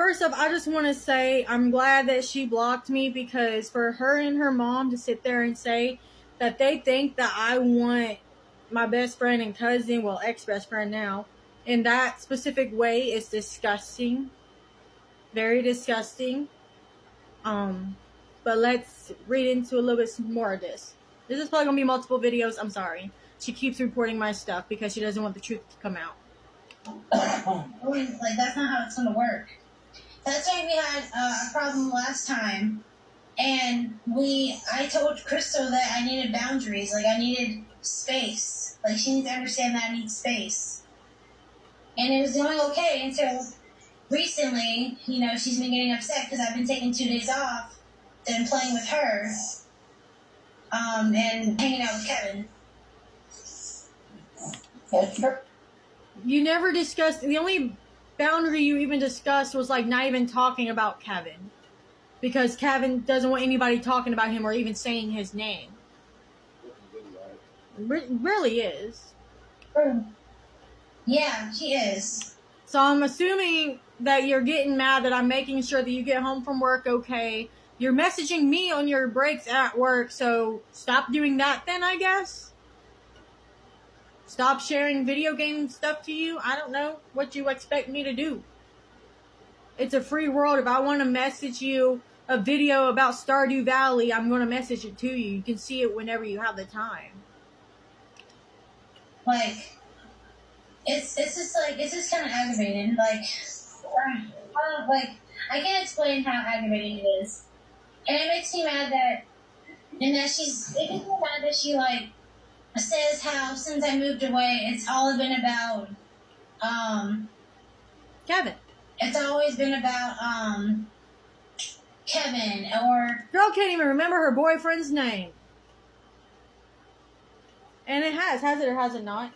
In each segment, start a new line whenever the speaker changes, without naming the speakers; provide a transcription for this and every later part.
first up, I just want to say I'm glad that she blocked me, because for her and her mom to sit there and say that they think that I want my best friend and cousin, well, ex-best friend now, in that specific way is disgusting. Very disgusting. But let's read into a little bit more of this. This is probably going to be multiple videos. I'm sorry. She keeps reporting my stuff because she doesn't want the truth to come out.
Like, that's not how it's going to work. That's why we had a problem last time. And I told Crystal that I needed boundaries. Like, I needed space. Like, she needs to understand that I need space. And it was going okay until recently, you know, she's been getting upset because I've been taking 2 days off, then playing with her, and hanging out with Kevin.
You never discussed, the only boundary you even discussed was like not even talking about Kevin, because Kevin doesn't want anybody talking about him or even saying his name. Really is.
Yeah, she is.
So I'm assuming that you're getting mad that I'm making sure that you get home from work okay. You're messaging me on your breaks at work, so stop doing that then, I guess. Stop sharing video game stuff to you. I don't know what you expect me to do. It's a free world. If I want to message you a video about Stardew Valley, I'm going to message it to you. You can see it whenever you have the time.
Like, it's just kind of aggravating. Like, I can't explain how aggravating it is. And it makes me mad that, it makes me mad that she, like, says how since I moved away, it's all been about,
Kevin.
It's always been about, Kevin, or...
Girl can't even remember her boyfriend's name. And it has it or has it not?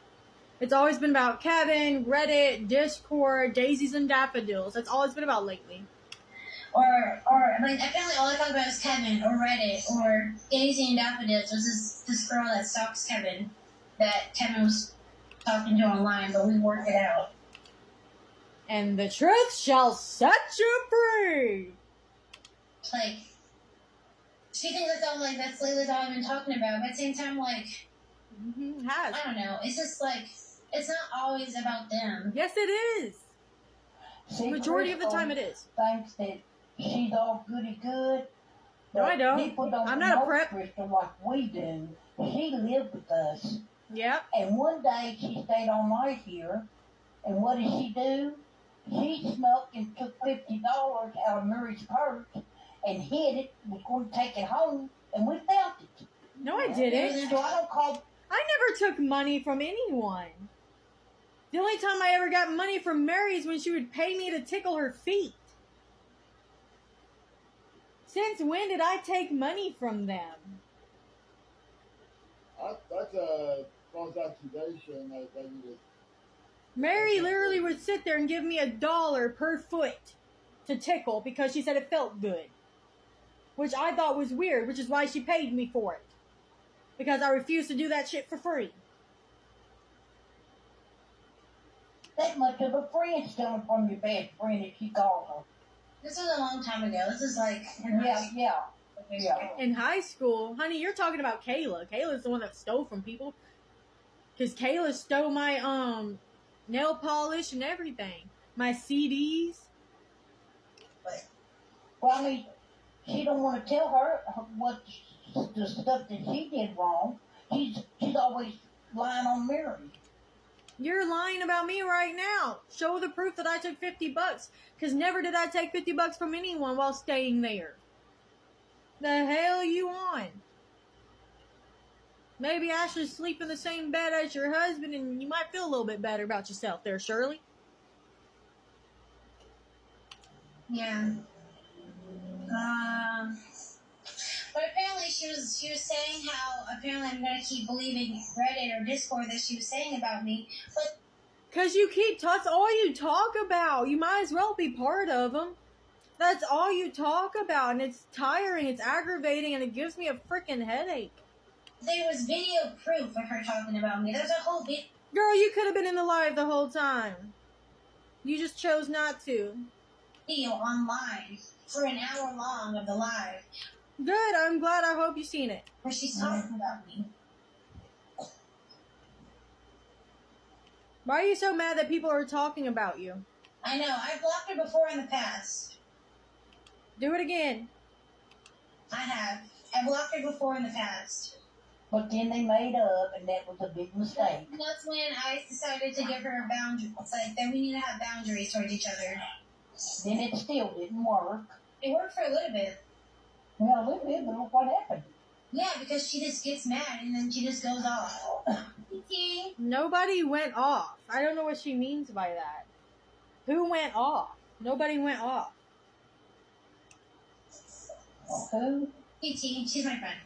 It's always been about Kevin, Reddit, Discord, Daisies and Daffodils. That's all it's been about lately.
Or like, apparently all I talk about is Kevin, or Reddit, or Daisy and Daffodils, which is this girl that stalks Kevin, that Kevin was talking to online, but we worked it out.
And the truth shall set you free!
Like, she thinks that's lately all I've been talking about, but at the same time, like,
it has.
I don't know, it's just like, it's not always about them.
Yes, it is!
See,
majority of the time it is.
Thinks that she's all goody good.
No, I don't.
People don't
I'm not
know
a prep.
Crystal like we do. She lived with us.
Yep.
And one day she stayed all night here. And what did she do? She snuck and took $50 out of Murray's purse and hid it, was going to take it home, and we found it.
No, I didn't.
So I don't call...
I never took money from anyone. The only time I ever got money from Mary is when she would pay me to tickle her feet. Since when did I take money from them?
That's a false accusation that you just...
Mary literally would sit there and give me $1 per foot to tickle because she said it felt good. Which I thought was weird, which is why she paid me for it. Because I refused to do that shit for free.
That much of a friend stealing from your best friend, as she calls her.
This was a long time ago. This is like...
Yeah.
In high school, honey, you're talking about Kayla. Kayla's the one that stole from people. Because Kayla stole my, nail polish and everything. My CDs.
Well, I mean, she don't want to tell her what the stuff that she did wrong. She's always lying on Mary.
You're lying about me right now. Show the proof that I took $50. Because never did I take $50 from anyone while staying there. The hell you on? Maybe I should sleep in the same bed as your husband and you might feel a little bit better about yourself there, Shirley.
Yeah. But apparently she was saying how apparently I'm gonna keep believing Reddit or Discord that she was saying about me, but
because you keep that's all you talk about. You might as well be part of them. That's all you talk about, and it's tiring, it's aggravating, and it gives me a freaking headache.
There was video proof of her talking about me. There's a whole video.
Girl, you could have been in the live the whole time. You just chose not to.
video online for an hour long of the live
Good. I'm glad. I hope you've seen it.
where she's talking about me.
Why are you so mad that people are talking about you?
I know. I've blocked her before in the past.
Do it again.
I have. I blocked her before in the past.
But then they made up, and that was a big mistake.
And that's when I decided to give her a boundary. It's like, then we need to have boundaries towards each other.
Then it still didn't work.
It worked for a little bit.
Well, a little bit, but look what happened.
Yeah, because she just gets mad and then she just goes off.
Nobody went off. I don't know what she means by that. Who went off? Nobody went off.
Who?
PT, she's my friend.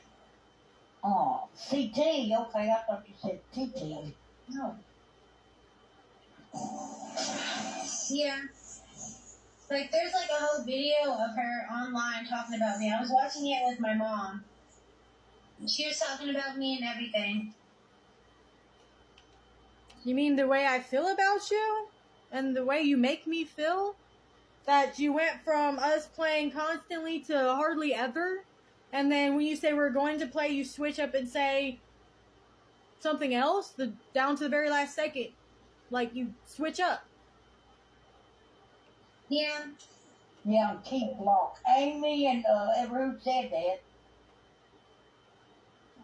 Oh, CT. Okay, I thought you said TT.
No. Yeah. Like, there's like a whole video of her online talking about me. I was watching it with my mom. She was talking about me and everything.
You mean the way I feel about you? And the way you make me feel? That you went from us playing constantly to hardly ever? And then when you say we're going to play, you switch up and say something else? Down to the very last second. Like, you switch up.
Yeah.
Yeah, keep block. Amy and who said that?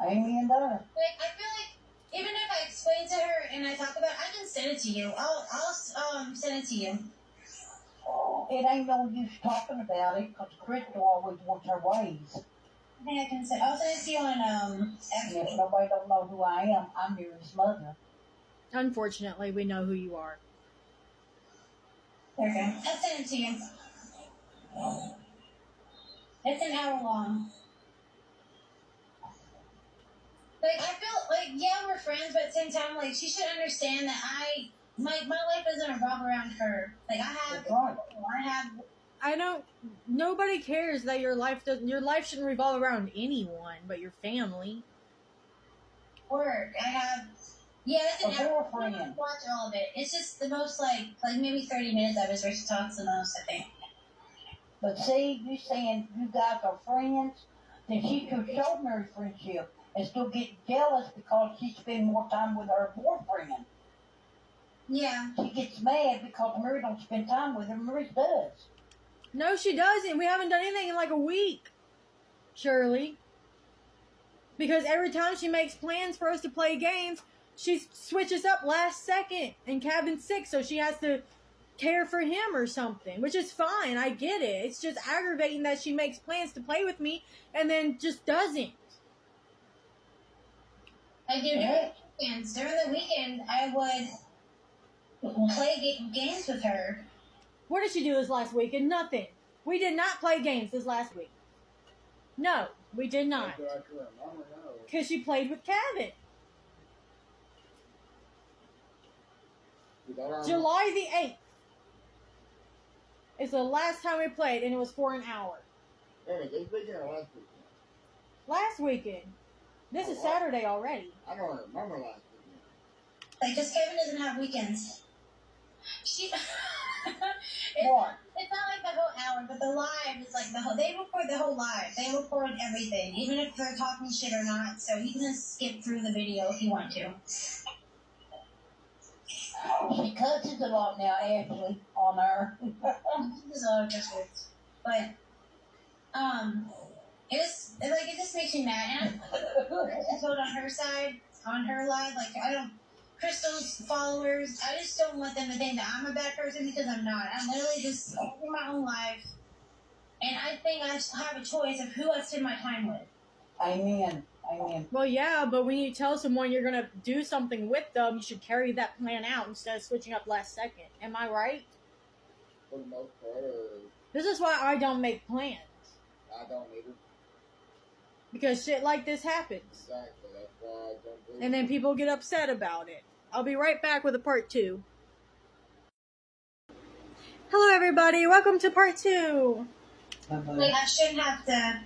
Amy and her.
Like, I feel like even if I explain to her and I talk about it, I can send it to you. I'll send it to you.
It ain't no use talking about it, because Crystal always wants her ways.
I think I can send. I'll send it to you on
And if nobody don't know who I am, I'm Mary's mother.
Unfortunately, we know who you are.
There we go. I'll send it to you. It's an hour long. Like, I feel like, yeah, we're friends, but at the same time, like, she should understand that my life doesn't revolve around her. Like,
That's right.
I don't. Nobody cares that your life shouldn't revolve around anyone but your family.
work. It's an hour. I
girlfriend.
don't watch all of it. It's just the most, like maybe 30 minutes of it where she talks the most, I think.
But see, you saying you guys are friends, then she should show Mary friendship and still get jealous because she spends more time with her boyfriend.
Yeah.
She gets mad because Mary don't spend time with her. Mary does.
No, she doesn't. We haven't done anything in like a week, Shirley. Because every time she makes plans for us to play games, she switches up last second and Cabin's sick, so she has to care for him or something, which is fine. I get it. It's just aggravating that she makes plans to play with me and then just doesn't.
I do during the weekends. During the weekend, I would play games with her.
What did she do this last weekend? Nothing. We did not play games this last week. No, we did not. Because she played with Cabin. July the 8th is the last time we played, and it was for an hour.
This weekend or last weekend?
Last weekend. This is Saturday already.
I don't remember last weekend.
Like, because Kevin doesn't have weekends. She.
What?
It's not like the whole hour, but the live is like the whole. They record the whole live. They record everything, even if they're talking shit or not. So you can just skip through the video if you want to.
She cusses a lot now, Ashley, on her.
There's a lot of just words, but it just makes me mad. And I told on her side, on her live, like I don't. Crystal's followers, I just don't want them to think that I'm a bad person because I'm not. I'm literally just living my own life, and I think I have a choice of who I spend my time with.
Amen. Amen.
Well, yeah, but when you tell someone you're going to do something with them, you should carry that plan out instead of switching up last second. Am I right?
For the most part,
This is why I don't make plans.
I don't either.
Because shit like this happens.
Exactly. That's why I don't do it.
And then people get upset about it. I'll be right back with a part 2. Hello, everybody. Welcome to part 2.
Like I shouldn't have to,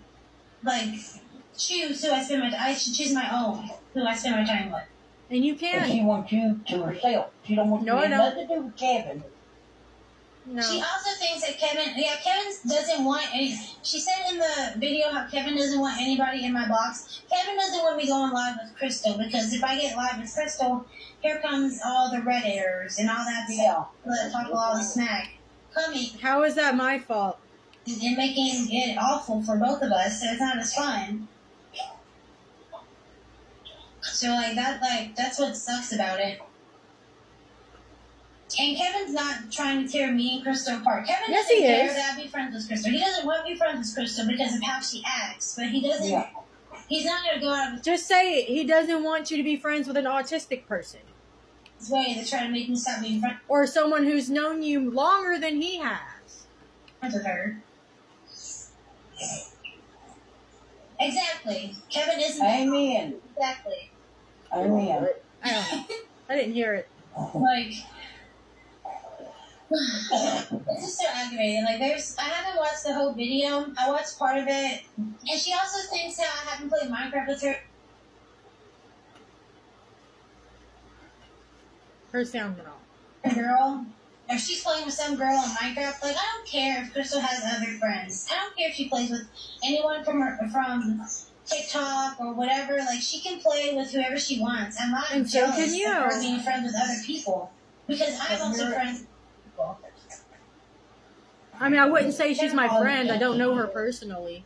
choose who I spend I should choose my own who I spend my time with.
And you
But
can.
she wants you to herself. She don't want you to have nothing to do with Kevin.
No.
She also thinks that Kevin doesn't want any. She said in the video how Kevin doesn't want anybody in my box. Kevin doesn't want me going live with Crystal because if I get live with Crystal, here comes all the Redditors and all that stuff that talk all the smack. Coming.
How is that my fault?
And making it awful for both of us, so it's not as fun. So that's what sucks about it. And Kevin's not trying to tear me and Crystal apart. Kevin
Yes,
doesn't
he
care
is.
that I be friends with Crystal. He doesn't want me friends with Crystal because of how she acts. But he doesn't.
Yeah.
He's not going to go out of
Just say it. He doesn't want you to be friends with an autistic person.
his way to try to make me stop being friends
Or someone who's known you longer than he has.
with her. Exactly. Kevin isn't.
Amen.
Exactly.
Amen.
I don't know. I didn't hear it.
Like. It's just so aggravating. Like, I haven't watched the whole video. I watched part of it. And she also thinks how I haven't played Minecraft with her.
Her sound went off.
A girl. If she's playing with some girl in Minecraft, like, I don't care if Crystal has other friends. I don't care if she plays with anyone from TikTok or whatever. Like, she can play with whoever she wants. I'm not
And so
jealous
can you.
of her being friends with other people. Because I'm also friends with people.
I mean, I wouldn't say she's my friend. I don't know her personally.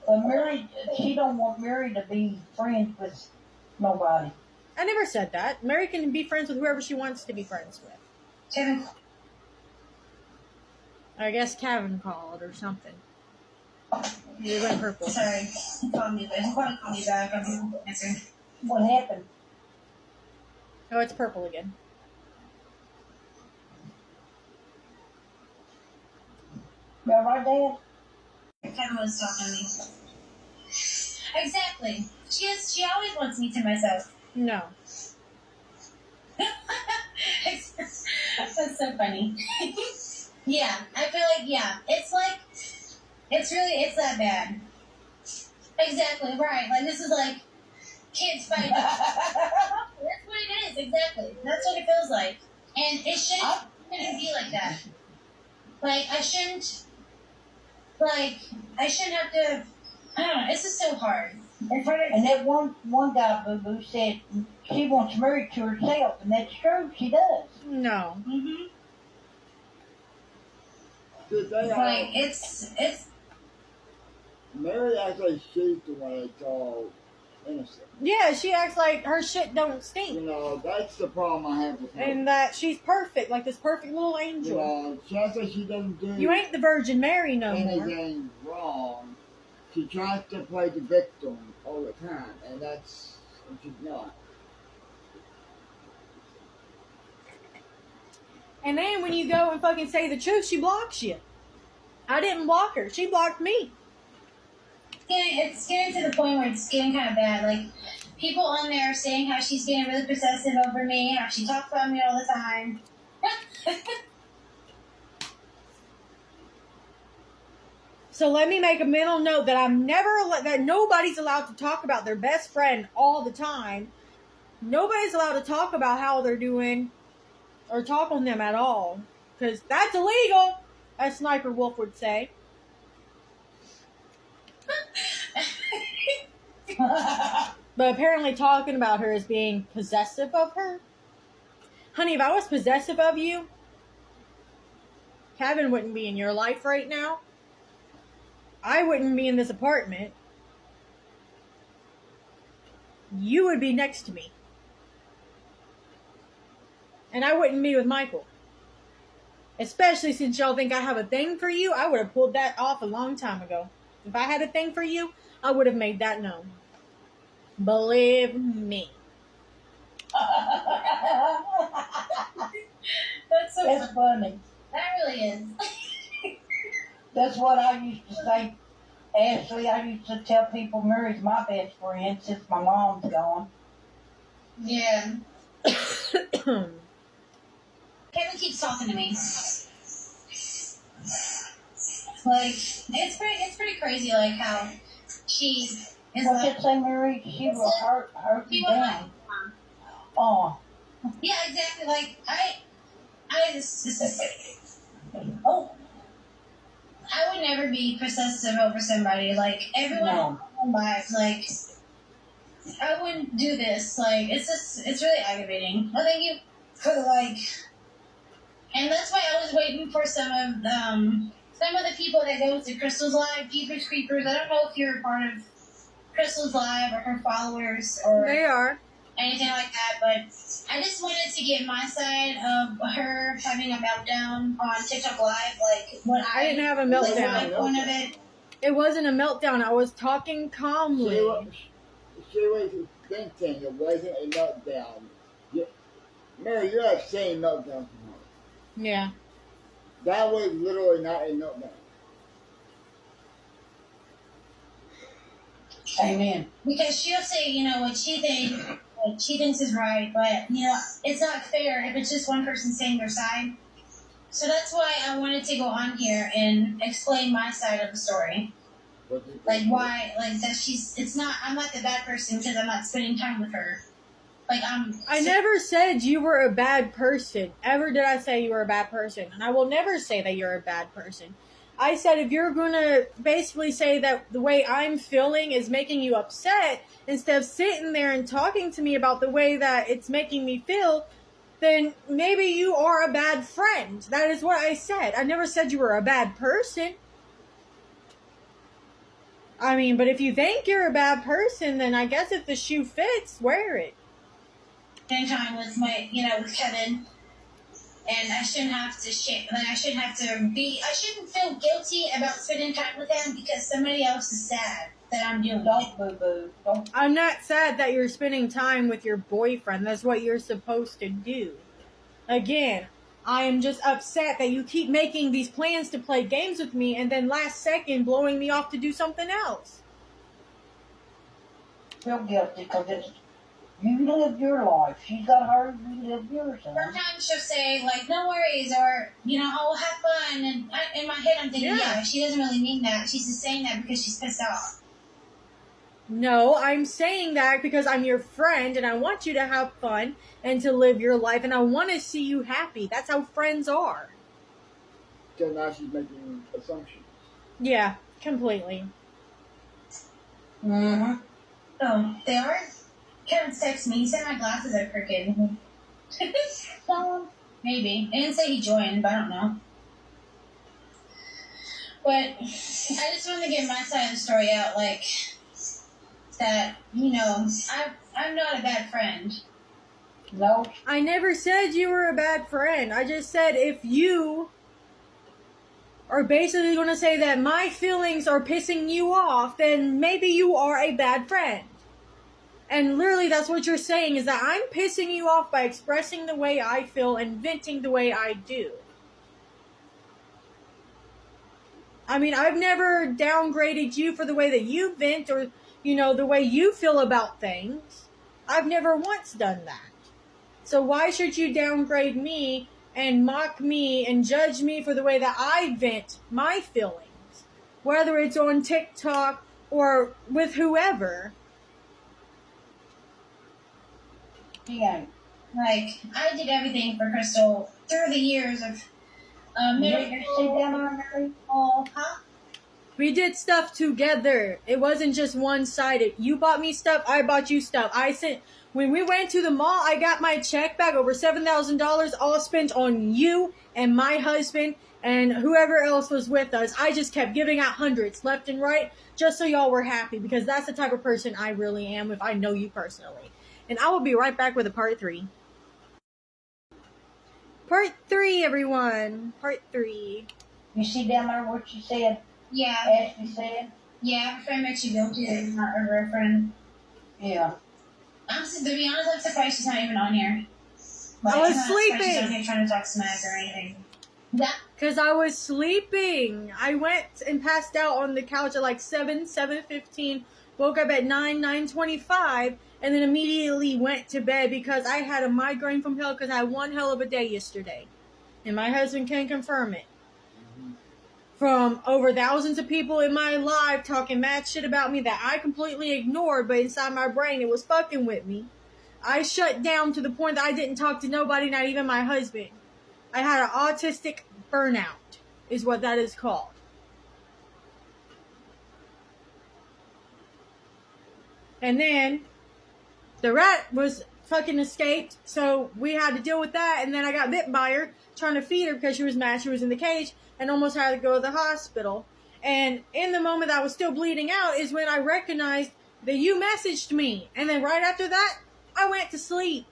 Mary, she don't want Mary to be friends with nobody.
I never said that. Mary can be friends with whoever she wants to be friends with.
Kevin,
I guess Kevin called or something. You went purple.
sorry. He called me, but he'll probably call me back. I'm answering.
What happened?
Oh, it's purple again.
You all right, Dad?
Kevin was talking to me. Exactly. She always wants me to myself.
No.
That's so funny. Yeah, I feel it's that bad. Exactly, right. Like, this is like kids fighting. That's what it is, exactly. That's what it feels like. And it shouldn't be like that. Like, I shouldn't have to, I don't know, it's just so hard. It's hard to,
And that one guy, Boo Boo, said she wants Mary to herself, and that's true. She does.
No.
mm-hmm.
They
Like, it's,
Mary acts like she's the one that's all innocent.
Yeah, she acts like her shit don't
You
stink.
know, that's the problem I have with her.
And that she's perfect, like this perfect little
You
angel.
know, she acts like she doesn't do
You ain't the Virgin Mary no more.
anything wrong. She tries to play the victim all the time, and that's what she's not.
And then when you go and fucking say the truth, she blocks you. I didn't block her. She blocked me.
it's getting to the point where it's getting kind of bad. Like, people on there are saying how she's getting really possessive over me, how she talks about me all the time.
So let me make a mental note that that nobody's allowed to talk about their best friend all the time. Nobody's allowed to talk about how they're doing or talk on them at all. Because that's illegal, as Sniper Wolf would say. But apparently talking about her as being possessive of her. Honey, if I was possessive of you, Kevin wouldn't be in your life right now. I wouldn't be in this apartment. You would be next to me. And I wouldn't be with Michael. Especially since y'all think I have a thing for you, I would have pulled that off a long time ago. If I had a thing for you, I would have made that known. Believe me.
That's so
That's funny.
That really is.
That's what I used to say. Ashley, I used to tell people Mary's my best friend since my mom's gone.
Yeah. Kevin keeps talking to me. Like, it's pretty crazy, like, how she is
What's
like,
it say, Mary? She will hurt
she
you
was like,
down. Oh,
yeah, exactly. Like, I just Oh, I would never be possessive over somebody. Like, everyone
No.
in my own life, like, I wouldn't do this. Like, it's really aggravating. Well, thank you for the like. And that's why I was waiting for some of the people that go to Crystal's Live, Keepers Creepers. I don't know if you're a part of Crystal's Live or her followers or
They are.
anything like that, but I just wanted to get my side of her having a meltdown on TikTok Live. Like, what
I didn't have a
like,
meltdown.
my point of it.
It wasn't a meltdown. I was talking calmly.
She was thinking it wasn't a meltdown. Mary, you have seen meltdown from her.
Yeah.
That was literally not a meltdown.
Amen.
Because she'll say, you know, what she thinks is right, but, you know, it's not fair if it's just one person saying their side. So that's why I wanted to go on here and explain my side of the story. Like, why, like, that I'm not the bad person because I'm not spending time with her. Like,
I never said you were a bad person. Ever did I say you were a bad person? And I will never say that you're a bad person. I said if you're going to basically say that the way I'm feeling is making you upset, instead of sitting there and talking to me about the way that it's making me feel, then maybe you are a bad friend. That is what I said. I never said you were a bad person. I mean, but if you think you're a bad person, then I guess if the shoe fits, wear it.
spending time with with Kevin. And I shouldn't have to I shouldn't feel guilty about spending time with him because somebody else is sad that I'm doing it.
Don't boo-boo. Don't.
I'm not sad that you're spending time with your boyfriend. That's what you're supposed to do. Again, I am just upset that you keep making these plans to play games with me and then last second blowing me off to do something else.
Feel guilty because you live your life. She's got hers, you live yours.
Sometimes she'll say, like, no worries, or, oh, have fun. And in my head, I'm thinking, yeah, she doesn't really mean that. She's just saying that because she's pissed off.
No, I'm saying that because I'm your friend and I want you to have fun and to live your life and I want to see you happy. That's how friends are.
So now she's making assumptions.
Yeah, completely.
Mm-hmm.
Oh, they are? Kevin's texted me. He said my glasses are crooked. Maybe. He didn't say he joined, but I don't know. But I just wanted to get my side of the story out, like, that, I'm not a bad friend.
No.
I never said you were a bad friend. I just said if you are basically going to say that my feelings are pissing you off, then maybe you are a bad friend. And literally that's what you're saying, is that I'm pissing you off by expressing the way I feel and venting the way I do. I mean, I've never downgraded you for the way that you vent or, the way you feel about things. I've never once done that. So why should you downgrade me and mock me and judge me for the way that I vent my feelings? Whether it's on TikTok or with whoever.
Yeah.
Like, I did everything for Crystal through the years of
We did stuff together. It wasn't just one-sided. You bought me stuff, I bought you stuff. When we went to the mall, I got my check back, over $7,000, all spent on you and my husband and whoever else was with us. I just kept giving out hundreds left and right just so y'all were happy, because that's the type of person I really am if I know you personally. And I will be right back with a part 3. Part 3, everyone. Part 3.
You see down there what she said?
Yeah.
Ashley said?
Yeah, I have a friend makes you guilty that you're not a friend.
Yeah.
To be honest, I'm surprised she's not even on here.
I was sleeping.
She's not here trying to talk smack or anything.
Because I was sleeping. I went and passed out on the couch at like 7:15. Woke up at 9:25. And then immediately went to bed because I had a migraine from hell because I had one hell of a day yesterday. And my husband can confirm it. From over thousands of people in my life talking mad shit about me that I completely ignored, but inside my brain it was fucking with me. I shut down to the point that I didn't talk to nobody, not even my husband. I had an autistic burnout. is what that is called. And then the rat was fucking escaped, so we had to deal with that. And then I got bit by her trying to feed her because she was mad she was in the cage and almost had to go to the hospital. And in the moment that I was still bleeding out is when I recognized that you messaged me. And then right after that, I went to sleep.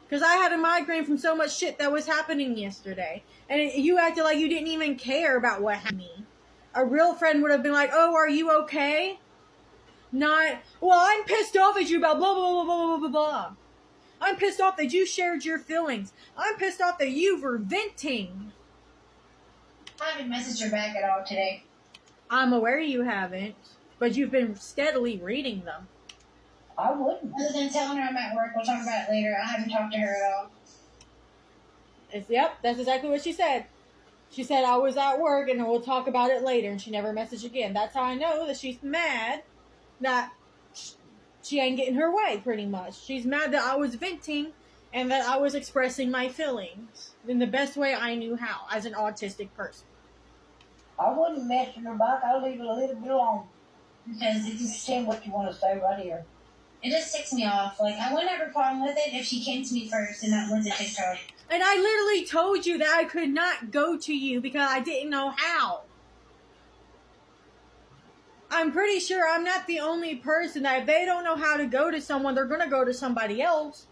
Because I had a migraine from so much shit that was happening yesterday. And you acted like you didn't even care about what happened to me. A real friend would have been like, oh, are you okay? Not, well, I'm pissed off at you about blah, blah, blah, blah, blah, blah, blah. I'm pissed off that you shared your feelings. I'm pissed off that you were venting.
I haven't messaged her back at all today.
I'm aware you haven't, but you've been steadily reading them.
I wouldn't.
Other than telling her I'm at work, we'll talk about it later. I haven't talked to her at all.
Yep, that's exactly what she said. She said, I was at work and we'll talk about it later, and she never messaged again. That's how I know that she's mad that she ain't getting her way, pretty much. She's mad that I was venting and that I was expressing my feelings in the best way I knew how, as an autistic person.
I wouldn't message her back. I'll leave it a little bit alone.
Because it
Just
just,
say what you want to say right here.
it just ticks me off. Like, I wouldn't have a problem with it if she came to me first and not went to TikTok.
And I literally told you that I could not go to you because I didn't know how. I'm pretty sure I'm not the only person that if they don't know how to go to someone, they're going to go to somebody else.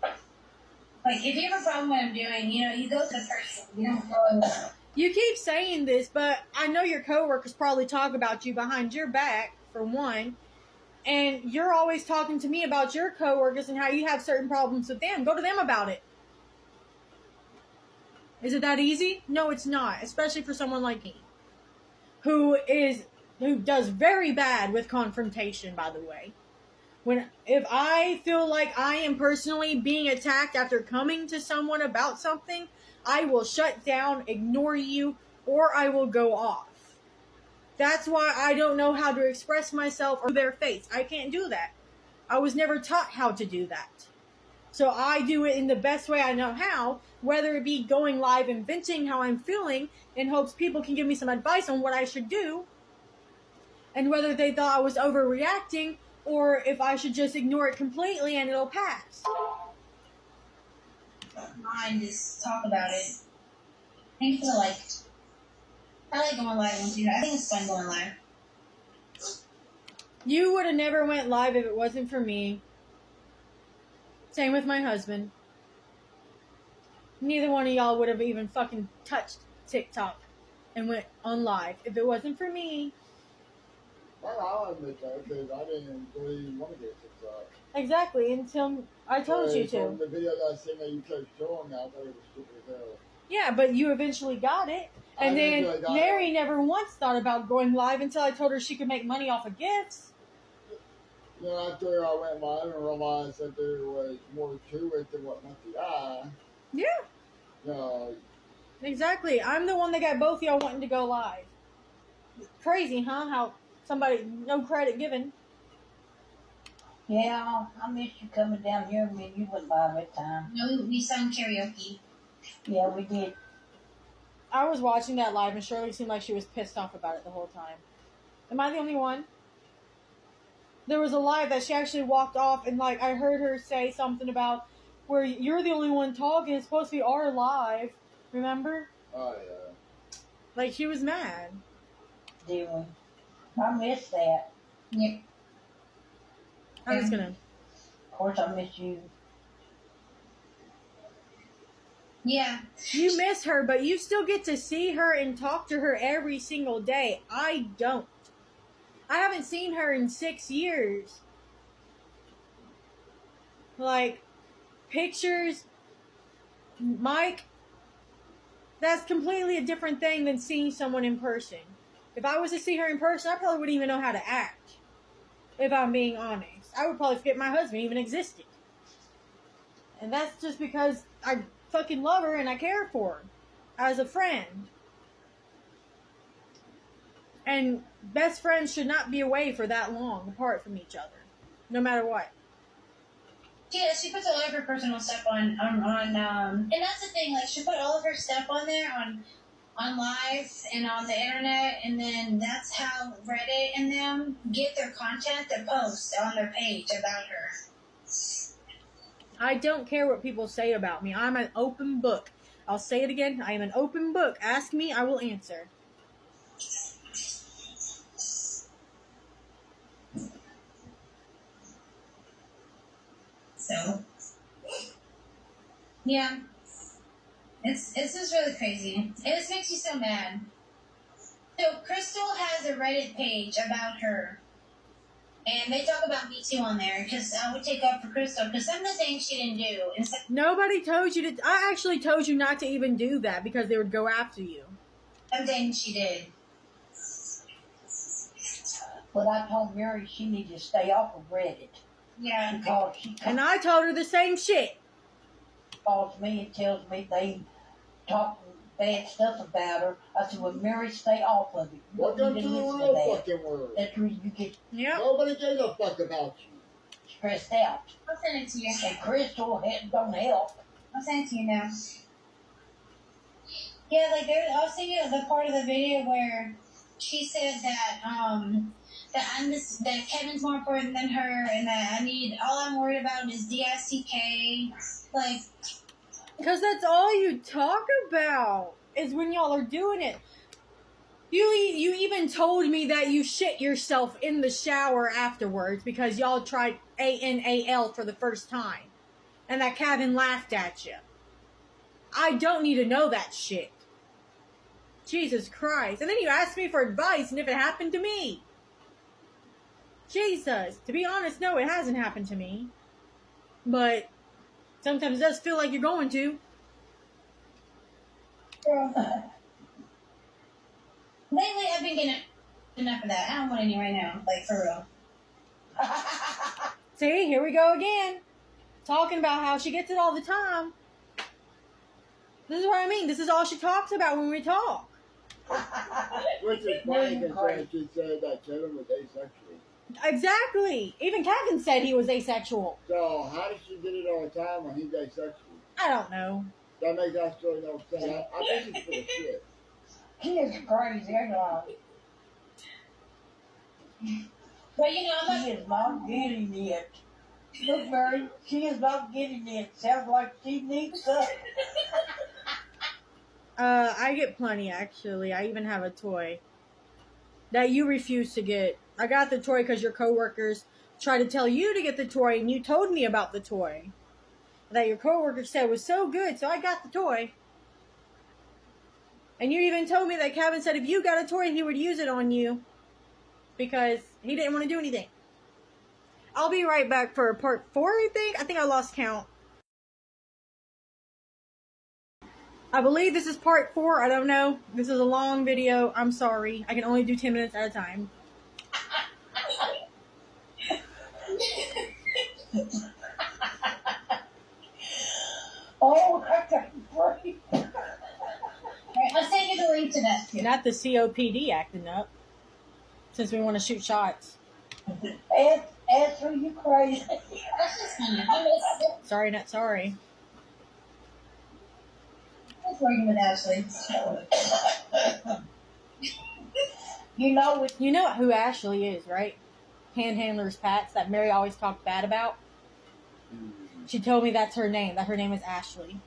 Like, if you have a problem with what I'm doing, you go to the person. You don't go.
You keep saying this, but I know your coworkers probably talk about you behind your back, for one. And you're always talking to me about your coworkers and how you have certain problems with them. Go to them about it. Is it that easy? No, it's not. Especially for someone like me. Who does very bad with confrontation, by the way. If I feel like I am personally being attacked after coming to someone about something, I will shut down, ignore you, or I will go off. That's why I don't know how to express myself or their face. I can't do that. I was never taught how to do that. So I do it in the best way I know how, whether it be going live and venting how I'm feeling in hopes people can give me some advice on what I should do, and whether they thought I was overreacting or if I should just ignore it completely and it'll pass.
Mine, just talk about it. I like going live once you. I think it's fun going live.
You would have never went live if it wasn't for me. Same with my husband. Neither one of y'all would have even fucking touched TikTok and went on live if it wasn't for me.
Well, I'll admit that because I didn't really want to get TikTok.
Exactly, until I told you to.
From the video that I seen that you kept showing me, I thought it was stupid as hell.
Yeah, but you eventually got it. And then Mary never once thought about going live until I told her she could make money off of gifts.
You know, after I went live and realized that there was more to it than what met the eye.
Yeah. Exactly. I'm the one that got both y'all wanting to go live. Crazy, huh? How somebody, no credit given.
Yeah, I missed you coming down here. I mean, you went live that time.
No, we sung karaoke.
Yeah, we did.
I was watching that live and Shirley seemed like she was pissed off about it the whole time. Am I the only one? There was a live that she actually walked off and like I heard her say something about where you're the only one talking. It's supposed to be our live. Remember?
Oh, yeah.
Like she was mad.
Did we? I missed that.
Yep.
I'm just gonna.
Of course, I missed you.
Yeah.
You miss her, but you still get to see her and talk to her every single day. I don't. I haven't seen her in 6 years. Like, pictures, Mike, that's completely a different thing than seeing someone in person. If I was to see her in person, I probably wouldn't even know how to act. If I'm being honest. I would probably forget my husband even existed. And that's just because I fucking love her and I care for her as a friend. And best friends should not be away for that long apart from each other, no matter what.
Yeah, she puts all of her personal stuff on and that's the thing, like she put all of her stuff on there on live and on the internet, and then that's how Reddit and them get their content, their posts on their page about her.
I don't care what people say about me. I'm an open book. I'll say it again. I am an open book. Ask me, I will answer.
So, yeah, it's just really crazy. It just makes you so mad. So Crystal has a Reddit page about her, and they talk about me too on there because I would take up for Crystal because some of the things she didn't do. And
Nobody told you to. I actually told you not to even do that because they would go after you.
some things she did.
But I told Mary she needed to stay off of Reddit
Yeah.
because she
And I told her the same shit.
calls me and tells me they talk bad stuff about her. I said, well, Mary, stay off of it. You
Welcome
need
to the
listen
real
that.
fucking world.
That's the reason you get
Yep.
Nobody gives a fuck about you.
stressed out.
I'll send it to you.
And Crystal don't help.
I'll send it to you now. Yeah, like I'll send you the part of the video where she said that that Kevin's more important than her, and that all I'm worried about is DSTK. Like,
Because that's all you talk about is when y'all are doing it. You even told me that you shit yourself in the shower afterwards because y'all tried ANAL for the first time. And that Kevin laughed at you. I don't need to know that shit. Jesus Christ. And then you asked me for advice and if it happened to me. Jesus. To be honest, no, it hasn't happened to me. But sometimes it does feel like you're going to.
lately I've been getting enough of that. I don't want any right now, like for real.
See, here we go again. Talking about how she gets it all the time. This is what I mean. This is all she talks about when we talk.
Which is funny because she said that Kevin was asexual.
Exactly. Even Kevin said he was asexual.
So how does she get it all the time when he's asexual?
I don't know.
That makes absolutely no sense. I think she's full of shit.
She is crazy, ain't I?
But you know, I'm
She
not,
is not getting it. Look, Mary, she is not getting it. Sounds like she needs us.
I get plenty, actually. I even have a toy that you refuse to get. I got the toy because your coworkers tried to tell you to get the toy, and you told me about the toy that your coworkers said was so good, so I got the toy. And you even told me that Kevin said if you got a toy, he would use it on you because he didn't want to do anything. I'll be right back for part 4, I think. I think I lost count. I believe this is part 4. I don't know. This is a long video. I'm sorry. I can only do 10 minutes at a time.
Oh, I can't breathe.
right, I'll send you the link to that too.
Not the COPD acting up. Since we want to shoot shots.
Answer, you crazy.
That's just funny.
Sorry, not sorry.
I was working with Ashley.
You know it.
You know who Ashley is, right? Panhandler's Pats that Mary always talked bad about. She told me that's her name. That her name is Ashley.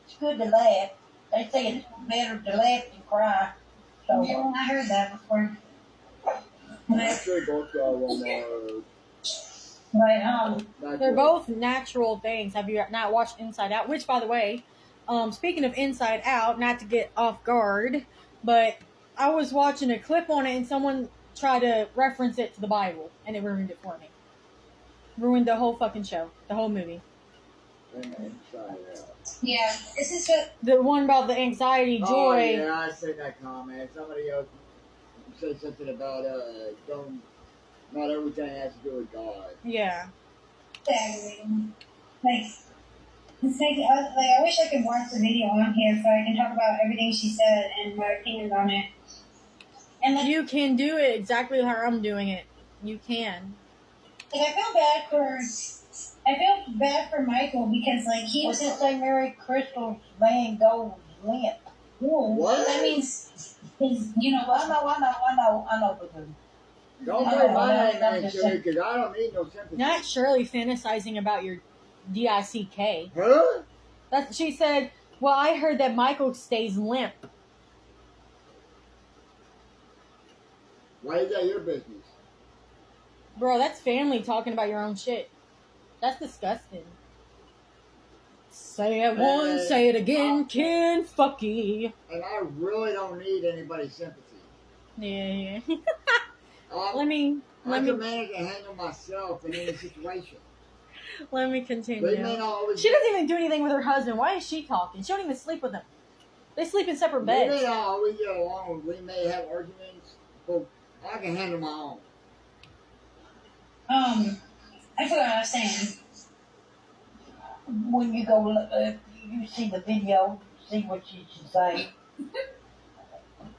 It's good to laugh. They say it's better to laugh than cry. So,
Yeah, I heard that before.
Actually, both of them are.
But
They're both natural things. Have you not watched Inside Out? Which, by the way, speaking of Inside Out, not to get off guard, but I was watching a clip on it and someone tried to reference it to the Bible, and it ruined it for me. Ruined the whole fucking show, the whole movie.
Inside Out.
yeah, this is what.
The one about the anxiety, joy.
Oh, yeah, I said that comment. Somebody else said something about not everything has to do with God.
Yeah.
Exactly. Like, I wish I could watch the video on here so I can talk about everything she said and my opinions on it. And like,
You can do it exactly how I'm doing it. You can.
I feel bad for I feel bad for Michael because, like, he was.
What's to say Mary Crystal's Van Gogh's limp?
What?
That means, you know,
I know, but
Don't
I
put
know,
my
I'm
name in
just
it,
saying.
because I don't need no sympathy.
Not Shirley fantasizing about your DICK.
Huh?
She said, well, I heard that Michael stays limp.
Why is that your business?
Bro, that's family talking about your own shit. That's disgusting. Say it once, say it again, Kentucky.
And I really don't need anybody's sympathy.
Yeah.
I
Let me
can manage and handle myself in any situation.
let me continue.
They may not always.
She doesn't even do anything with her husband. Why is she talking? She don't even sleep with him. They sleep in separate
We
beds.
may not always get along. We may have arguments, but I can handle my own.
I forgot what I was saying.
When you go, you see the video, see what you should say.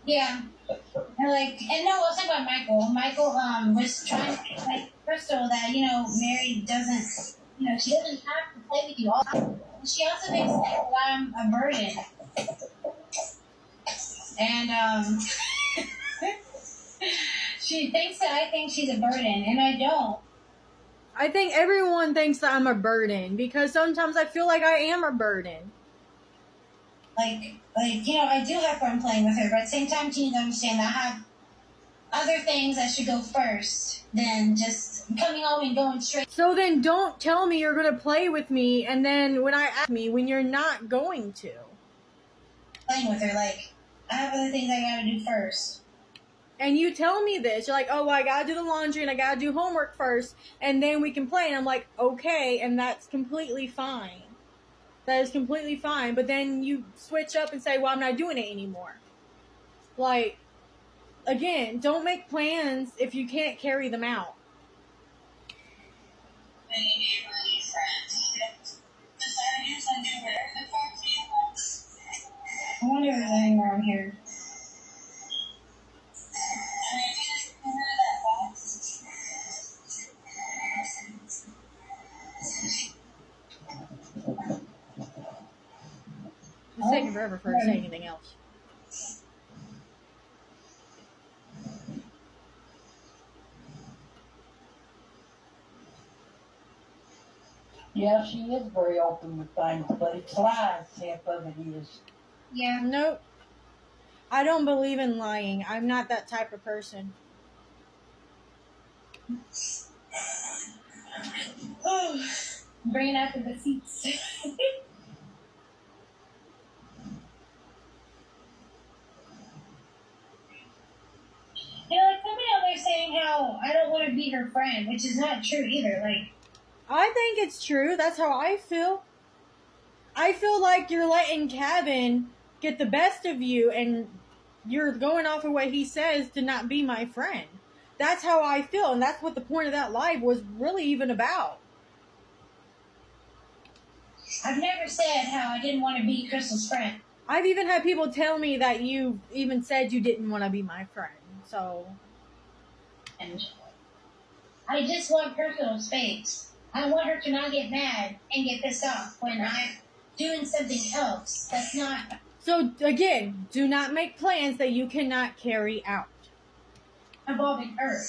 Yeah. And no, I was talking about Michael. Michael, was trying to like Crystal that, you know, Mary doesn't, you know, she doesn't have to play with you all the time. She also thinks that I'm a burden. And, she thinks that I think she's a burden, and I don't.
I think everyone thinks that I'm a burden because sometimes I feel like I am a burden.
Like, you know, I do have fun playing with her, but at the same time, she needs to understand that I have other things that should go first than just coming home and going straight.
So then don't tell me you're going to play with me and then when I ask me when you're not going to.
Playing with her, like, I have other things I gotta do first.
And you tell me this. You're like, oh, well, I got to do the laundry and I got to do homework first and then we can play. And I'm like, okay, and that's completely fine. That is completely fine. But then you switch up and say, well, I'm not doing it anymore. Like, again, don't make plans if you can't carry them out.
I wonder if there's anything around here.
It's taking forever for her to say anything else.
Yeah, she is very open with things, but it's lies, half of it is.
Yeah.
Nope. I don't believe in lying. I'm not that type of person.
Oh, bringing out the receipts. You know, like somebody out there saying how I don't want to be her friend, which is not true either. Like,
I think it's true. That's how I feel. I feel like you're letting Kevin get the best of you and you're going off of what he says to not be my friend. That's how I feel, and that's what the point of that live was really even about.
I've never said how I didn't want to be Crystal's friend.
I've even had people tell me that you even said you didn't want to be my friend. So,
And I just want personal space. I want her to not get mad and get pissed off when I'm doing something else that's not.
So again, do not make plans that you cannot carry out.
Involving her.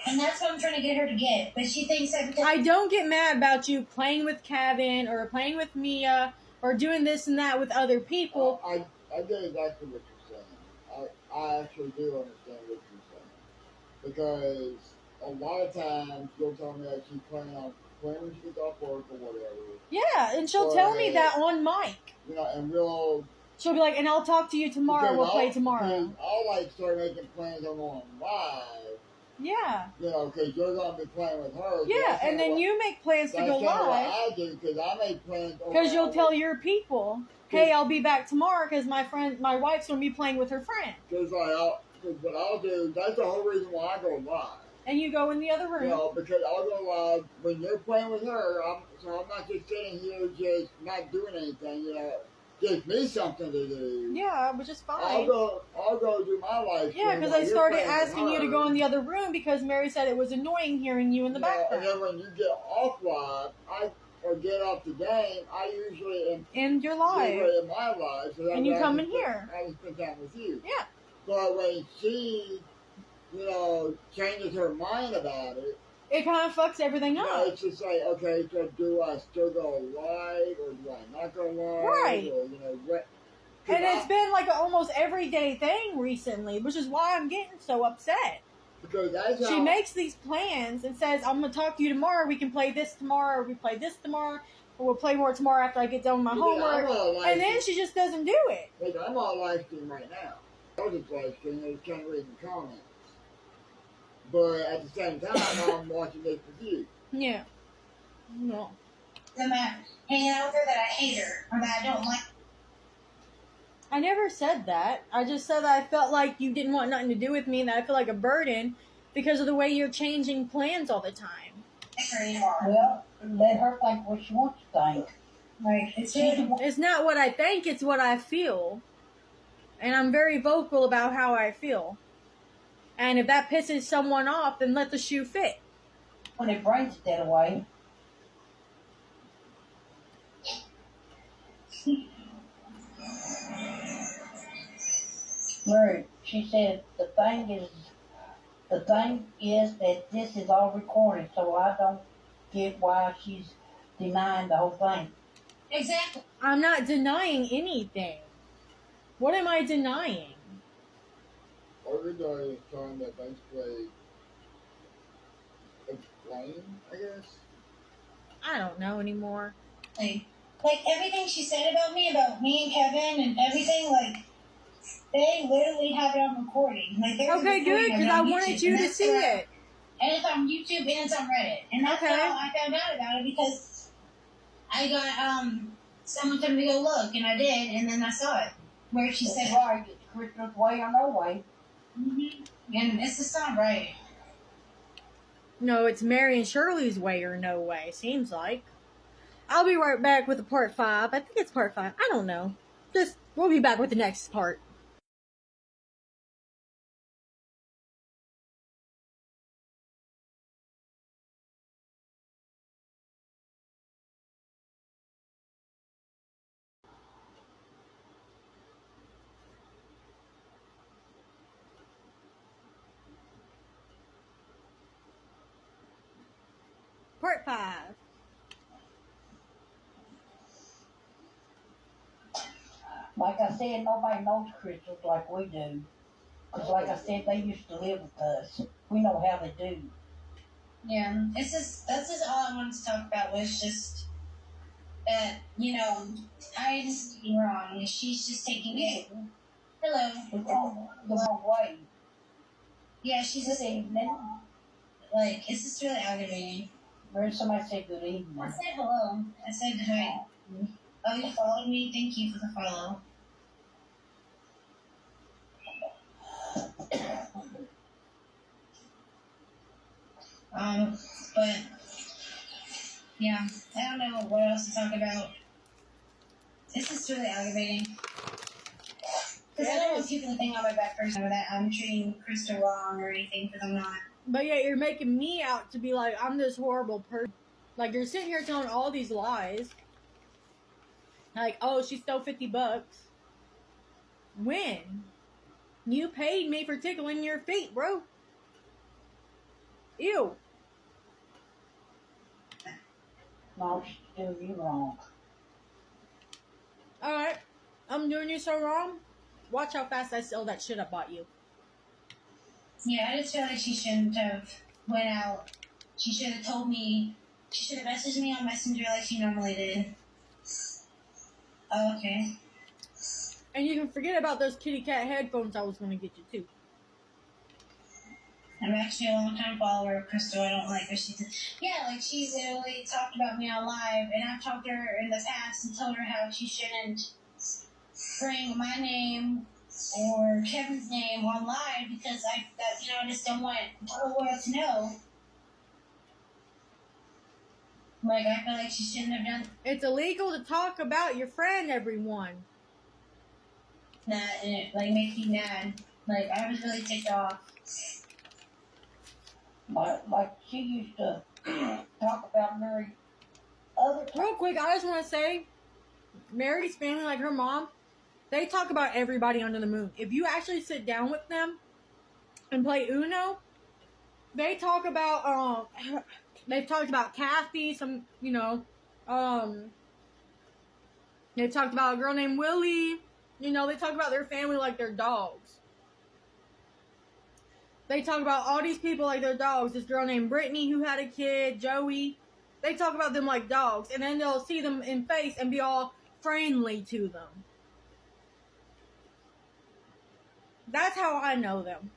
And that's what I'm trying to get her to get. But she thinks that because
I don't get mad about you playing with Kevin or playing with Mia or doing this and that with other people.
I get exactly what you're saying. I actually do understand what you're saying. Because a lot of times you'll tell me that she's planning when she gets off work or whatever.
Yeah, and she'll tell me that on mic.
You know, and we'll.
She'll be like, and I'll talk to you tomorrow. We'll play tomorrow.
I'll like start making plans on going live.
Yeah.
You know, because you're going to be playing with her.
Yeah, and then you make plans to go live.
That's what I do, because I make plans.
Because you'll tell your people, hey, I'll be back tomorrow because my wife's going to be playing with her friend.
Because what I'll do, that's the whole reason why I go live.
And you go in the other room.
You know, because I'll go live when you're playing with her, so I'm not just sitting here just not doing anything, you know. gives me something to do.
Yeah, which is fine.
I'll go do my life.
Yeah, because I started asking you to go in the other room because Mary said it was annoying hearing you in the background.
And then when you get off live, or get off the game, I usually am
in your live.
In my live. So
and you come in here.
I can spend time with you.
Yeah.
But when she, changes her mind about it,
it kind of fucks everything up.
It's just like, okay, so do I still go live or do I not go live?
Right.
Or,
and it's been like an almost everyday thing recently, which is why I'm getting so upset.
Because
she makes these plans and says, I'm going to talk to you tomorrow. We can play this tomorrow, or we play this tomorrow, or we'll play more tomorrow after I get done with my homework. And then she just doesn't do it.
Like, I'm on live stream right now. I was just live streaming, I was trying to read the comments. But at the same time, I'm watching this with you.
Yeah. No.
I'm hanging out with her that I hate her, or that I don't like.
I never said that. I just said that I felt like you didn't want nothing to do with me, and that I feel like a burden because of the way you're changing plans all the time.
Well, let her think what she wants to think.
Right.
It's not what I think, it's what I feel. And I'm very vocal about how I feel. And if that pisses someone off, then let the shoe fit.
When it brings it that way. Mary, she said the thing is that this is all recorded, so I don't get why she's denying the whole thing.
Exactly.
I'm not denying anything. What am I denying?
All you're doing is trying to basically explain, I guess.
I don't know anymore.
Like everything she said about me and Kevin and everything, like, they literally have it on recording. Like,
okay, good, because I wanted you to see it.
And it's on YouTube and it's on Reddit. And that's how I found out about it, because I got someone told me to go look, and I did, and then I saw it. Where she said,
right, it's Crystal's way or no way.
Mm-hmm. And it's just not right.
No, it's Mary and Shirley's way or no way, seems like. I'll be right back with the part 5. I think it's part 5. I don't know. We'll be back with the next part. Part 5.
Like I said, nobody knows Crystals like we do. Because like I said, they used to live with us. We know how they do.
Yeah, that's just all I wanted to talk about, was just that, I just being wrong, and she's just taking it. Hello.
The wrong way.
Yeah, she's just
evening.
Like, it's just really aggravating.
Where somebody say good evening?
I said hello. I said hi. Oh, you followed me? Thank you for the follow. But yeah, I don't know what else to talk about. It's just really aggravating. Because I don't want people to think I'm a bad person or that I'm treating Krista wrong or anything, because I'm not.
But yeah, you're making me out to be like, I'm this horrible person. Like, you're sitting here telling all these lies. Like, oh, she stole $50. When? You paid me for tickling your feet, bro. Ew.
No, she's doing you wrong.
Alright. I'm doing you so wrong. Watch how fast I sell that shit I bought you.
Yeah, I just feel like she shouldn't have went out. She should have told me. She should have messaged me on Messenger like she normally did. Oh, okay.
And you can forget about those kitty cat headphones I was going to get you, too.
I'm actually a long-time follower of Crystal. I don't like her. She's literally talked about me on live, and I've talked to her in the past and told her how she shouldn't bring my name or Kevin's name on live, because I just don't want the whole world to know. Like, I feel like she shouldn't have done
It's illegal to talk about your friend, everyone.
that, and it, like, makes me mad. Like, I was really ticked off.
Like she used to talk about Mary other times.
Real quick, I just want to say, Mary's family, like her mom, they talk about everybody under the moon. If you actually sit down with them and play Uno, they talk about, they've talked about Kathy, some, you know, they've talked about a girl named Willie. You know, they talk about their family like they're dogs. They talk about all these people like they're dogs. This girl named Brittany who had a kid, Joey. They talk about them like dogs. And then they'll see them in face and be all friendly to them. That's how I know them.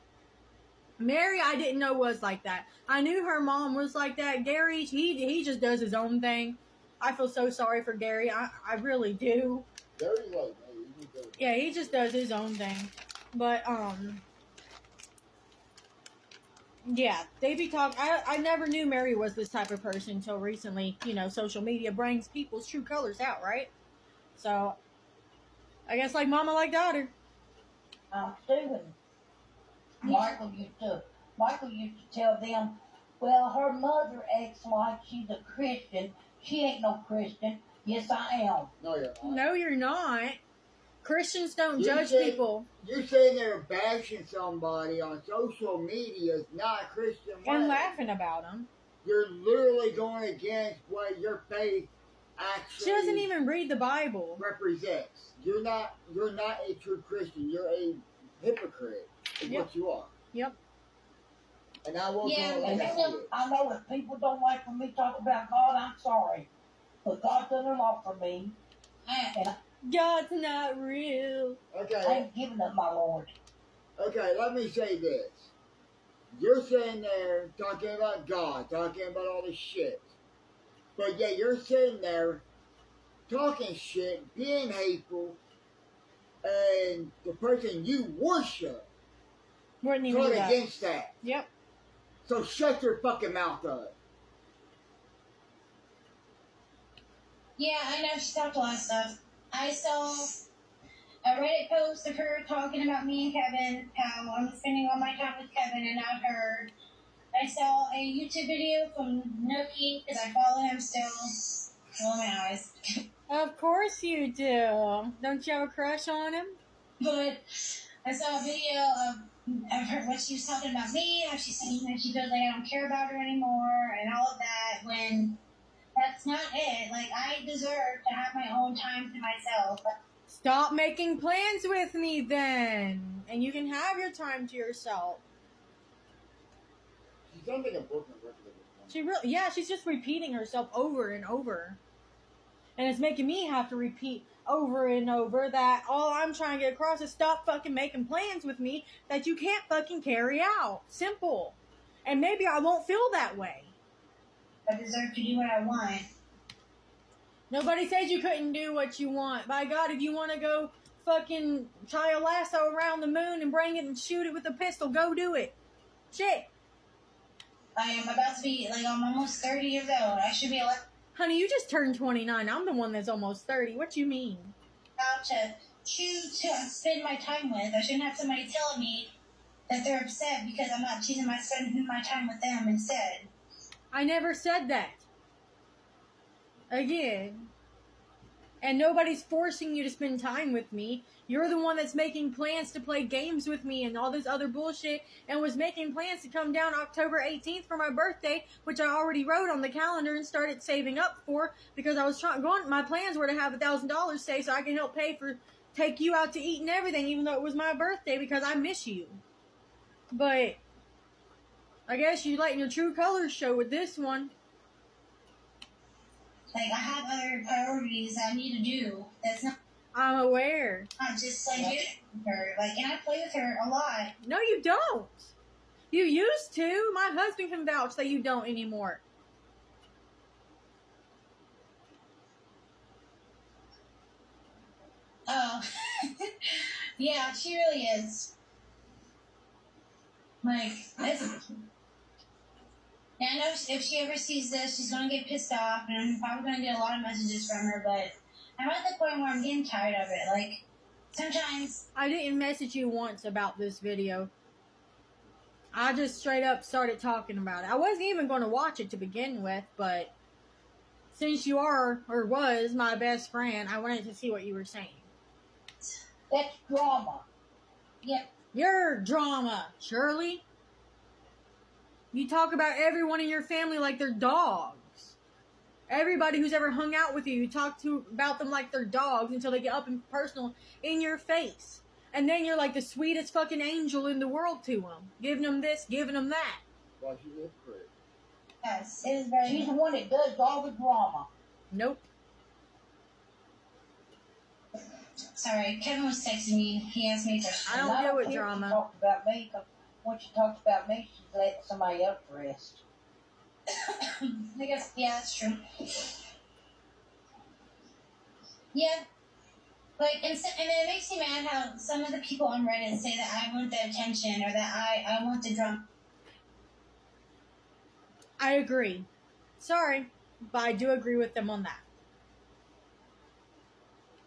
Mary, I didn't know was like that. I knew her mom was like that. Gary, he just does his own thing. I feel so sorry for Gary. I really do.
Gary's like me.
Yeah, he just does his own thing. But, yeah, they be talking. I never knew Mary was this type of person until recently. You know, social media brings people's true colors out, right? So, I guess like mama, like daughter.
Stephen. Michael used to tell them, well, her mother acts like she's a Christian. She ain't no Christian. Yes, I am.
No, you're not.
No, you're not. Christians don't judge
say,
people.
You're saying they're bashing somebody on social media is not a Christian way.
And laughing about them.
You're literally going against what your faith actually
She doesn't even read the Bible.
represents. You're not a true Christian. You're a hypocrite. Is
Yep.
what you are.
Yep.
And I will
Yeah,
call it
And
like I
then
see it.
I know if people don't like when we talk about God, I'm sorry. But God done a lot for me. And
God's not real.
I
Okay,
ain't giving up my Lord.
okay, let me say this. You're sitting there talking about God, talking about all this shit. But yet you're sitting there talking shit, being hateful, and the person you worship
Wouldn't even
taught
do that.
against that.
Yep.
So shut your fucking mouth up.
Yeah, I know she talked a lot of stuff. I saw a Reddit post of her talking about me and Kevin, how I'm spending all my time with Kevin and not her. I saw a YouTube video from Nookie, because I follow him still. Roll my eyes.
Of course you do. Don't you have a crush on him?
But I saw a video of her, what she was talking about me, how she's saying that she feels like I don't care about her anymore, and all of that, when that's not it. Like, I deserve to have my own time to myself.
Stop making plans with me then. And you can have your time to yourself.
She sounds like a broken record at this point.
She's just repeating herself over and over. And it's making me have to repeat over and over that all I'm trying to get across is stop fucking making plans with me that you can't fucking carry out. Simple. And maybe I won't feel that way.
I deserve to do what I want.
Nobody said you couldn't do what you want. By God, if you want to go fucking tie a lasso around the moon and bring it and shoot it with a pistol, go do it. Shit.
I am about to be, like, I'm almost 30 years old. I should be allowed
Honey, you just turned 29. I'm the one that's almost 30. What you mean?
to choose to spend my time with. I shouldn't have somebody telling me that they're upset because I'm not choosing my spending my time with them instead.
I never said that. Again. And nobody's forcing you to spend time with me. You're the one that's making plans to play games with me and all this other bullshit and was making plans to come down October 18th for my birthday, which I already wrote on the calendar and started saving up for because I was my plans were to have $1,000 saved so I can help take you out to eat and everything, even though it was my birthday because I miss you. But I guess you letting your true colors show with this one.
Like, I have other priorities that I need to do. That's not
I'm aware.
just like you with her. Like, and I play with her a lot.
No, you don't. You used to. My husband can vouch that you don't anymore.
Oh. Yeah, she really is. Like, and And I know if she ever sees this, she's going to get pissed off, and I'm probably going to get a lot of messages from her, but I'm at the point where I'm getting tired of it. Like, sometimes...
I didn't message you once about this video. I just straight up started talking about it. I wasn't even going to watch it to begin with, but since you are, or was, my best friend, I wanted to see what you were saying.
That's drama.
Yep.
Your drama, Shirley. You talk about everyone in your family like they're dogs. Everybody who's ever hung out with you, you talk about them like they're dogs until they get up and personal in your face. And then you're like the sweetest fucking angel in the world to them. Giving them this, giving them that.
Why she's a prick.
Yes, it is very...
She's the one that does all the drama.
Nope.
Sorry, Kevin was texting me. He asked me a question.
I don't deal with drama.
She talked about me, 'cause when she talks about me, she's letting somebody else rest.
I guess, yeah, that's true. Yeah. Like, and it makes me mad how some of the people on Reddit say that I want the attention or that I want the drama.
I agree. Sorry, but I do agree with them on that.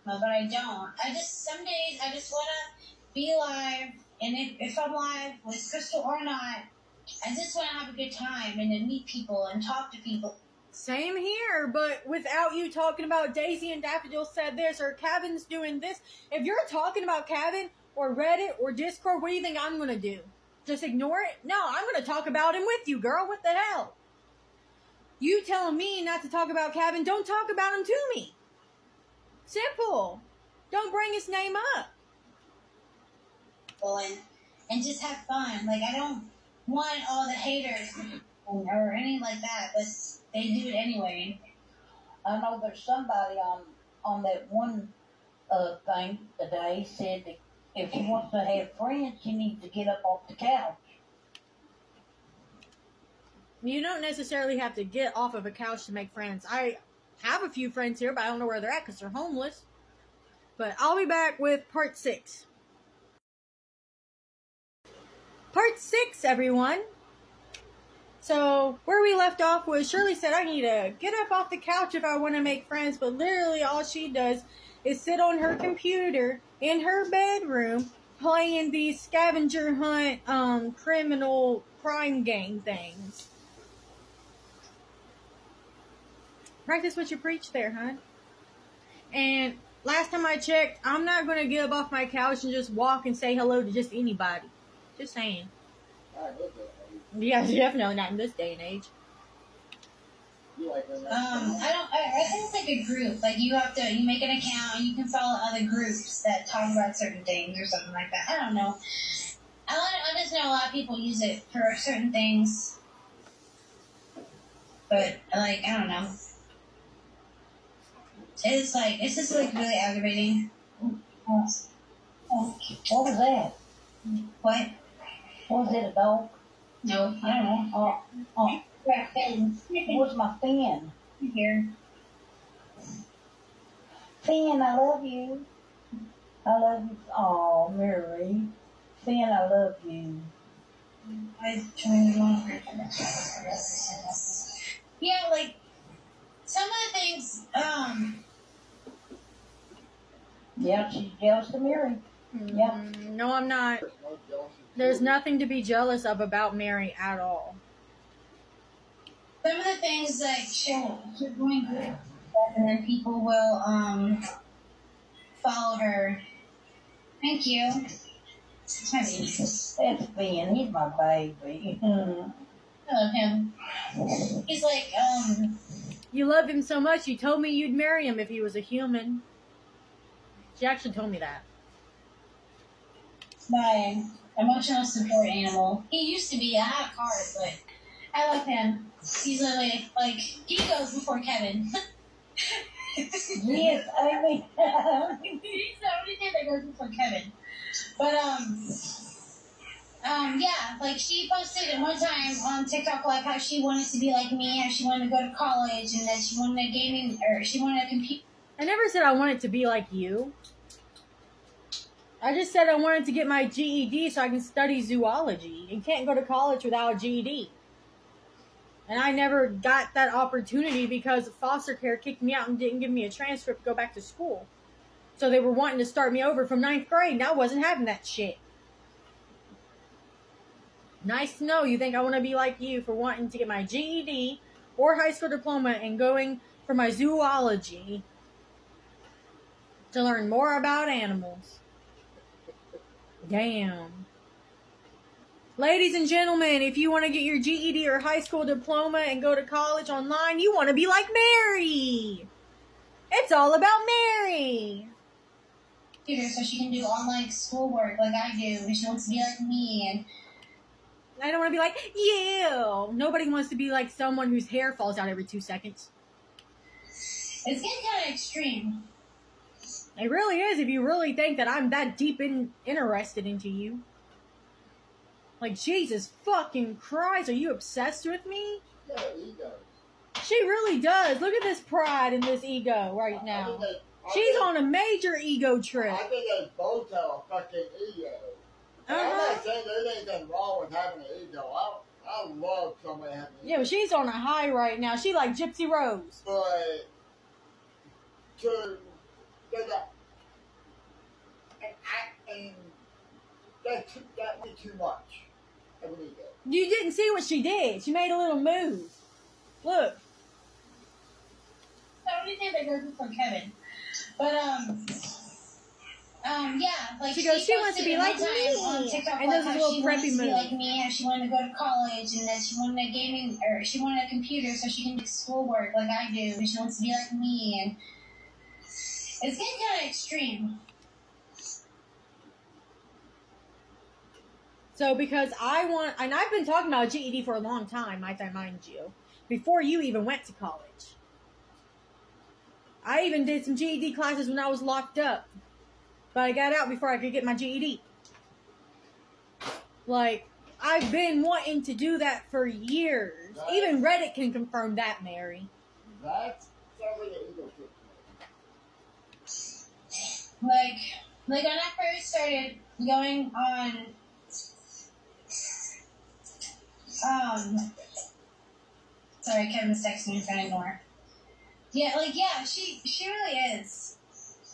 But I don't. Some days, I just want to be live, and if I'm live with Crystal or not, I just want to have a good time and to meet people and talk to people.
Same here, but without you talking about Daisy and Daffodil said this or Kevin's doing this, if you're talking about Kevin or Reddit or Discord, what do you think I'm going to do? Just ignore it? No, I'm going to talk about him with you, girl. What the hell? You telling me not to talk about Kevin, don't talk about him to me. Simple. Don't bring his name up.
And just have fun. Like, I don't want all the haters or anything like that, but they do it anyway.
I know there's somebody on that one thing today said that if she wants to have friends, she needs to get up off the couch.
You don't necessarily have to get off of a couch to make friends. I have a few friends here, but I don't know where they're at because they're homeless. But I'll be back with part 6. Part 6, everyone. So, where we left off was Shirley said I need to get up off the couch if I want to make friends, but literally all she does is sit on her computer in her bedroom playing these scavenger hunt criminal crime game things. Practice what you preach there, hon. And last time I checked, I'm not going to get up off my couch and just walk and say hello to just anybody. Just saying. Yeah, definitely not in this day and age.
I think it's like a group. Like, you make an account and you can follow other groups that talk about certain things or something like that. I don't know. I just know a lot of people use it for certain things. But, like, I don't know. It's just really aggravating.
What was that?
What?
Was it a dog?
No, I don't know.
Where's my Finn?
Here.
Finn, I love you. I love you. Oh, Mary. Finn, I love you.
I joined one. Yeah, like, some of the things,
Yeah, she's jealous of Mary. Yeah.
No, I'm not. There's nothing to be jealous of about Mary at all.
some of the things, like, she'll join groups, and then people will, follow her. Thank you. It's my baby.
That's Finn. He's my baby.
I love him. He's like,
You love him so much, you told me you'd marry him if he was a human. She actually told me that.
my emotional support animal. He used to be a hot card, but I love him. He's like he goes before Kevin.
Yes, I mean.
He's the only thing that goes before Kevin. But yeah, like she posted at one time on TikTok like how she wanted to be like me, how she wanted to go to college, and that she wanted a gaming or she wanted to compete.
I never said I wanted to be like you. I just said I wanted to get my GED so I can study zoology. You can't go to college without a GED. And I never got that opportunity because foster care kicked me out and didn't give me a transcript to go back to school. So they were wanting to start me over from 9th grade, and I wasn't having that shit. Nice to know you think I want to be like you for wanting to get my GED or high school diploma and going for my zoology to learn more about animals. Damn. Ladies and gentlemen, if you want to get your GED or high school diploma and go to college online, you want to be like Mary. It's all about Mary.
So she can do online schoolwork like I do, and she wants to be like me. And
I don't want to be like you. Nobody wants to be like someone whose hair falls out every 2 seconds.
It's getting kind of extreme.
It really is if you really think that I'm that deep interested into you. Like, Jesus fucking Christ, are you obsessed with me?
Yeah, ego.
She really does. Look at this pride and this ego right now. She's on a major ego trip.
I think they both have a fucking ego. I'm not saying there's anything wrong with having an ego. I love somebody having an ego.
Yeah, but she's on a high right now. She like Gypsy Rose.
But that be too much of an ego.
You didn't see what she did. She made a little move. Look.
I don't think they go for Kevin. But yeah, like
she goes, she wants to be like me.
TikTok,
And those are little preppy moves.
Like me, how she wanted to go to college, and that she wanted a gaming, or she wanted a computer so she can do schoolwork like I do, and she wants to be like me, and it's getting kind of extreme.
So because I want, and I've been talking about GED for a long time, might I mind you, before you even went to college. I even did some GED classes when I was locked up. But I got out before I could get my GED. Like, I've been wanting to do that for years. Even Reddit can confirm that, Mary.
That's something that ego trip.
Like when I first started going on, sorry, Kevin's texting me, I'm trying to ignore. Yeah, she really is.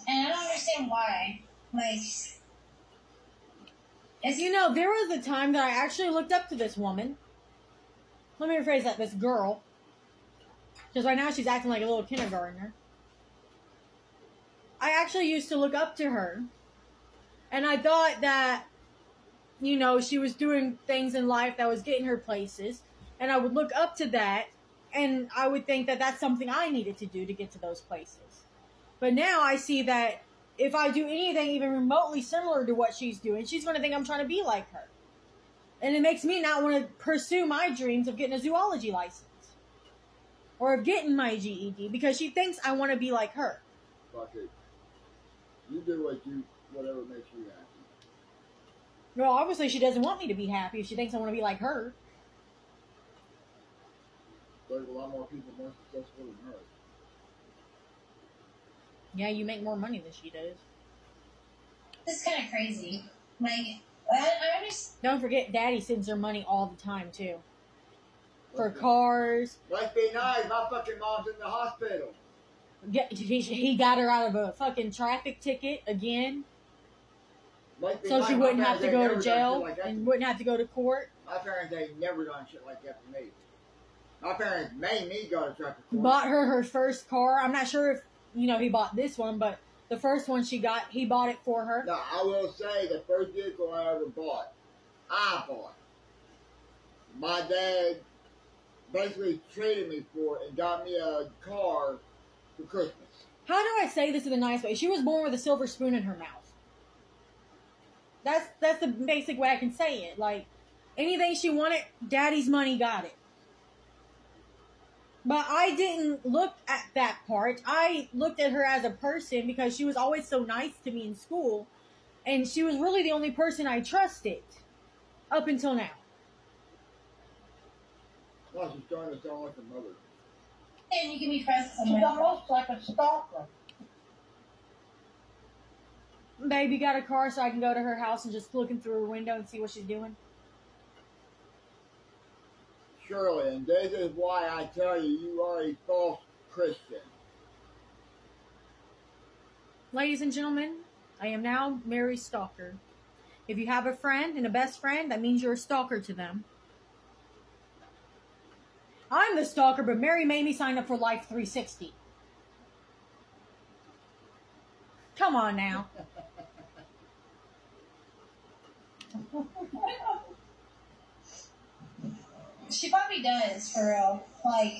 And I don't understand why. Like,
As you know, there was a time that I actually looked up to this woman. Let me rephrase that, this girl. Because right now she's acting like a little kindergartner. I actually used to look up to her. And I thought that, you know, she was doing things in life that was getting her places. And I would look up to that. And I would think that that's something I needed to do to get to those places. But now I see that if I do anything even remotely similar to what she's doing, she's going to think I'm trying to be like her. And it makes me not want to pursue my dreams of getting a zoology license. Or of getting my GED, because she thinks I want to be like her.
Fuck it. You do whatever makes you happy.
Well, obviously she doesn't want me to be happy if she thinks I want to be like her.
There's a lot more people more successful than her.
Yeah, you make more money than she does.
it's kind of crazy. Like, I understand.
Don't forget, Daddy sends her money all the time, too. For cars.
Must be nice. My fucking mom's in the hospital.
He got her out of a fucking traffic ticket again.
Must be
So
nice.
she
My
wouldn't have
parents
to
ain't
go
never
to
done
jail
shit like that.
and wouldn't have to go to court.
My parents ain't never done shit like that for me. My parents made me go to traffic court.
Bought her first car. I'm not sure if, you know, he bought this one, but the first one she got, he bought it for her.
No, I will say the first vehicle I ever bought, I bought. My dad basically traded me for it and got me a car for Christmas.
How do I say this in a nice way? She was born with a silver spoon in her mouth. That's the basic way I can say it. Like, anything she wanted, Daddy's money got it. But I didn't look at that part. I looked at her as a person because she was always so nice to me in school. And she was really the only person I trusted up until now.
Well, she's starting to sound like her mother.
And you can be friends with
She's
someone.
almost like a stalker.
Baby got a car so I can go to her house and just looking through her window and see what she's doing.
Shirley, and this is why I tell you, you are a false Christian.
Ladies and gentlemen, I am now Mary's stalker. If you have a friend and a best friend, that means you're a stalker to them. I'm the stalker, but Mary made me sign up for Life 360. Come on now.
She probably does, for real. Like,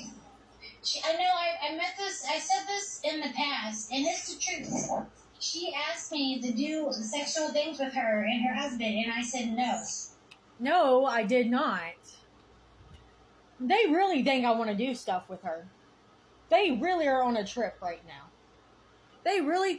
I know I said this in the past, and it's the truth. She asked me to do sexual things with her and her husband, and I said no.
No, I did not. They really think I want to do stuff with her. They really are on a trip right now.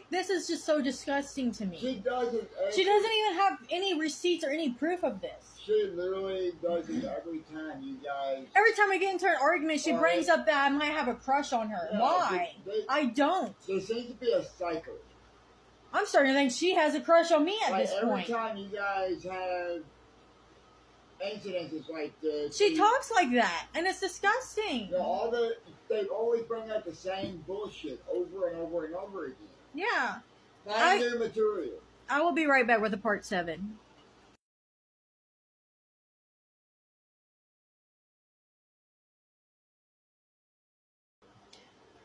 This is just so disgusting to me.
She doesn't.
She doesn't even have any receipts or any proof of this.
She literally does it every time you guys.
Every time I get into an argument, she brings up that I might have a crush on her.
Yeah,
Why? I don't.
There seems to be a cycle.
I'm starting to think she has a crush on me at this point.
Every time you guys have incidences like this.
She talks like that, and it's disgusting.
They always bring up the same bullshit over and over and over again.
Yeah.
Find new material.
I will be right back with a part 7.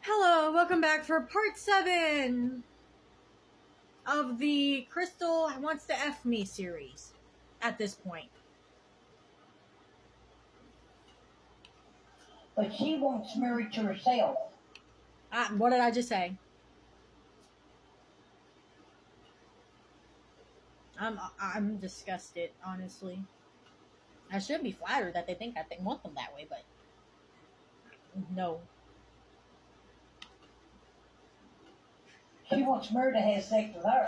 Hello, welcome back for part 7 of the Crystal Wants to F Me series at this point.
But she wants Mary to herself.
What did I just say? I'm disgusted, honestly. I should be flattered that they think I want them that way, but no.
She wants Mary to have sex with her.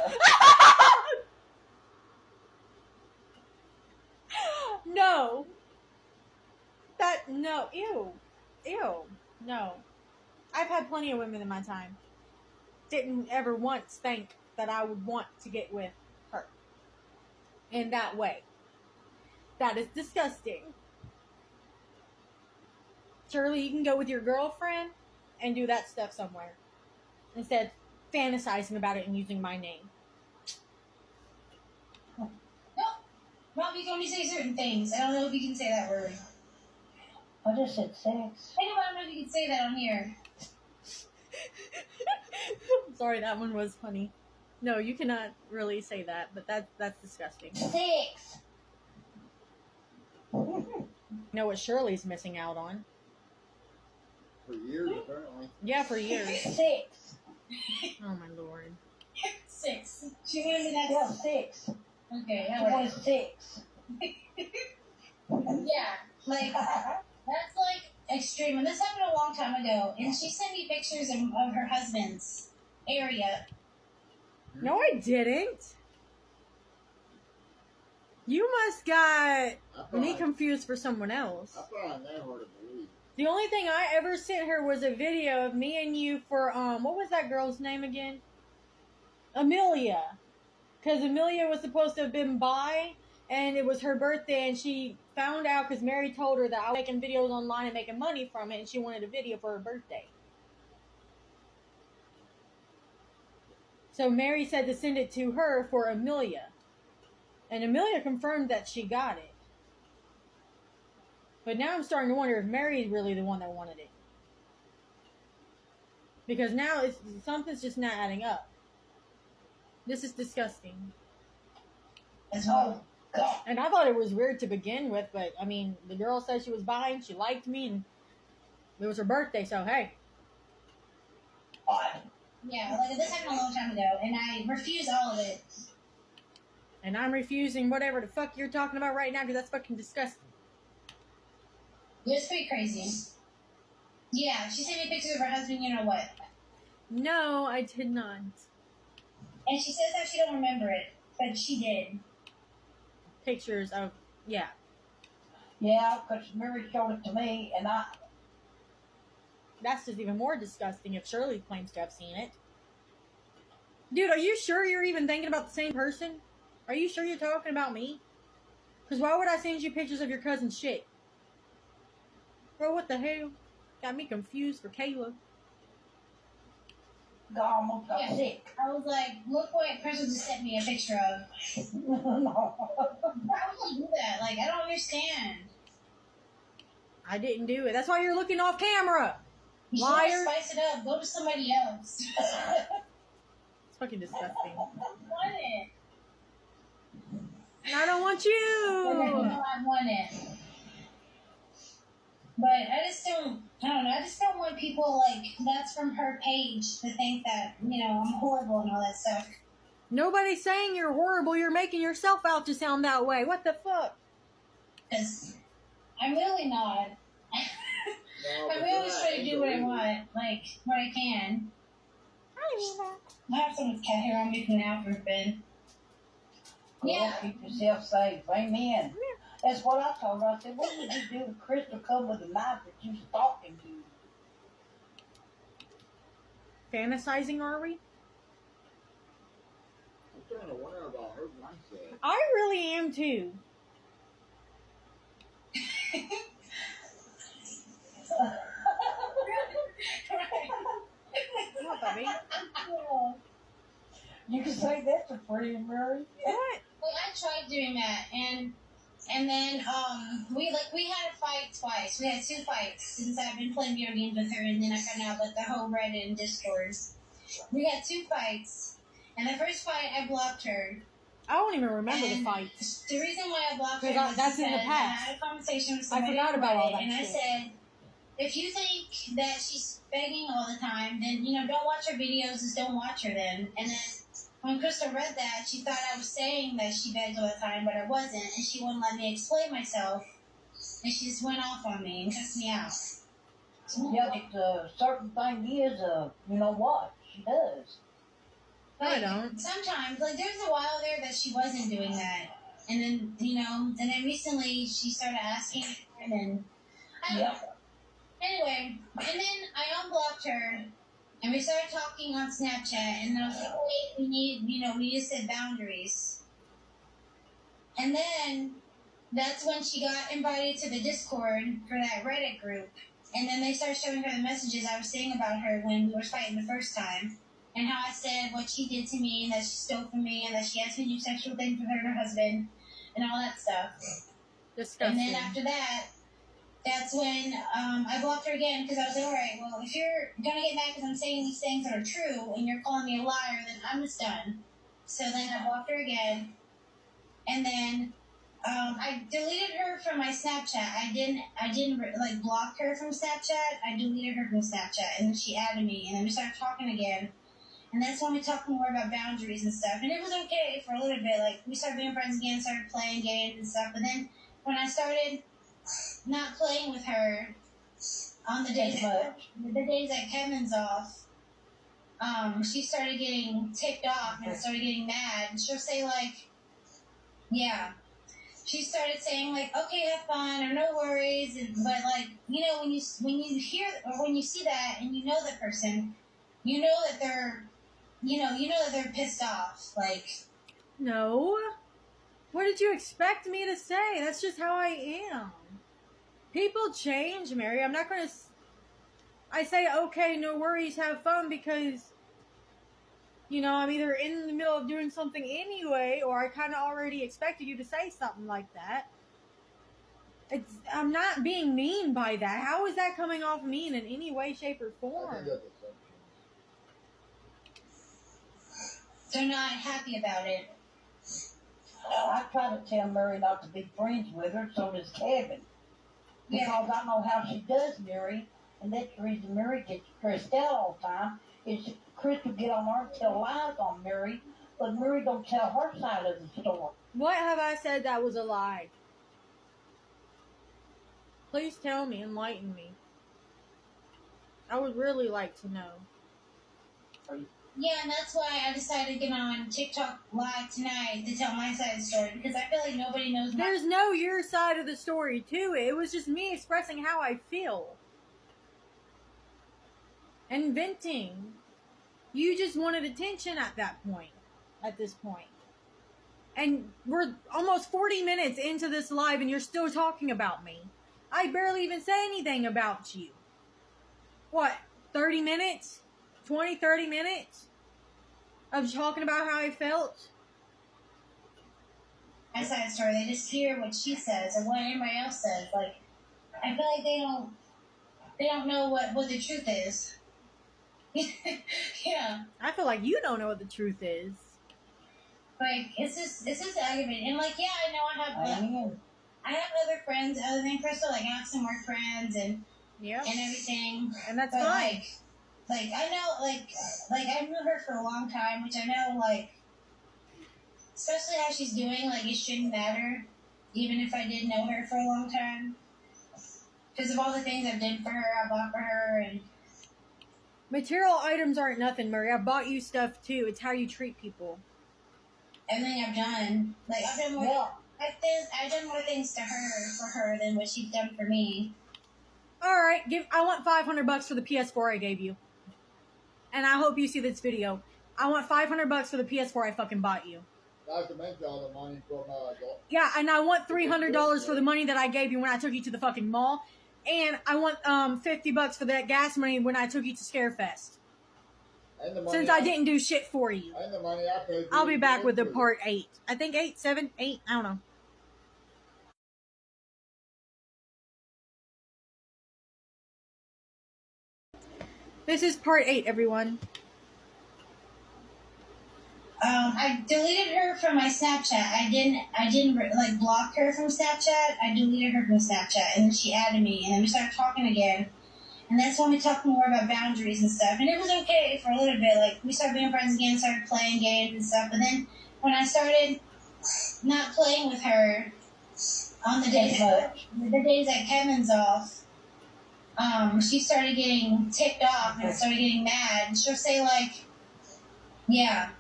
No. No. Ew. No. I've had plenty of women in my time. Didn't ever once think that I would want to get with her. In that way. That is disgusting. Surely you can go with your girlfriend and do that stuff somewhere. Instead of fantasizing about it and using my name.
No. Rob, you can only say certain things. I don't know if you can say that word.
I just said sex.
I know, but I don't know if you can say that on here.
Sorry, that one was funny. No, you cannot really say that, but that's disgusting.
Sex!
You know what Shirley's missing out on?
For years, apparently.
Yeah, for years.
Six.
Oh my lord.
6. She wanted me that.
Yeah, six.
Okay,
She
all right.
wanted six.
Yeah, like, that's like extreme. And this happened a long time ago, and she sent me pictures of her husband's area.
No, I didn't. You must got me confused for someone else.
I find that hard to believe.
The only thing I ever sent her was a video of me and you for, what was that girl's name again? Amelia. Because Amelia was supposed to have been bi, and it was her birthday, and she found out because Mary told her that I was making videos online and making money from it, and she wanted a video for her birthday. So Mary said to send it to her for Amelia. And Amelia confirmed that she got it. But now I'm starting to wonder if Mary is really the one that wanted it. Because now something's just not adding up. This is disgusting.
Oh, God.
And I thought it was weird to begin with, but I mean, the girl said she was bi and she liked me, and it was her birthday, so hey.
Odd.
Yeah, like this happened a long time ago, and I refuse all of it.
And I'm refusing whatever the fuck you're talking about right now, because that's fucking disgusting.
It's pretty crazy. Yeah, she sent me pictures of her husband, you know what.
No, I did not.
And she says that she don't remember it, but she did.
Pictures of, yeah.
Yeah, because Mary showed it to me, and
That's just even more disgusting if Shirley claims to have seen it. Dude, are you sure you're even thinking about the same person? Are you sure you're talking about me? Because why would I send you pictures of your cousin's shit? Bro, what the hell? Got me confused for Kayla.
God almost got
Yeah.
sick.
I was like, look what Crystal just sent me a picture of.
No.
Why would you do that? Like, I don't understand.
I didn't do it. That's why you're looking off camera.
You
Liar.
should spice it up. Go to somebody else.
It's fucking disgusting.
I don't want it.
I don't want
No,
you.
I want it. But I don't know, I just don't want people, like, that's from her page to think that, you know, I'm horrible and all that stuff.
Nobody's saying you're horrible. You're making yourself out to sound that way. What the fuck?
Because I'm really not.
No,
I
but
really
you're
try to
right.
do what I want, like, what I can. I have someone's cat hair on me from now for a bit. Yeah.
Keep yourself safe. Amen. That's what I told her. I said, what would you do if Crystal come with a knife that you stalking to?
Fantasizing, are we?
I'm starting to wonder about her mindset.
I really am too. What, baby?
You can say that's a pretty Mary.
What?
Well, I tried doing that, and then we had a fight twice. We had 2 fights since I've been playing video games with her, and then I found out about the whole Reddit and Discords. We had 2 fights, and the first fight I blocked her.
I don't even remember the
And
fights.
The reason why I blocked her
Because
was
that's in the
because
past.
I had a conversation with
I
somebody
forgot about all that
and I
shit.
said, if you think that she's begging all the time, then, you know, don't watch her videos, just don't watch her then. And then when Crystal read that, she thought I was saying that she begged all the time, but I wasn't, and she wouldn't let me explain myself, and she just went off on me and cussed me out.
Yeah, but the certain thing is, you know what? She does.
I don't.
Sometimes, like, there's a while there that she wasn't doing that. And then, you know, and then recently she started asking, and then, I don't know. Anyway, and then I unblocked her, and we started talking on Snapchat, and I was like, wait, we need to set boundaries. And then, that's when she got invited to the Discord for that Reddit group. And then they started showing her the messages I was saying about her when we were fighting the first time. And how I said what she did to me, and that she stole from me, and that she asked me to do sexual things with her and her husband, and all that stuff.
Disgusting.
And then after that, that's when I blocked her again, because I was like, alright, well, if you're gonna get mad because I'm saying these things that are true, and you're calling me a liar, then I'm just done. So then I blocked her again, and then I deleted her from my Snapchat. I didn't like block her from Snapchat. I deleted her from Snapchat, and then she added me, and then we started talking again. And that's when we talked more about boundaries and stuff. And it was okay for a little bit. Like, we started being friends again, started playing games and stuff. But then when I started not playing with her on the days that Kevin's off, she started getting ticked off and started getting mad. And she'll say, like, yeah. She started saying, like, okay, have fun, or no worries. But, like, you know, when you hear, or when you see that and you know the person, you know that they're pissed off. Like,
No. What did you expect me to say? That's just how I am. People change, Mary. I'm not going to... I say, okay, no worries, have fun, because, you know, I'm either in the middle of doing something anyway, or I kind of already expected you to say something like that. I'm not being mean by that. How is that coming off mean in any way, shape, or
I
form?
think that's assumption.
they're not happy about it.
I try to tell Mary not to be friends with her, so does Kevin. Because I know how she does Mary, and that's the reason Mary gets stressed out all the time, is Chris will get on her and tell lies on Mary, but Mary don't tell her side of the story.
What have I said that was a lie? Please tell me, enlighten me. I would really like to know.
Yeah, and that's why I decided to get on TikTok Live tonight to tell my side of the story, because I feel like nobody knows my...
There's no your side of the story to it. It was just me expressing how I feel. And venting. You just wanted attention at that point. At this point. And we're almost 40 minutes into this live and you're still talking about me. I barely even say anything about you. What, 30 minutes? 20, 30 minutes? Of talking about how I felt?
My side story, they just hear what she says and what anybody else says. Like, I feel like they don't know what the truth is. Yeah.
I feel like you don't know what the truth is.
Like, it's just aggravating. And like, yeah, I know I have other friends other than Crystal. Like, I have some more friends and everything.
And that's
but
fine.
Like I know, like I knew her for a long time, which I know, like, especially how she's doing, like, it shouldn't matter, even if I did know her for a long time, because of all the things I've done for her, I bought for her, and
material items aren't nothing, Murray. I bought you stuff too. It's how you treat people.
everything I've done. Like, I've done more. I've done more things to her for her than what she's done for me.
All right, I want $500 for the PS4 I gave you. And I hope you see this video. I want $500 for the PS4 I fucking bought you.
Not to mention all the money from
yeah, and I want $300 for the money that I gave you when I took you to the fucking mall. And I want $50 for that gas money when I took you to Scarefest.
and the money
Since I didn't do shit for you.
and the money I paid.
I'll be back with the part 8. I think 8, 7, 8, I don't know. This is part 8, everyone.
I deleted her from my Snapchat. I didn't like block her from Snapchat. I deleted her from Snapchat, and then she added me, and then we started talking again. And that's when we talked more about boundaries and stuff. And it was okay for a little bit. Like, we started being friends again, started playing games and stuff. But then when I started not playing with her on the days that Kevin's off, she started getting ticked off and started getting mad. And she'll say, like, yeah.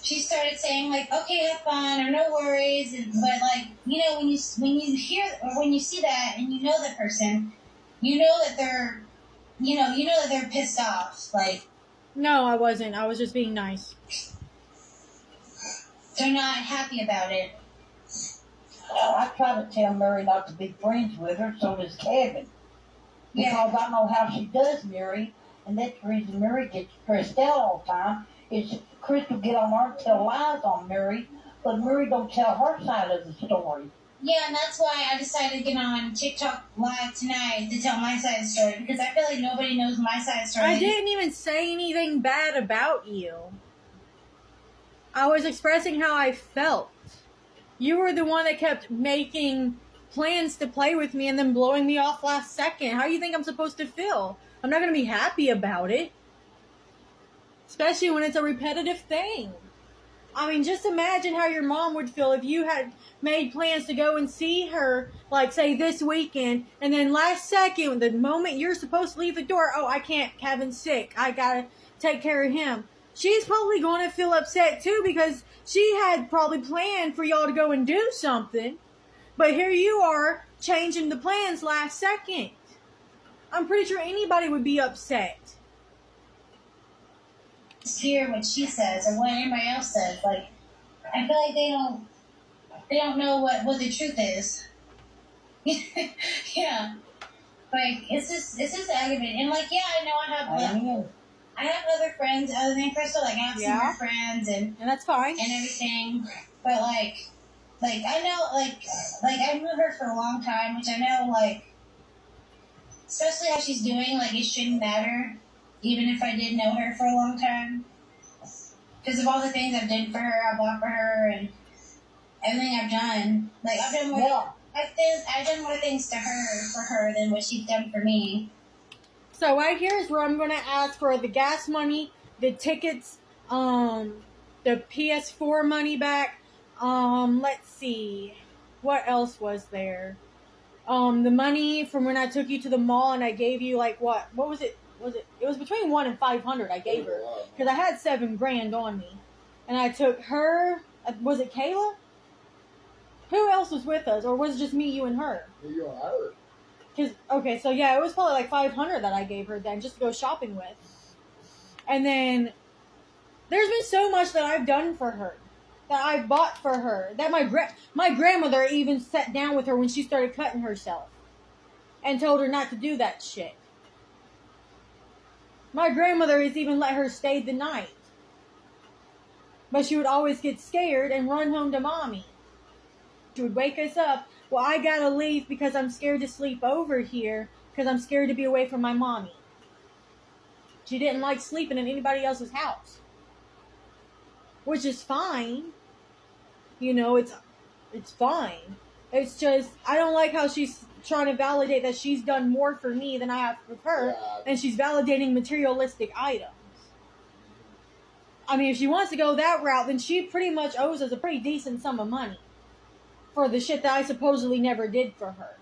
She started saying, like, okay, have fun, or no worries. But, like, you know, when you hear or when you see that and you know the person, you know that they're that they're pissed off. Like,
No, I wasn't. I was just being nice.
they're not happy about it.
I try to tell Mary not to be friends with her, so does Kevin. Because I know how she does Mary, and that's the reason Mary gets stressed out all the time, is Chris will get on her and tell lies on Mary, but Mary don't tell her side of the story.
Yeah, and that's why I decided to get on TikTok Live tonight to tell my side of the story, because I feel like nobody knows my side of the story.
I didn't even say anything bad about you. I was expressing how I felt. You were the one that kept making plans to play with me and then blowing me off last second. How do you think I'm supposed to feel? I'm not going to be happy about it. Especially when it's a repetitive thing. I mean, just imagine how your mom would feel if you had made plans to go and see her, like, say, this weekend, and then last second, the moment you're supposed to leave the door, oh, I can't, Kevin's sick, I gotta take care of him. She's probably going to feel upset, too, because she had probably planned for y'all to go and do something, but here you are, changing the plans last second. I'm pretty sure anybody would be upset.
Hear what she says or what anybody else says. Like, I feel like they don't know what the truth is. Yeah, like, it's just aggravating. And like, yeah, I know I have other friends other than Crystal. Like, I have some more friends and
that's fine
and everything. But like I know, like I knew her for a long time, which I know, like, especially how she's doing, like, it shouldn't matter, even if I did know her for a long time. Because of all the things I've done for her, I bought for her, and everything I've done. Like, I've done more. I've done more things to her for her than what she's done for me.
So right here is where I'm going to ask for the gas money, the tickets, the PS4 money back. Let's see. What else was there? The money from when I took you to the mall and I gave you, like, what was it? It was between 1 and 500 I gave her. Because I had $7,000 on me. And I took her, was it Kayla? Who else was with us? Or was it just me, you, and her?
You and her.
Okay, so yeah, it was probably like 500 that I gave her then, just to go shopping with. And then, there's been so much that I've done for her. That I bought for her. That my grandmother even sat down with her when she started cutting herself. and told her not to do that shit. My grandmother has even let her stay the night. But she would always get scared and run home to mommy. She would wake us up. Well, I gotta leave because I'm scared to sleep over here because I'm scared to be away from my mommy. She didn't like sleeping in anybody else's house. Which is fine. You know, it's fine. It's just, I don't like how she's trying to validate that she's done more for me than I have for her. And she's validating materialistic items. I mean, if she wants to go that route, then she pretty much owes us a pretty decent sum of money for the shit that I supposedly never did for her.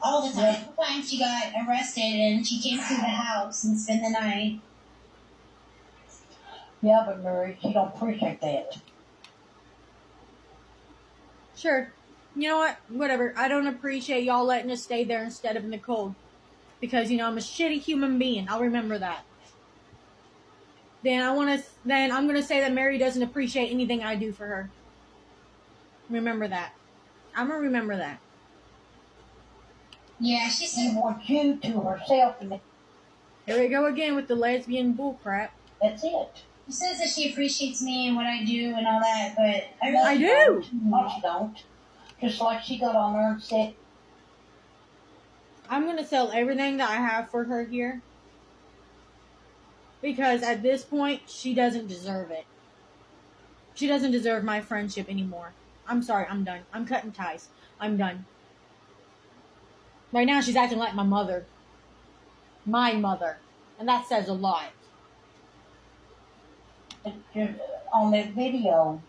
All the time. Sometimes she got arrested and she came through the house and spent the night.
Yeah, but Mary, she don't appreciate that.
Sure. You know what? Whatever. I don't appreciate y'all letting us stay there instead of in the cold. Because, you know, I'm a shitty human being. I'll remember that. Then I'm gonna say that Mary doesn't appreciate anything I do for her. Remember that. I'm gonna remember that.
Yeah, she
She
said.
wants you to herself, and
Here we go again with the lesbian bullcrap.
that's it.
She says that she appreciates me and what I do and all that, but
I do.
No, she don't. Just like she got on there and said,
I'm gonna sell everything that I have for her here. Because at this point, she doesn't deserve it. She doesn't deserve my friendship anymore. I'm sorry, I'm done. I'm cutting ties. I'm done. Right now, she's acting like my mother. My mother. And that says a lot.
on that video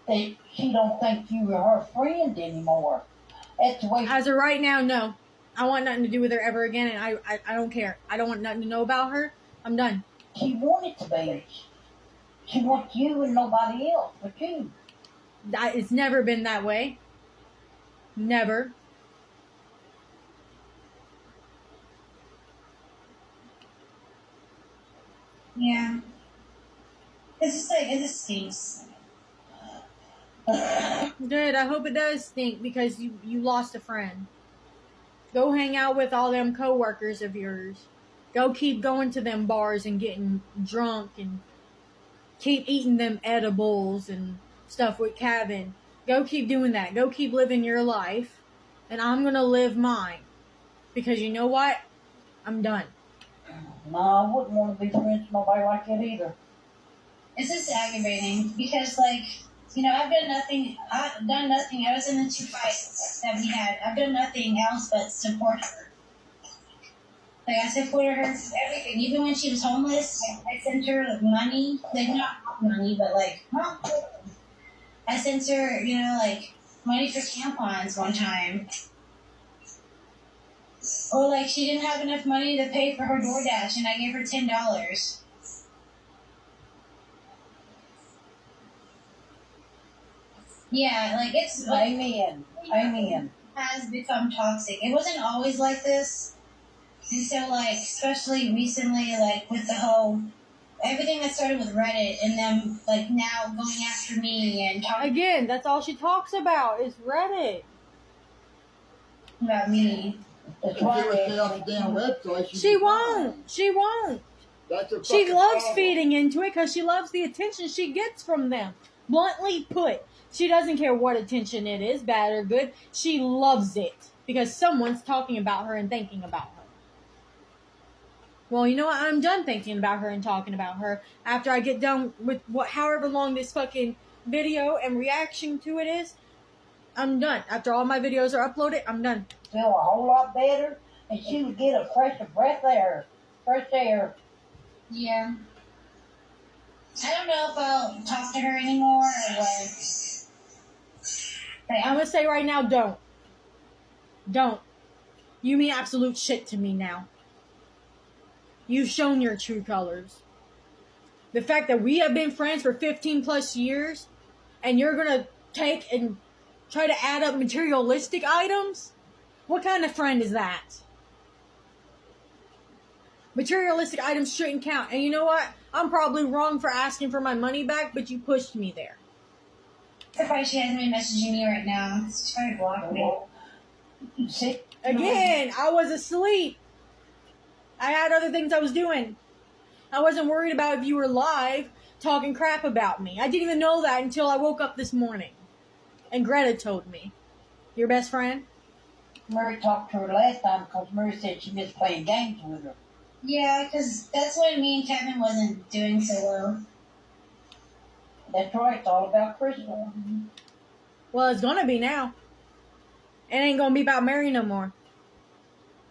that she don't think you are her friend anymore. That's the way.
As of right now, no. I want nothing to do with her ever again, and I don't care. I don't want nothing to know about her. I'm done.
She wanted to be. She wants you and nobody else but you.
It's never been that way. Never.
Yeah. It's just like, it just stinks.
Good. I hope it does stink because you lost a friend. Go hang out with all them coworkers of yours. Go keep going to them bars and getting drunk and keep eating them edibles and stuff with Kevin. Go keep doing that. Go keep living your life. And I'm going to live mine. Because you know what? I'm done.
No, I wouldn't want to be friends with nobody like that either.
It's just aggravating because, like, you know, I've done nothing. I was in the 2 fights that we had. I've done nothing else but support her. Like, I supported her for everything. Even when she was homeless, I sent her, like, money. Like, not money, but, like, I sent her, you know, like, money for tampons one time. Or, like, she didn't have enough money to pay for her DoorDash, and I gave her $10. Yeah, like, it's like,
Amen. Amen.
has become toxic. It wasn't always like this. And so, like, especially recently, like, with the whole, everything that started with Reddit and them, like, now going after me and talking
Again, that's all she talks about is Reddit.
about me.
That's
If you would stay
why
off the damn website,
She
be
won't.
fine.
She won't.
That's a
She
fucking
loves
problem.
feeding into it because she loves the attention she gets from them. Bluntly put, she doesn't care what attention it is, bad or good. She loves it because someone's talking about her and thinking about her. Well, you know what? I'm done thinking about her and talking about her after I get done with however long this fucking video and reaction to it is. I'm done. After all my videos are uploaded, I'm done.
feel a whole lot better, and she would get a fresh breath of air. Fresh air.
Yeah. I don't know if I'll talk to her anymore or what.
Hey, I'm gonna say right now, don't. Don't. You mean absolute shit to me now. You've shown your true colors. The fact that we have been friends for 15 plus years, and you're gonna take and try to add up materialistic items? What kind of friend is that? Materialistic items shouldn't count. And you know what? I'm probably wrong for asking for my money back, but you pushed me there.
Surprised she hasn't been messaging me right now. She's trying to block me.
See?
Again, I was asleep. I had other things I was doing. I wasn't worried about if you were live talking crap about me. I didn't even know that until I woke up this morning. And Greta told me. Your best friend?
Murray talked to her last time because Murray said she missed playing games with her.
Yeah, because that's when me and Kevin wasn't doing so well.
That's right, it's all about Crystal.
Well, it's gonna be now. It ain't gonna be about Mary no more.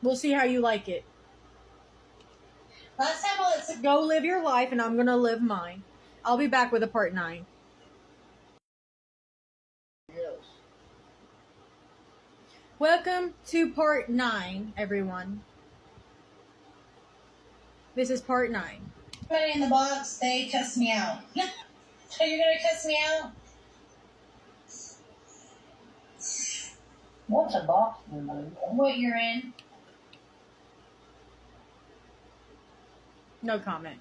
We'll see how you like it.
Last time I was...
Go live your life and I'm gonna live mine. I'll be back with a part 9.
Yes.
Welcome to part 9, everyone. This is part 9.
Everybody in the box, they cussed me out. So you're gonna cuss me out?
What's a box removed?
What you're in?
No comment.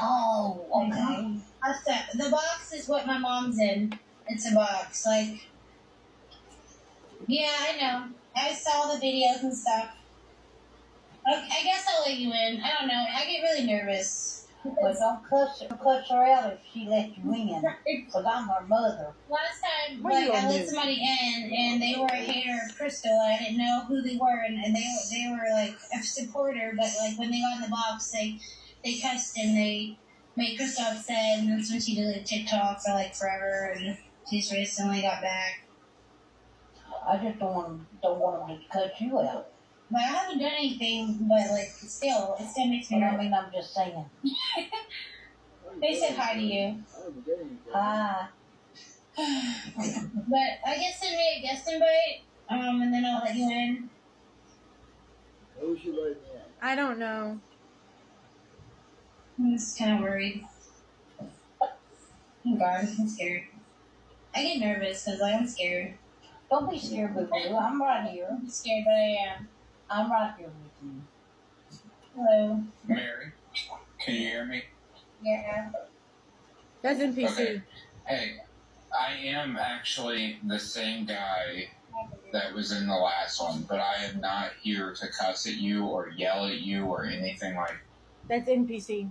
Oh, okay.
I said, the box is what my mom's in. It's a box. Like, yeah, I know. I saw the videos and stuff. Okay, I guess I'll let you in. I don't know. I get really nervous.
But don't cuss her out if she lets you in. Because I'm her mother.
Last time,
What are you
like, I
gonna
let
do?
somebody in, and they were a hater of Crystal. I didn't know who they were, and they were like a supporter. But like when they got in the box, they cussed and they made Crystal upset, and that's when she deleted TikTok for like forever, and she's recently got back.
I just don't want them to cut you out.
But I haven't done anything, but like it still makes me
But I
nervous.
mean, I'm just saying.
They said hi to you.
I haven't done anything.
Hi.
But I guess send me a guest invite, and then I'll let you in.
Who should let me in?
I don't know.
I'm just kind of worried. Oh God, I'm scared. I get nervous because like, I'm scared.
Don't be scared, boo-boo. I'm right here.
I'm scared, but I am.
I'm right here with you.
Hello.
Mary, can you hear me?
Yeah.
That's NPC.
Okay. Hey, I am actually the same guy that was in the last one, but I am not here to cuss at you or yell at you or anything like
That's NPC.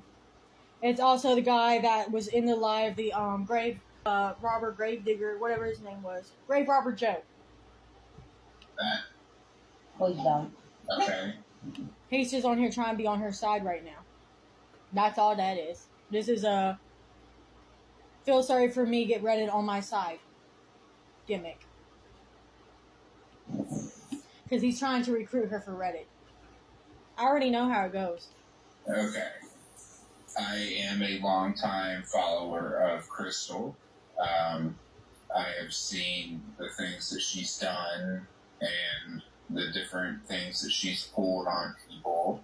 It's also the guy that was in the live, the robber gravedigger, whatever his name was. Grave robber Joe.
that.
Please don't.
Okay.
He's just on here trying to be on her side right now. That's all that is. This is a feel sorry for me, get Reddit on my side gimmick. Because he's trying to recruit her for Reddit. I already know how it goes.
Okay. I am a longtime follower of Crystal. I have seen the things that she's done and the different things that she's pulled on people.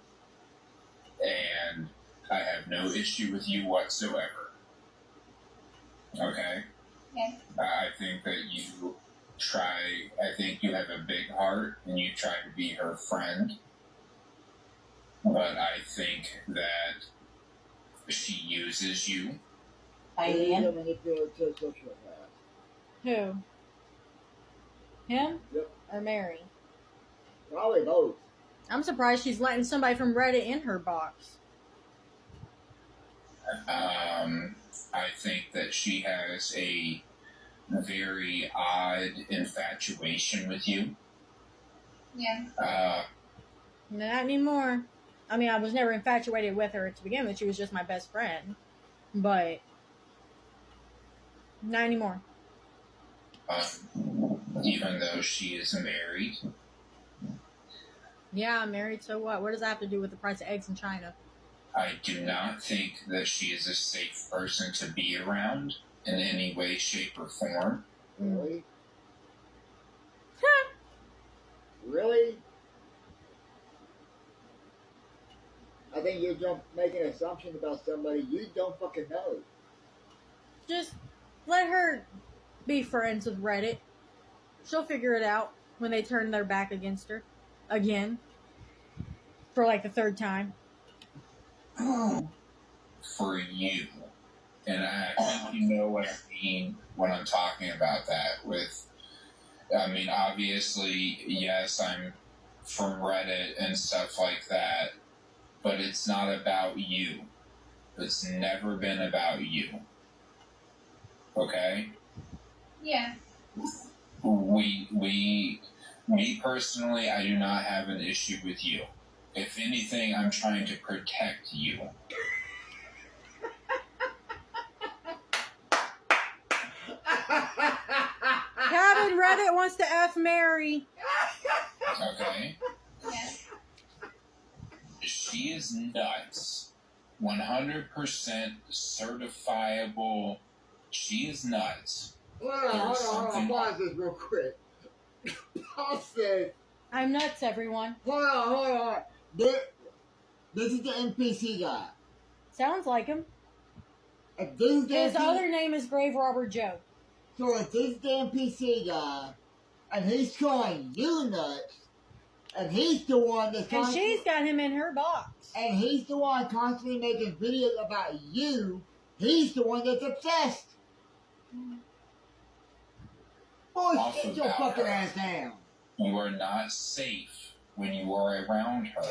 And I have no issue with you whatsoever. Okay?
Okay.
I think that I think you have a big heart and you try to be her friend. But I think that she uses you.
I
He's
am.
a manipulative sociopath.
Who? Him?
Yep.
Or Mary?
Probably both.
I'm surprised she's letting somebody from Reddit in her box.
I think that she has a very odd infatuation with you.
Yeah.
Not anymore. I mean, I was never infatuated with her to begin with. She was just my best friend. But not anymore.
Even though she is married.
Yeah, I'm married, so what? What does that have to do with the price of eggs in China?
I do not think that she is a safe person to be around in any way, shape, or form.
Really? Really? I think you're making assumptions about somebody you don't fucking know.
Just let her be friends with Reddit. She'll figure it out when they turn their back against her. Again. For like the third time.
For you. And I think you know what I mean when I'm talking about that. Obviously, yes, I'm from Reddit and stuff like that, but it's not about you. It's never been about you. Okay?
Yeah.
Me personally, I do not have an issue with you. If anything, I'm trying to protect you.
Cabin Reddit wants to F Mary.
Okay?
Yes.
She is nuts. 100% certifiable. She is nuts.
Hold on. Pause this real quick. Paul says,
I'm nuts, everyone.
hold on. This is the NPC guy.
Sounds like him.
If this is the
His
NPC,
other name is Grave Robber Joe.
so if this is the NPC guy, and he's calling you nuts, and he's the one that's
And she's got him in her box.
and he's the one constantly making videos about you, he's the one that's obsessed. Boy, sit your fucking ass down.
You are not safe when you are around her,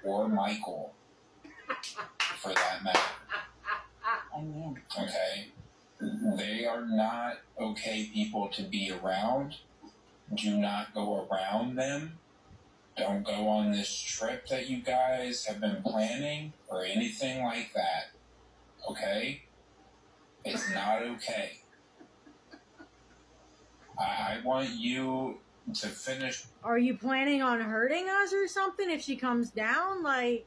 or Michael, for that matter.
Amen.
Okay? They are not okay people to be around. Do not go around them. Don't go on this trip that you guys have been planning or anything like that. Okay? It's not okay. I want you to finish.
Are you planning on hurting us or something if she comes down? Like,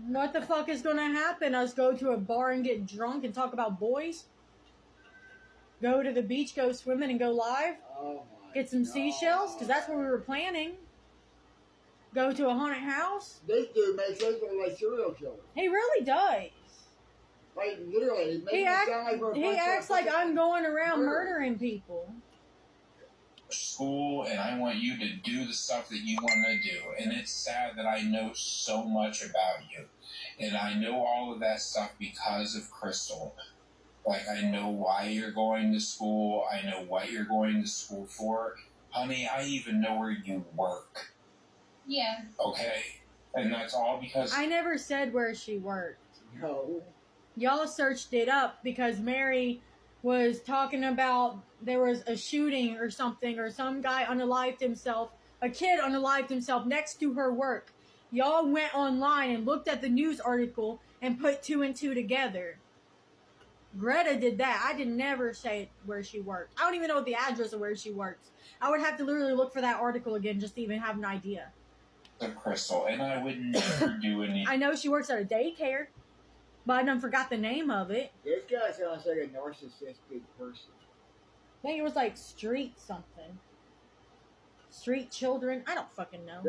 what the fuck is gonna happen? Us go to a bar and get drunk and talk about boys? Go to the beach, go swimming, and go live?
Oh my
Get some
God.
seashells? Because that's what we were planning. Go to a haunted house?
This dude makes us look like serial killers.
He really does.
Like, literally, he makes it sound like we're a
He
bunch of
acts like
fucking-
I'm going around murdering people.
School, and I want you to do the stuff that you want to do. And it's sad that I know so much about you. And I know all of that stuff because of Crystal. Like, I know why you're going to school. I know what you're going to school for. Honey, I even know where you work.
Yeah.
Okay? And that's all because...
I never said where she worked.
No.
Y'all searched it up because Mary was talking about there was a shooting or something, or some guy unalived himself, a kid unalived himself next to her work. Y'all went online and looked at the news article and put two and two together. Greta did that. I did never say where she worked. I don't even know the address of where she works. I would have to literally look for that article again just to even have an idea.
of Crystal, and I would never do any...
I know she works at a daycare, but I done forgot the name of it.
This guy sounds like a narcissistic person.
I think it was like Street something. Street Children? I don't fucking know.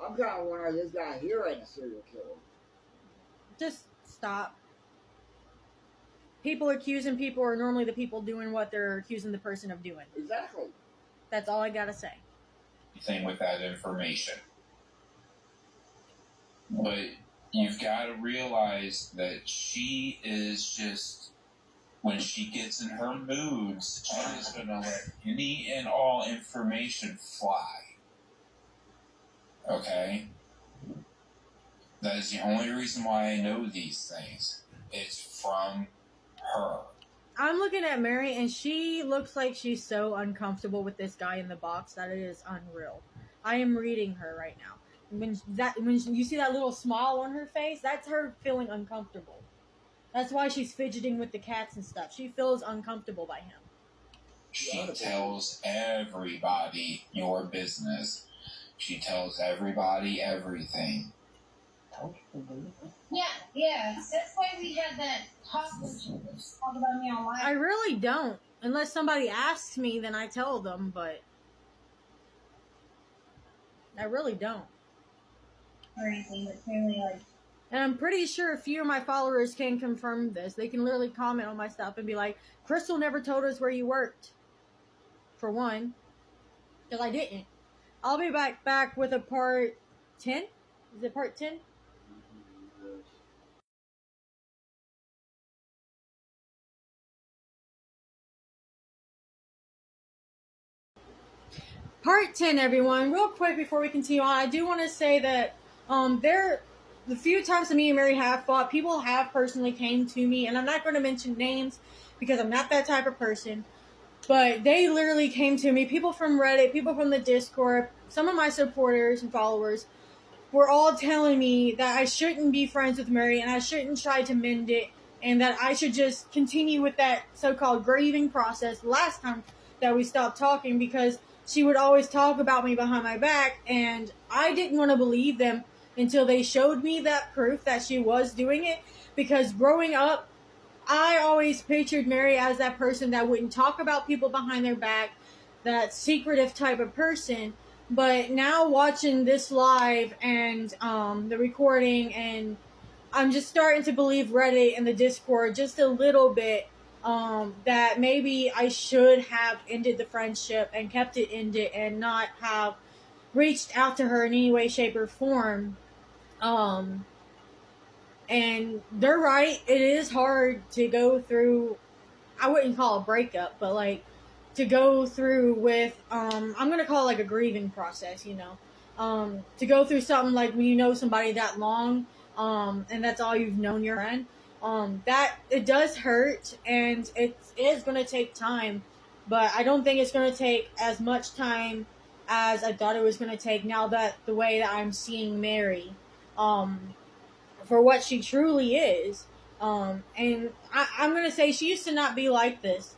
I'm kind of wondering this guy here ain't a serial killer.
Just stop. People accusing people are normally the people doing what they're accusing the person of doing.
Exactly.
That's all I gotta say.
Thing with that information. But you've got to realize that she is just, when she gets in her moods, she is going to let any and all information fly. Okay? That is the only reason why I know these things. It's from her.
I'm looking at Mary, and she looks like she's so uncomfortable with this guy in the box that it is unreal. I am reading her right now. When you see that little smile on her face, that's her feeling uncomfortable. That's why she's fidgeting with the cats and stuff. She feels uncomfortable by him.
She tells everybody your business. She tells everybody everything.
Yeah. That's why we had that talk about me online.
I really don't. Unless somebody asks me, then I tell them, but I really don't.
Or anything, but clearly, like,
And I'm pretty sure a few of my followers can confirm this. They can literally comment on my stuff and be like, Crystal never told us where you worked. For one. Because I didn't. I'll be back with a part 10. Is it part 10?
this.
Part 10, everyone. Real quick before we continue on, I do want to say that the few times that me and Mary have fought, people have personally came to me, and I'm not going to mention names because I'm not that type of person, but they literally came to me, people from Reddit, people from the Discord, some of my supporters and followers were all telling me that I shouldn't be friends with Mary and I shouldn't try to mend it, and that I should just continue with that so-called grieving process last time that we stopped talking, because she would always talk about me behind my back, and I didn't want to believe them until they showed me that proof that she was doing it. Because growing up, I always pictured Mary as that person that wouldn't talk about people behind their back, that secretive type of person. But now watching this live and the recording, and I'm just starting to believe Reddit and the Discord just a little bit, that maybe I should have ended the friendship and kept it ended and not have reached out to her in any way, shape, or form. And they're right. It is hard to go through, I wouldn't call it a breakup, but like to go through with, I'm going to call it like a grieving process, to go through something like when you know somebody that long, and that's all you've known your friend, that it does hurt, and it is going to take time, but I don't think it's going to take as much time as I thought it was going to take, now that the way that I'm seeing Mary, for what she truly is. And I'm going to say she used to not be like this.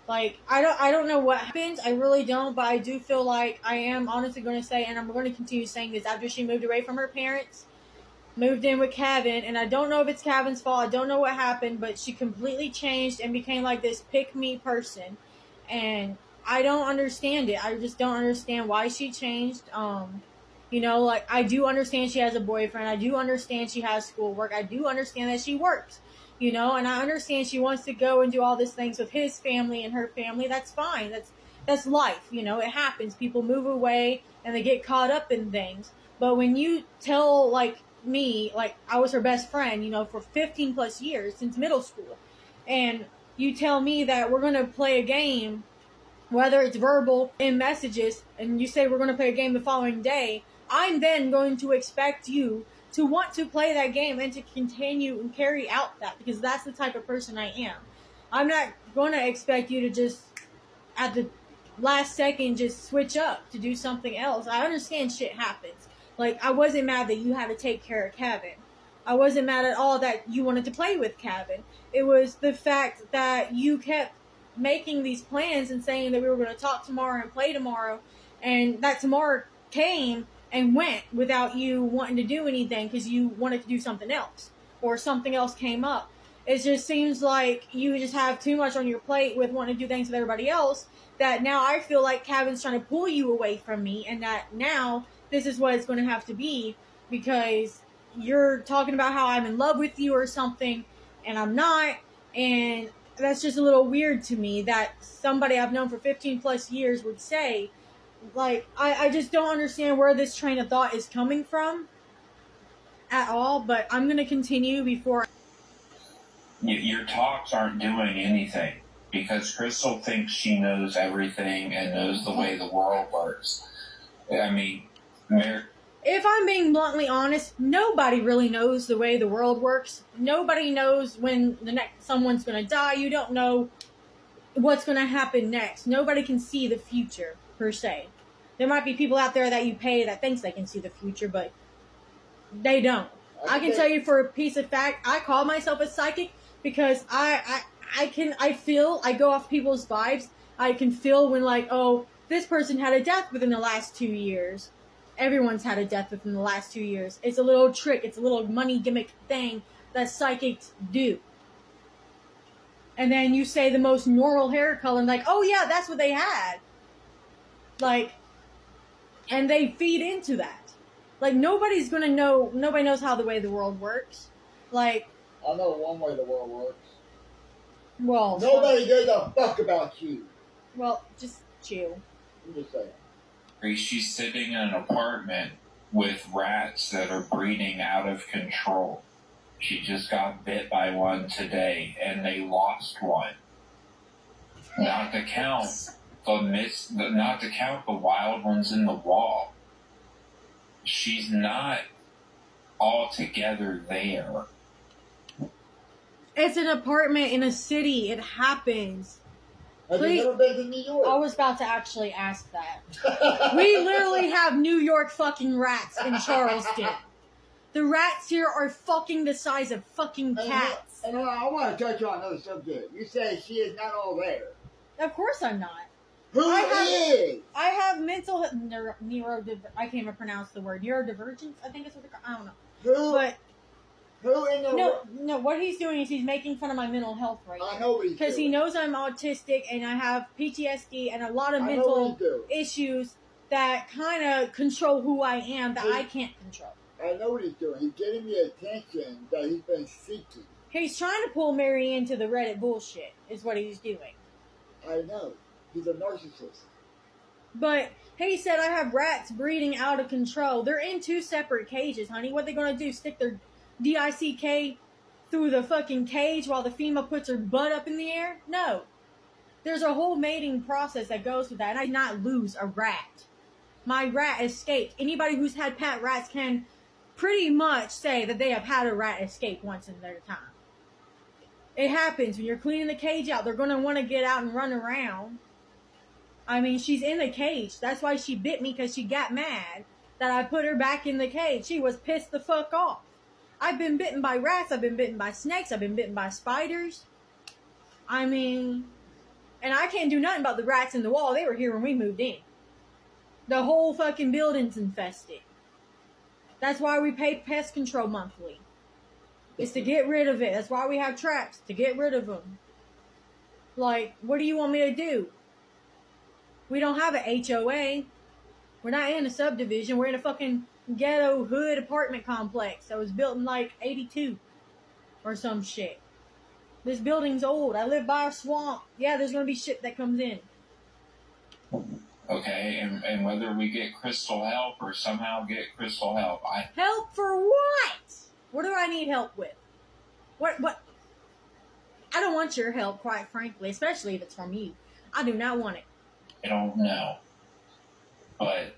Like, I don't know what happened. I really don't, but I do feel like I am honestly going to say, and I'm going to continue saying this, after she moved away from her parents, moved in with Kevin, and I don't know if it's Kevin's fault, I don't know what happened, but she completely changed and became like this pick-me person, and I don't understand it. I just don't understand why she changed. Like, I do understand she has a boyfriend, I do understand she has schoolwork, I do understand that she works, and I understand she wants to go and do all these things with his family and her family. That's fine. That's life. It happens. People move away and they get caught up in things. But when you tell, like, me, like, I was her best friend, for 15 plus years, since middle school, and you tell me that we're going to play a game, whether it's verbal in messages, and you say we're going to play a game the following day, I'm then going to expect you to want to play that game and to continue and carry out that, because that's the type of person I am. I'm not going to expect you to just, at the last second, just switch up to do something else. I understand shit happens. Like, I wasn't mad that you had to take care of Kevin. I wasn't mad at all that you wanted to play with Kevin. It was the fact that you kept making these plans and saying that we were going to talk tomorrow and play tomorrow, and that tomorrow came and went without you wanting to do anything because you wanted to do something else, or something else came up. It just seems like you just have too much on your plate with wanting to do things with everybody else, that now I feel like Kevin's trying to pull you away from me, and that now this is what it's going to have to be, because you're talking about how I'm in love with you or something, and I'm not, and that's just a little weird to me that somebody I've known for 15 plus years would say. Like, I just don't understand where this train of thought is coming from at all, but I'm going to continue before.
Your talks aren't doing anything, because Crystal thinks she knows everything and knows the way the world works. I mean,
if I'm being bluntly honest, nobody really knows the way the world works. Nobody knows when someone's going to die. You don't know what's going to happen next. Nobody can see the future, per se. There might be people out there that you pay that thinks they can see the future, but they don't. I can tell you for a piece of fact, I call myself a psychic because I go off people's vibes. I can feel when, like, oh, this person had a death within the last 2 years. Everyone's had a death within the last 2 years. It's a little trick. It's a little money gimmick thing that psychics do. And then you say the most normal hair color, and like, oh yeah, that's what they had. Like, and they feed into that. Like, nobody's gonna know, nobody knows how the way the world works. Like,
I know one way the world works.
Well,
nobody gives a fuck about you.
Well, just chill.
I'm just saying.
She's sitting in an apartment with rats that are breeding out of control. She just got bit by one today, and they lost one. Not to count the wild ones in the wall. She's not altogether there.
It's an apartment in a city. It happens.
Have you never been to New York?
I was about to actually ask that. We literally have New York fucking rats in Charleston. The rats here are fucking the size of fucking cats.
And I want to touch on another subject. You say she is not all there.
Of course I'm not.
Who is?
I have mental I can't even pronounce the word. Neurodivergence, I think it's what they're called. I don't know.
Who?
But
Who in the
no, what he's doing is he's making fun of my mental health right
I
now.
know what he's
Because he
doing.
knows I'm autistic and I have PTSD and a lot of
I know
mental
what he's doing.
issues that kind of control who I am that I can't control.
I know what he's doing. He's getting the attention that he's been seeking.
He's trying to pull Mary into the Reddit bullshit, is what he's doing.
I know. He's a narcissist.
But he said I have rats breeding out of control. They're in 2 separate cages, honey. What they gonna do? Stick their DICK through the fucking cage while the female puts her butt up in the air? No. There's a whole mating process that goes with that, and I did not lose a rat. My rat escaped. Anybody who's had pet rats can pretty much say that they have had a rat escape once in their time. It happens when you're cleaning the cage out. They're going to want to get out and run around. I mean, she's in the cage. That's why she bit me, because she got mad that I put her back in the cage. She was pissed the fuck off. I've been bitten by rats. I've been bitten by snakes. I've been bitten by spiders. I mean, and I can't do nothing about the rats in the wall. They were here when we moved in. The whole fucking building's infested. That's why we pay pest control monthly. It's to get rid of it. That's why we have traps, to get rid of them. Like, what do you want me to do? We don't have an HOA. We're not in a subdivision. We're in a fucking ghetto hood apartment complex that was built in like 82 or some shit. This building's old. I live by a swamp. Yeah, there's going to be shit that comes in.
Okay, and whether we get Crystal help or somehow get Crystal help,
Help for what? What do I need help with? What? I don't want your help, quite frankly, especially if it's from you. I do not want it.
I don't know. But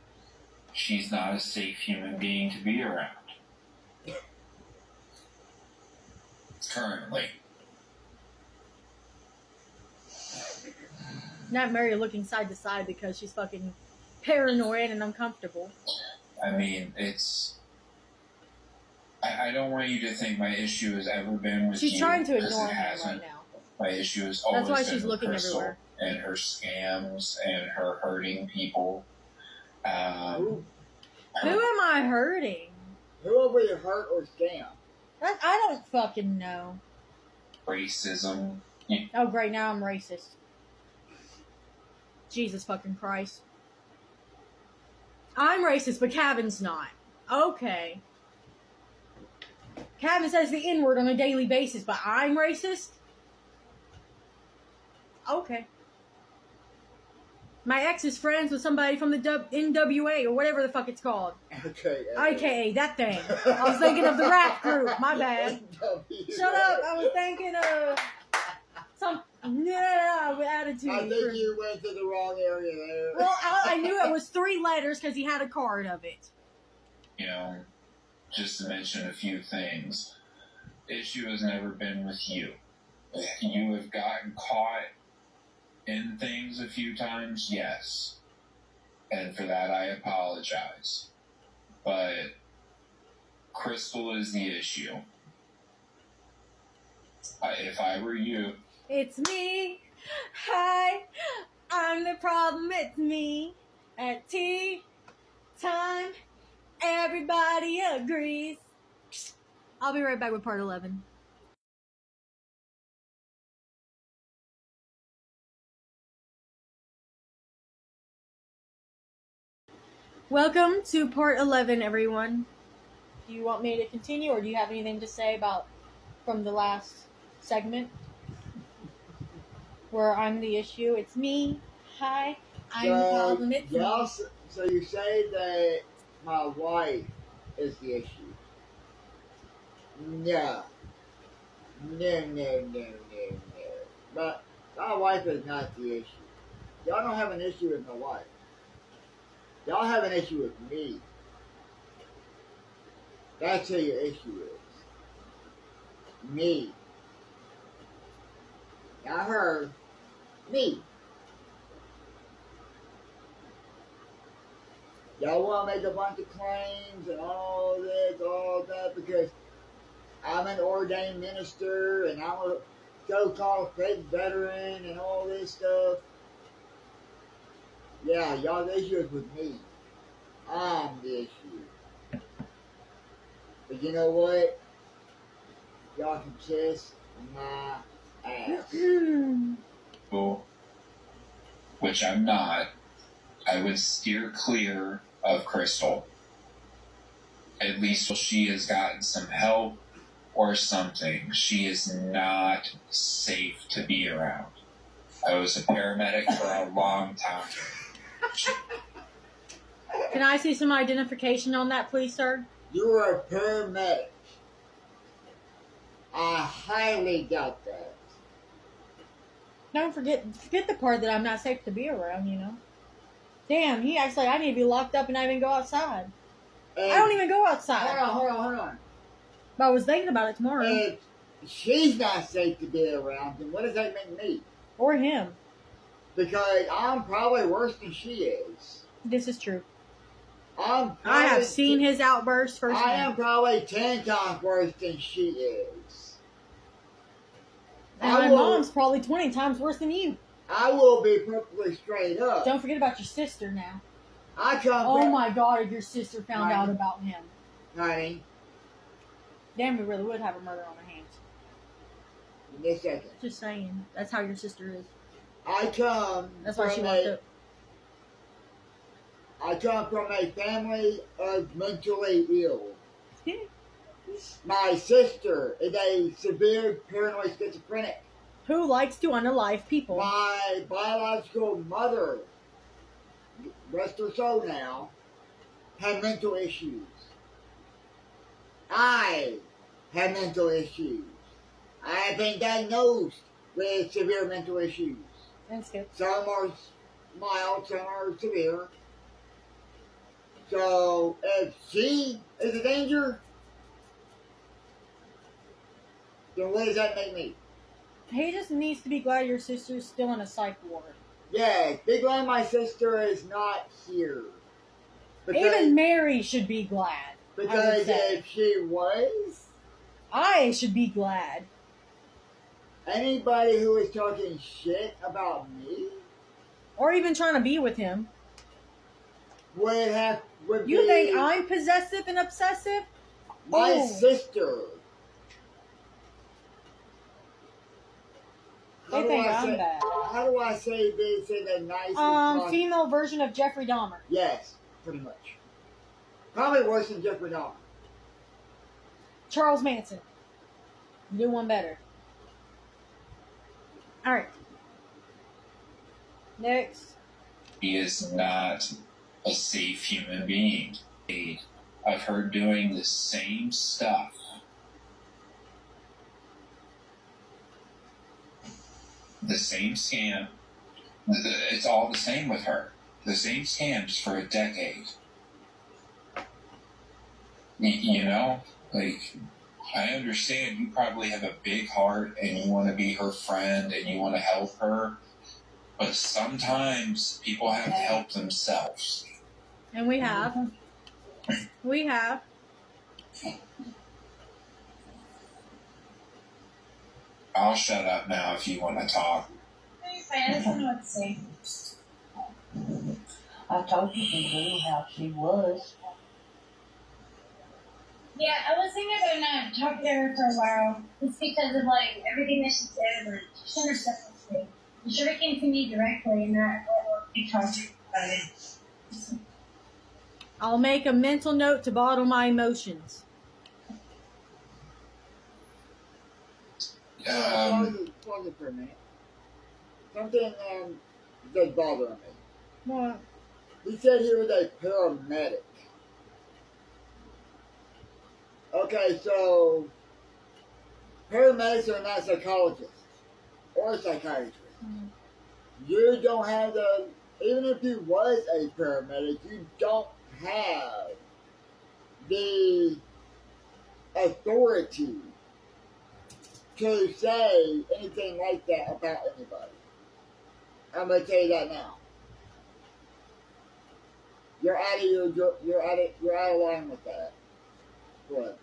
she's not a safe human being to be around. Currently.
Not Mary looking side to side because she's fucking paranoid and uncomfortable.
I mean, it's... I don't want you to think my issue has ever been with you.
She's trying to ignore
it
him
hasn't.
right now.
My issue has always
That's why
been
she's
with
looking
Crystal
everywhere.
and her scams and her hurting people.
Who
Who am I hurting?
will you hurt or scam?
I don't fucking know.
Racism.
Oh, great, now I'm racist. Jesus fucking Christ. I'm racist, but Kevin's not. Okay. Kevin says the N-word on a daily basis, but I'm racist? Okay. My ex is friends with somebody from the NWA, or whatever the fuck it's called.
Okay.
IKA, that thing. I was thinking of the rap group, my bad. Shut up, I was thinking of some attitude.
I think you went to the wrong area there.
Well, I knew it was 3 letters because he had a card of it.
You know, just to mention a few things. Issue has never been with you. You have gotten caught in things a few times, yes. And for that I apologize. But Crystal is the issue. If I were you...
It's me. Hi. I'm the problem. It's me. At tea time, everybody agrees. I'll be right back with part 11. Welcome to part 11, everyone. Do you want me to continue, or do you have anything to say about from the last segment? Where I'm the issue. It's me. Hi. I'm the problem. It's me.
So you say that my wife is the issue. No. No. But my wife is not the issue. Y'all don't have an issue with my wife. Y'all have an issue with me. That's who your issue is. Me. Not her. Me. Y'all want to make a bunch of claims and all this, all that, because I'm an ordained minister and I'm a so-called fake veteran and all this stuff. Yeah, y'all's issue is with me. I'm the issue. But you know what? Y'all can kiss my ass.
Which I'm not. I would steer clear of Crystal. At least till she has gotten some help or something. She is not safe to be around. I was a paramedic for a long time.
Can I see some identification on that, please, sir?
You are a paramedic. I highly doubt that.
Don't forget the part that I'm not safe to be around, you know. Damn, he acts like I need to be locked up and not even go outside.
And
I don't even go outside.
Hold on.
But I was thinking about it tomorrow.
If she's not safe to be around, then what does that make me?
Or him.
Because I'm probably worse than she is.
This is true.
I
have seen his outbursts firsthand.
I am probably 10 times worse than she is.
And my mom's probably 20 times worse than you.
I will be perfectly straight up.
Don't forget about your sister now.
Oh
my God, if your sister found out about him.
Honey.
Damn, we really would have a murder on our hands.
In a second.
Just saying. That's how your sister is.
That's why she locked up. I come from a family of mentally ill. My sister is a severe paranoid schizophrenic.
Who likes to unalive people.
My biological mother, rest her soul now, had mental issues. I have mental issues. I have been diagnosed with severe mental issues.
That's good.
Some are mild, some are severe. So, if she is a danger, then what does that make me?
He just needs to be glad your sister's still in a psych ward.
Yeah, be glad my sister is not here.
Even Mary should be glad.
Because if she was,
I should be glad.
Anybody who is talking shit about me,
or even trying to be with him,
would
You think I'm possessive and obsessive?
My sister.
They think I'm bad.
How do I say this in a nice
female version of Jeffrey Dahmer.
Yes, pretty much. Probably worse than Jeffrey Dahmer.
Charles Manson. Do one better. Alright. Next.
He is not a safe human being. Of her doing the same stuff. The same scam. It's all the same with her. The same scams for a decade. You know? Like, I understand you probably have a big heart and you want to be her friend and you want to help her. But sometimes people have to help themselves.
And we have. We have.
I'll shut up now if you want to talk.
I don't know what to say.
I told you Boo how she was.
Yeah, I was thinking about not talking to her for a while. It's because of like everything that she said. Like, she shouldn't have said this. You should have came to me directly and not be talking about it.
I'll make a mental note to bottle my emotions.
Pause it for a minute. Something that's bothering me.
What?
He said he was a paramedic. Okay, so paramedics are not psychologists or psychiatrists.
Mm.
You don't have the, even if you was a paramedic, you don't have the authority to say anything like that about anybody. I'm gonna tell you that now. You're out of line with that. What?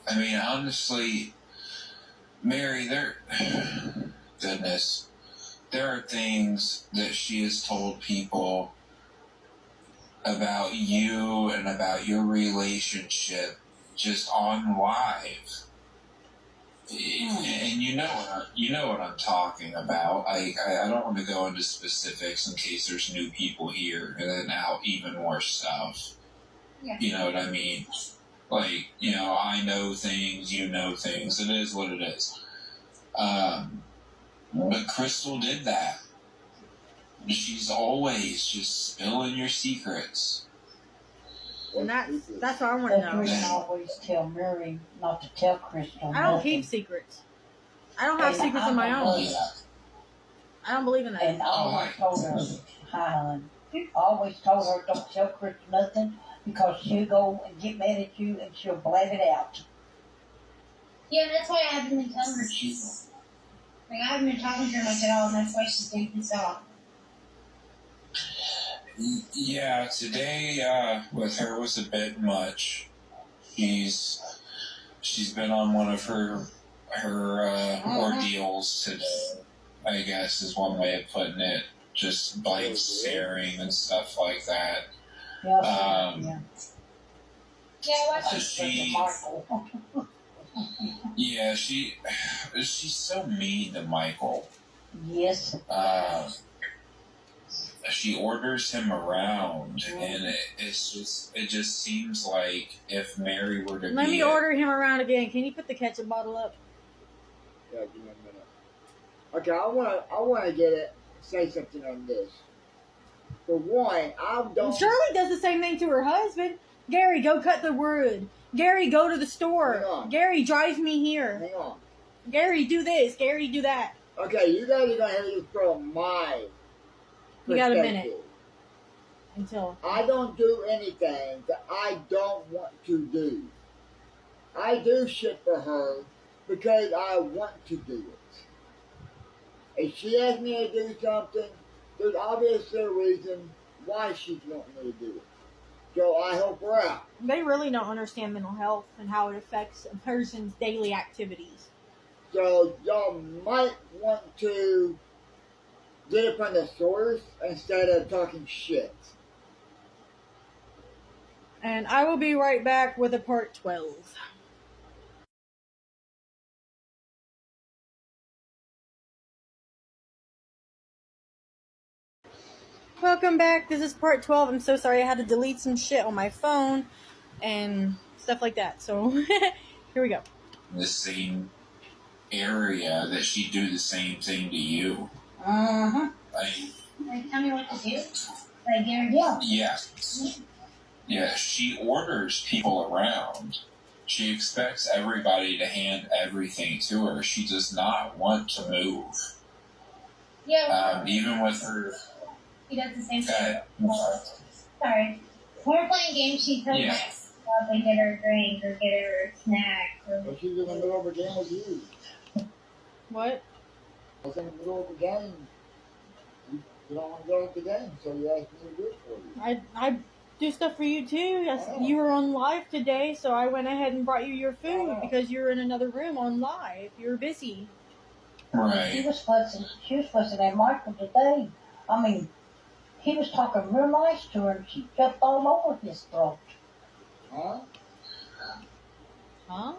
I mean, honestly, Mary, goodness, there are things that she has told people about you and about your relationship just on live. And you know what I'm talking about. I don't want to go into specifics in case there's new people here and then out even more stuff.
Yeah.
You know what I mean? Like, you know, I know things, you know things. It is what it is. But Crystal did that. She's always just spilling your secrets.
And that's what I want to
That's
know.
reason I always tell Mary not to tell Crystal
I don't
nothing.
keep secrets. I don't have
And
secrets of my own.
Yeah.
I don't believe in that.
And I always told her, hi, hon. I always told her, don't tell Crystal nothing because she'll go and get mad at you and she'll blab it out.
Yeah, that's why I haven't been telling her shit. Like, I haven't been talking to her much at all, and that's why she's taking this off.
Yeah, today with her was a bit much. She's been on one of her ordeals today, I guess is one way of putting it. Just bike staring and stuff like that.
Yeah,
Yeah, I watched
So
Michael.
yeah, she's so mean to Michael.
Yes.
She orders him around, and it just seems like if Mary were to
Let me order him around again. Can you put the ketchup bottle up?
Yeah, give me a minute. Okay, I wanna say something on this. For one, I don't.
Shirley does the same thing to her husband. Gary, go cut the wood. Gary, go to the
Hang
store.
on.
Gary, drive me here.
Hang on.
Gary, do this. Gary, do that.
Okay, you guys are gonna have this from my
You got a
perspective.
minute. Until
I don't do anything that I don't want to do. I do shit for her because I want to do it. If she asks me to do something, there's obviously a reason why she's wanting me to do it. So I help her out.
they really don't understand mental health and how it affects a person's daily activities.
So y'all might want to get it from the source instead of talking shit.
And I will be right back with a part 12. Welcome back. This is part 12. I'm so sorry I had to delete some shit on my phone and stuff like that. So here we go.
the same area that she'd do the same thing to you.
Uh-huh.
Like, tell me what to do. Like, Gary,
Yeah.
Yeah, she orders people around. She expects everybody to hand everything to her. She does not want to move.
Yeah,
Even with her.
he does the same thing.
Okay.
Sorry. When we're playing games, she tells
Yeah.
me up and get her a drink or get her a snack. Or...
But she's in the middle of a game with you.
What?
I was in the middle of the game. You don't want to go to the game, so you asked me to do it for you.
I do stuff for you too. Yes, you were on live today, so I went ahead and brought you your food because you were in another room on live. You were busy.
She
Right.
was fussing at Michael today. I mean, he was talking real nice to her and she jumped all over his throat.
Huh?
Huh?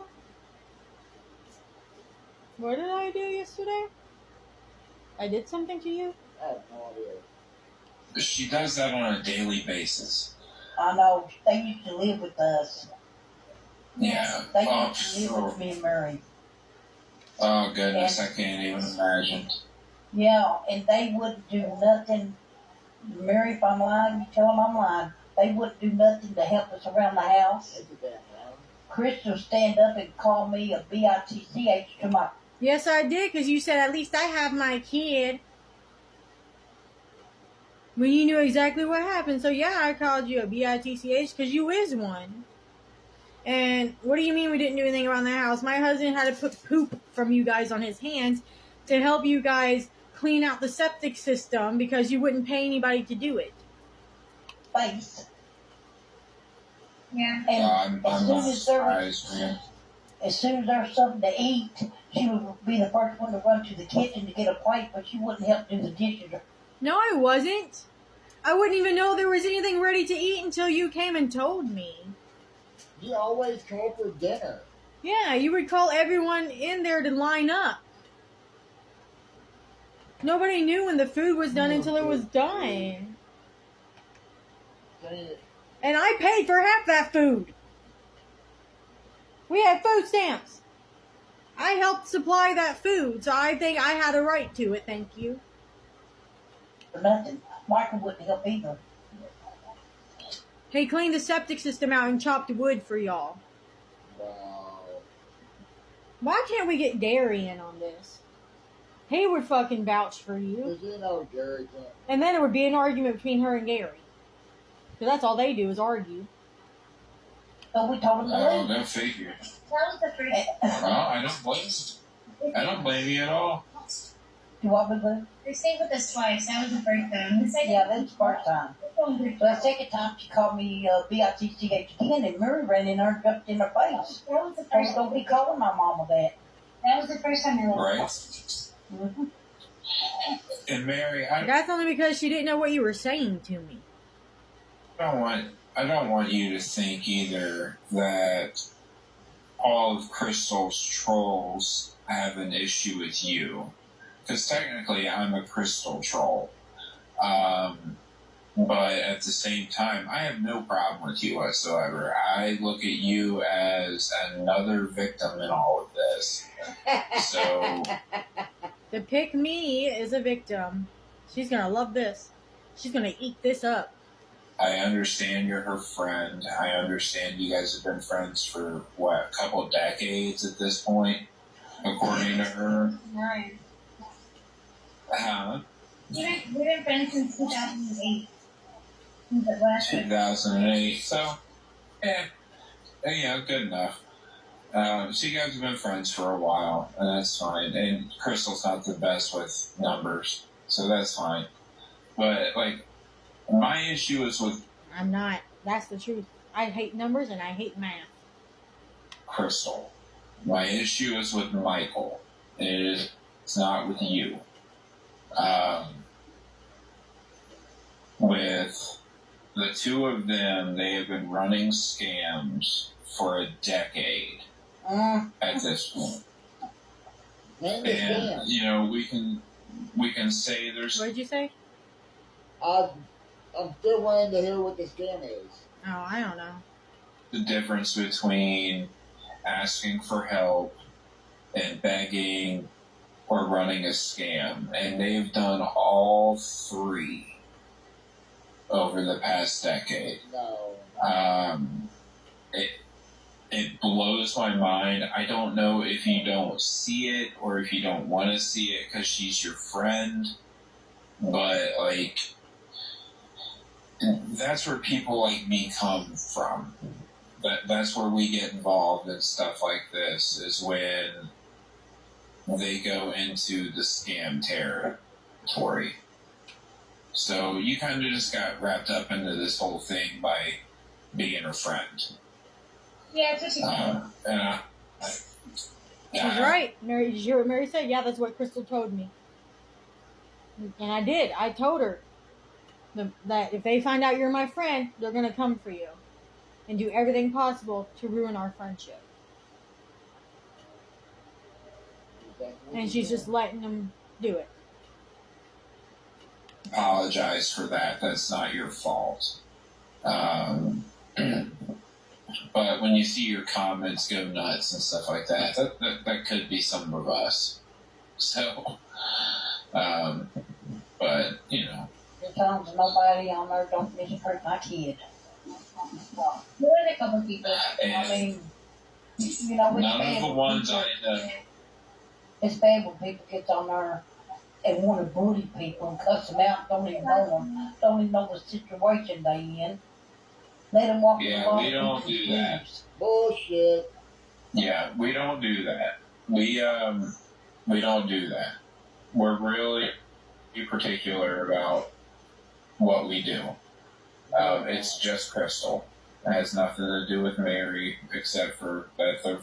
What did I do yesterday? I did something to you?
I have no idea.
She does that on a daily basis.
I know, they used to live with us.
Yeah.
They
Oh,
used to live with me and Mary.
oh goodness, I can't even imagine.
Yeah, and they wouldn't do nothing. Mary, if I'm lying, you tell them I'm lying. They wouldn't do nothing to help us around the house.
It's a damn house.
Crystal stand up and call me a bitch to my...
Yes, I did, because you said, at least I have my kid. When you knew exactly what happened. So, yeah, I called you a bitch because you is one. And what do you mean we didn't do anything around the house? My husband had to put poop from you guys on his hands to help you guys clean out the septic system because you wouldn't pay anybody to do it.
Face.
Yeah.
And
I'm not surprised, man.
as soon as there's something to eat, she would be the first one to run to the kitchen to get a plate, but she wouldn't help do the dishes.
No, I wasn't. I wouldn't even know there was anything ready to eat until you came and told me.
You always call for dinner.
Yeah, you would call everyone in there to line up. Nobody knew when the food was done until it was done. And I paid for half that food. We had food stamps. I helped supply that food, so I think I had a right to it, thank you.
For nothing. Michael wouldn't help either.
He cleaned the septic system out and chopped wood for y'all.
Wow.
Why can't we get Gary in on this? He would fucking vouch for you.
Because you know Gary can't.
And then it would be an argument between her and Gary. Because that's all they do is argue.
So we told him to
Oh,
leave.
go figure.
That was the first.
Well, I don't blame you at all.
Do what we do?
They stayed with us twice. That was the first time. The second
Yeah, that's the first time. So the second time she called me bitch again, and Murray ran in there and jumped in her face.
That was the
I was
first.
going to be calling my mama that.
That was the first time I
Right?
Mm-hmm.
And Mary,
That's only because she didn't know what you were saying to me.
I don't want you to think either that all of Crystal's trolls have an issue with you. Because technically I'm a Crystal troll. But at the same time, I have no problem with you whatsoever. I look at you as another victim in all of this. So,
To pick me is a victim. She's gonna love this. She's gonna eat this up.
I understand you're her friend. I understand you guys have been friends for, what, a couple of decades at this point, according to her.
Right.
Huh?
We've been friends since 2008. Since the last
2008. So, good enough. So you guys have been friends for a while, and that's fine. And Crystal's not the best with numbers, so that's fine. But, my issue is with
I'm not. That's the truth. I hate numbers and I hate math.
Crystal. My issue is with Michael. It's not with you. With the two of them, they have been running scams for a decade at this point. And, we can say there's...
What did you say?
I'm still waiting to hear what the scam is.
Oh, I don't know.
the difference between asking for help and begging or running a scam. And they've done all three over the past decade.
No.
It blows my mind. I don't know if you don't see it or if you don't want to see it because she's your friend. But, that's where people like me come from. That's where we get involved in stuff like this, is when they go into the scam territory. So you kind of just got wrapped up into this whole thing by being her friend.
Yeah, that's what she said.
She's right. Mary, did you hear what Mary said? Yeah, that's what Crystal told me. And I did. I told her that if they find out you're my friend, they're going to come for you and do everything possible to ruin our friendship. And she's just letting them do it.
Apologize for that. That's not your fault. But when you see your comments go nuts and stuff like that, that could be some of us. So, but,
As long as nobody on there don't mishurt my kid.
There was a couple people.
I mean, You know, it's
None of
bad
the
when
ones
people,
I know.
it's bad when people get on there and want to bully people and cuss them out, don't even know them, don't even know the situation they in. Let them walk in the
Yeah,
law.
we don't do that.
Bullshit.
Yeah, we don't do that. We don't do that. We're really particular about what we do. It's just Crystal. It has nothing to do with Mary, except for that they're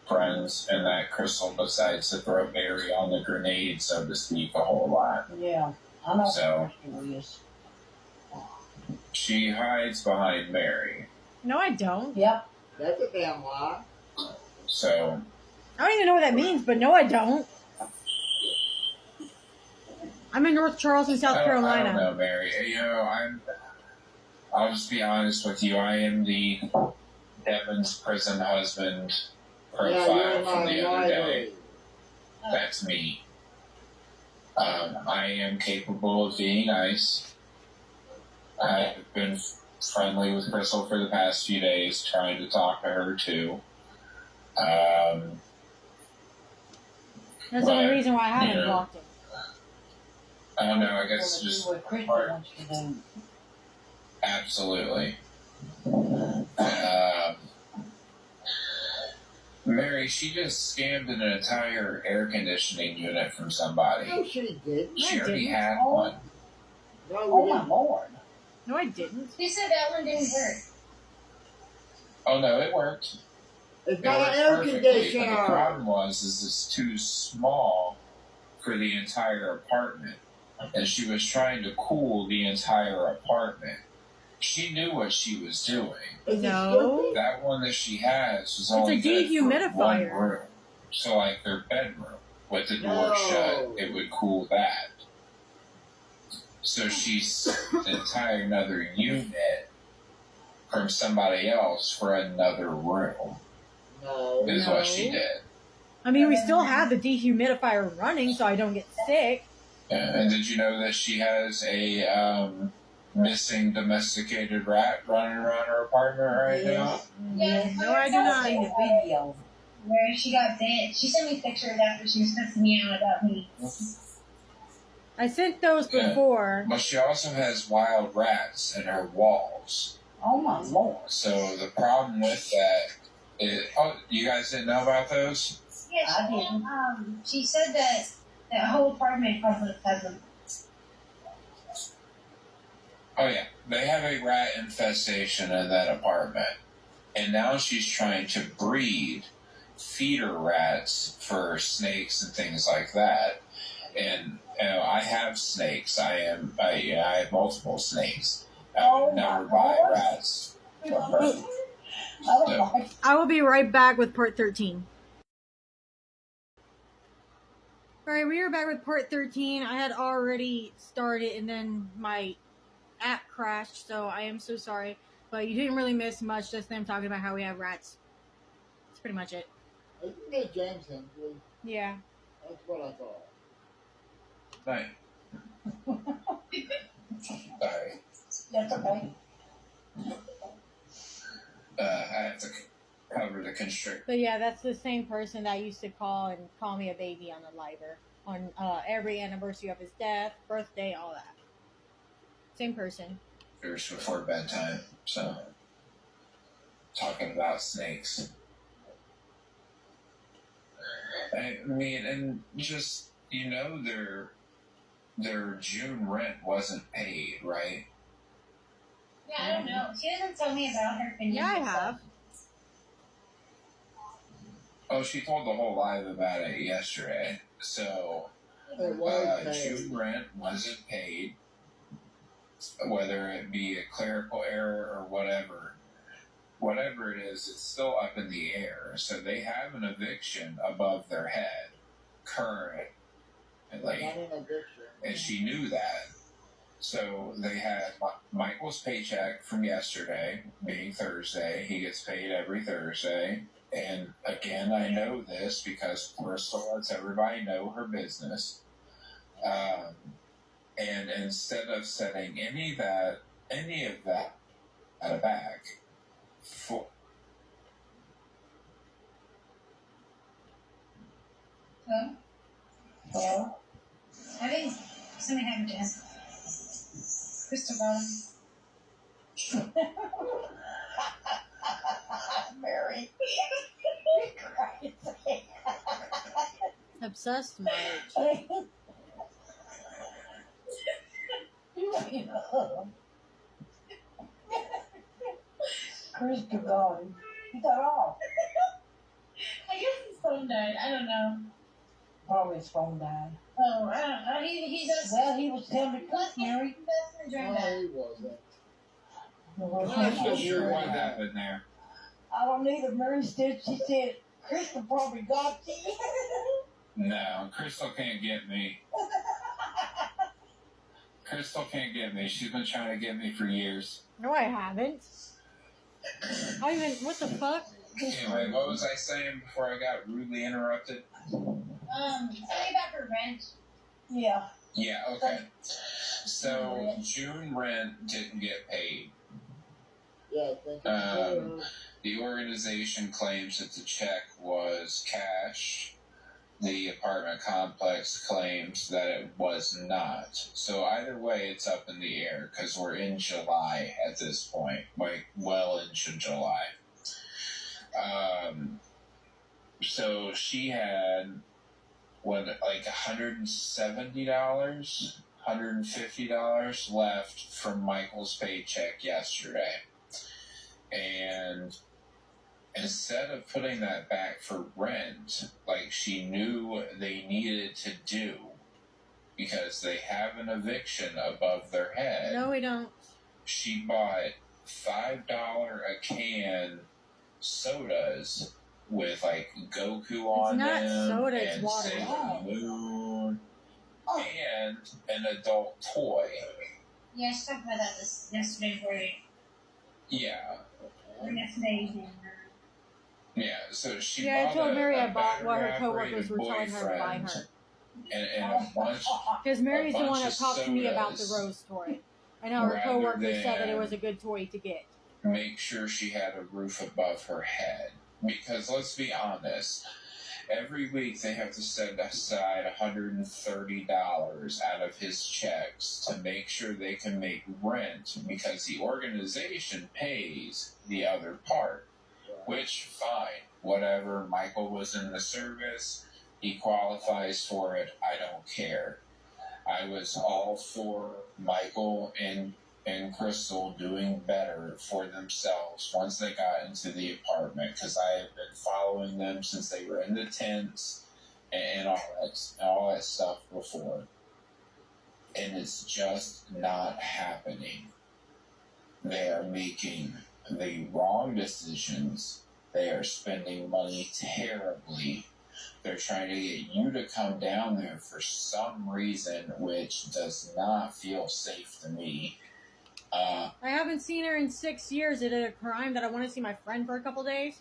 friends, and that Crystal decides to throw Mary on the grenade, so to speak, a whole lot.
Yeah, I know
So-
what Crystal is.
She hides behind Mary.
No, I don't.
Yep.
That's a damn lie.
So,
I don't even know what that means, but no, I don't. I'm in North Charleston, South
I
Carolina.
don't know, Mary. You know, I'll just be honest with you. I am the Devin's prison husband profile from the other day. That's me. I am capable of being nice. I've been friendly with Crystal for the past few days, trying to talk to her too.
That's the only reason why I haven't
you know,
blocked him.
I don't know. I guess
Wanna do
just
what Crystal wants to do.
absolutely. Mary, she just scammed an entire air conditioning unit from somebody.
No, she didn't.
She
I
already
didn't.
had one.
No,
Oh
we
my
didn't.
lord.
No, I didn't.
Who said that one didn't work?
Oh no, it worked.
It's
It
not
worked
an air
perfectly, but the
conditioner.
problem was it's too small for the entire apartment. And she was trying to cool the entire apartment. She knew what she was doing.
Is
No.
it stupid?
That one that she has was
a
only good for
dehumidifier.
one room. So like their bedroom with the door
No.
shut, it would cool that. So she's the entire another unit from somebody else for another room
No.
is what she did.
I mean, we still have the dehumidifier running, so I don't get sick.
And did you know that she has a missing domesticated rat running around her apartment right now?
Yeah,
No, I do
I've
not.
seen the video.
where she got bit. She sent me pictures after she was pissing me out about me.
I sent those
Yeah.
before.
But she also has wild rats in her walls.
Oh my lord.
So the problem with that is, oh, you guys didn't know about those?
Yeah,
I didn't.
she said that the whole apartment complex has them.
Oh yeah, they have a rat infestation in that apartment. And now she's trying to breed feeder rats for snakes and things like that. And you know, I have snakes. I have multiple snakes. I would
Oh,
never
my
buy
Lord.
rats from her.
Oh my.
I will be right back with part 13. Alright, we are back with part 13. I had already started and then my app crashed, so I am so sorry. But you didn't really miss much, just them talking about how we have rats. That's pretty much it.
You can get James in, please.
Yeah.
That's what I thought.
Right. Sorry.
That's okay.
I have to cover the constrict.
But yeah, that's the same person that used to call and call me a baby on the liver. On every anniversary of his death, birthday, all that. Same person.
Before bedtime, so talking about snakes. I mean, and just their June rent wasn't paid, right?
Yeah, I don't know. She doesn't tell me about her opinion.
Yeah, I have.
Oh, she told the whole live about it yesterday. So
It was paid.
June rent wasn't paid, whether it be a clerical error or whatever. Whatever it is, it's still up in the air. So they have an eviction above their head, currently,
Not an eviction.
and she knew that. So they had Michael's paycheck from yesterday, being Thursday. He gets paid every Thursday. And again, I know this because Crystal lets everybody know her business. And instead of setting any of that back,
Well,
Well,
I think something happened to him. Crystal got him.
Mary. Crazy.
Obsessed much.
Crystal got him. He got off.
I guess his phone died. I don't know.
Probably his phone died.
Oh, I don't know. He's a.
Well, he was telling the truth, Mary.
During
No,
that.
he wasn't.
I'm not sure what happened there.
I don't either. Mary said, she said, Crystal probably got you.
No, Crystal can't get me. Crystal can't get me. She's been trying to get me for years.
No, I haven't. What the fuck?
Anyway, what was I saying before I got rudely interrupted?
Something about her rent.
Yeah.
Yeah, okay. So, June rent didn't get paid.
Yeah, thank you.
The organization claims that the check was cashed. The apartment complex claims that it was not. So either way, it's up in the air because we're in July at this point, like well into July. So she had like $170, $150 left from Michael's paycheck yesterday. And instead of putting that back for rent, like she knew they needed to do, because they have an eviction above their head.
No, we don't.
She bought $5 a can sodas with like Goku on
not
them,
soda, it's
and
water.
Sailor Moon, and an adult toy.
Yeah, she talked about that yesterday for you.
Yeah.
Or yesterday evening.
Yeah, so she
Yeah, I
bought
told Mary
a
I bought what her
battery-operated
coworkers were telling her to buy her.
boyfriend and a bunch.
Because Mary's the one that
of
talked to me about the
sodas
Rose toy. I know her
rather
coworkers said that it
than
was a good toy to get.
Make sure she had a roof above her head. Because let's be honest, every week they have to set aside $130 out of his checks to make sure they can make rent, because the organization pays the other part. Which, fine, whatever. Michael was in the service. He qualifies for it. I don't care. I was all for Michael and Crystal doing better for themselves once they got into the apartment, because I have been following them since they were in the tents and all that stuff before. And it's just not happening. They are making the wrong decisions. They are spending money terribly. They're trying to get you to come down there for some reason, which does not feel safe to me.
I haven't seen her in 6 years. Is it a crime that I want to see my friend for a couple days?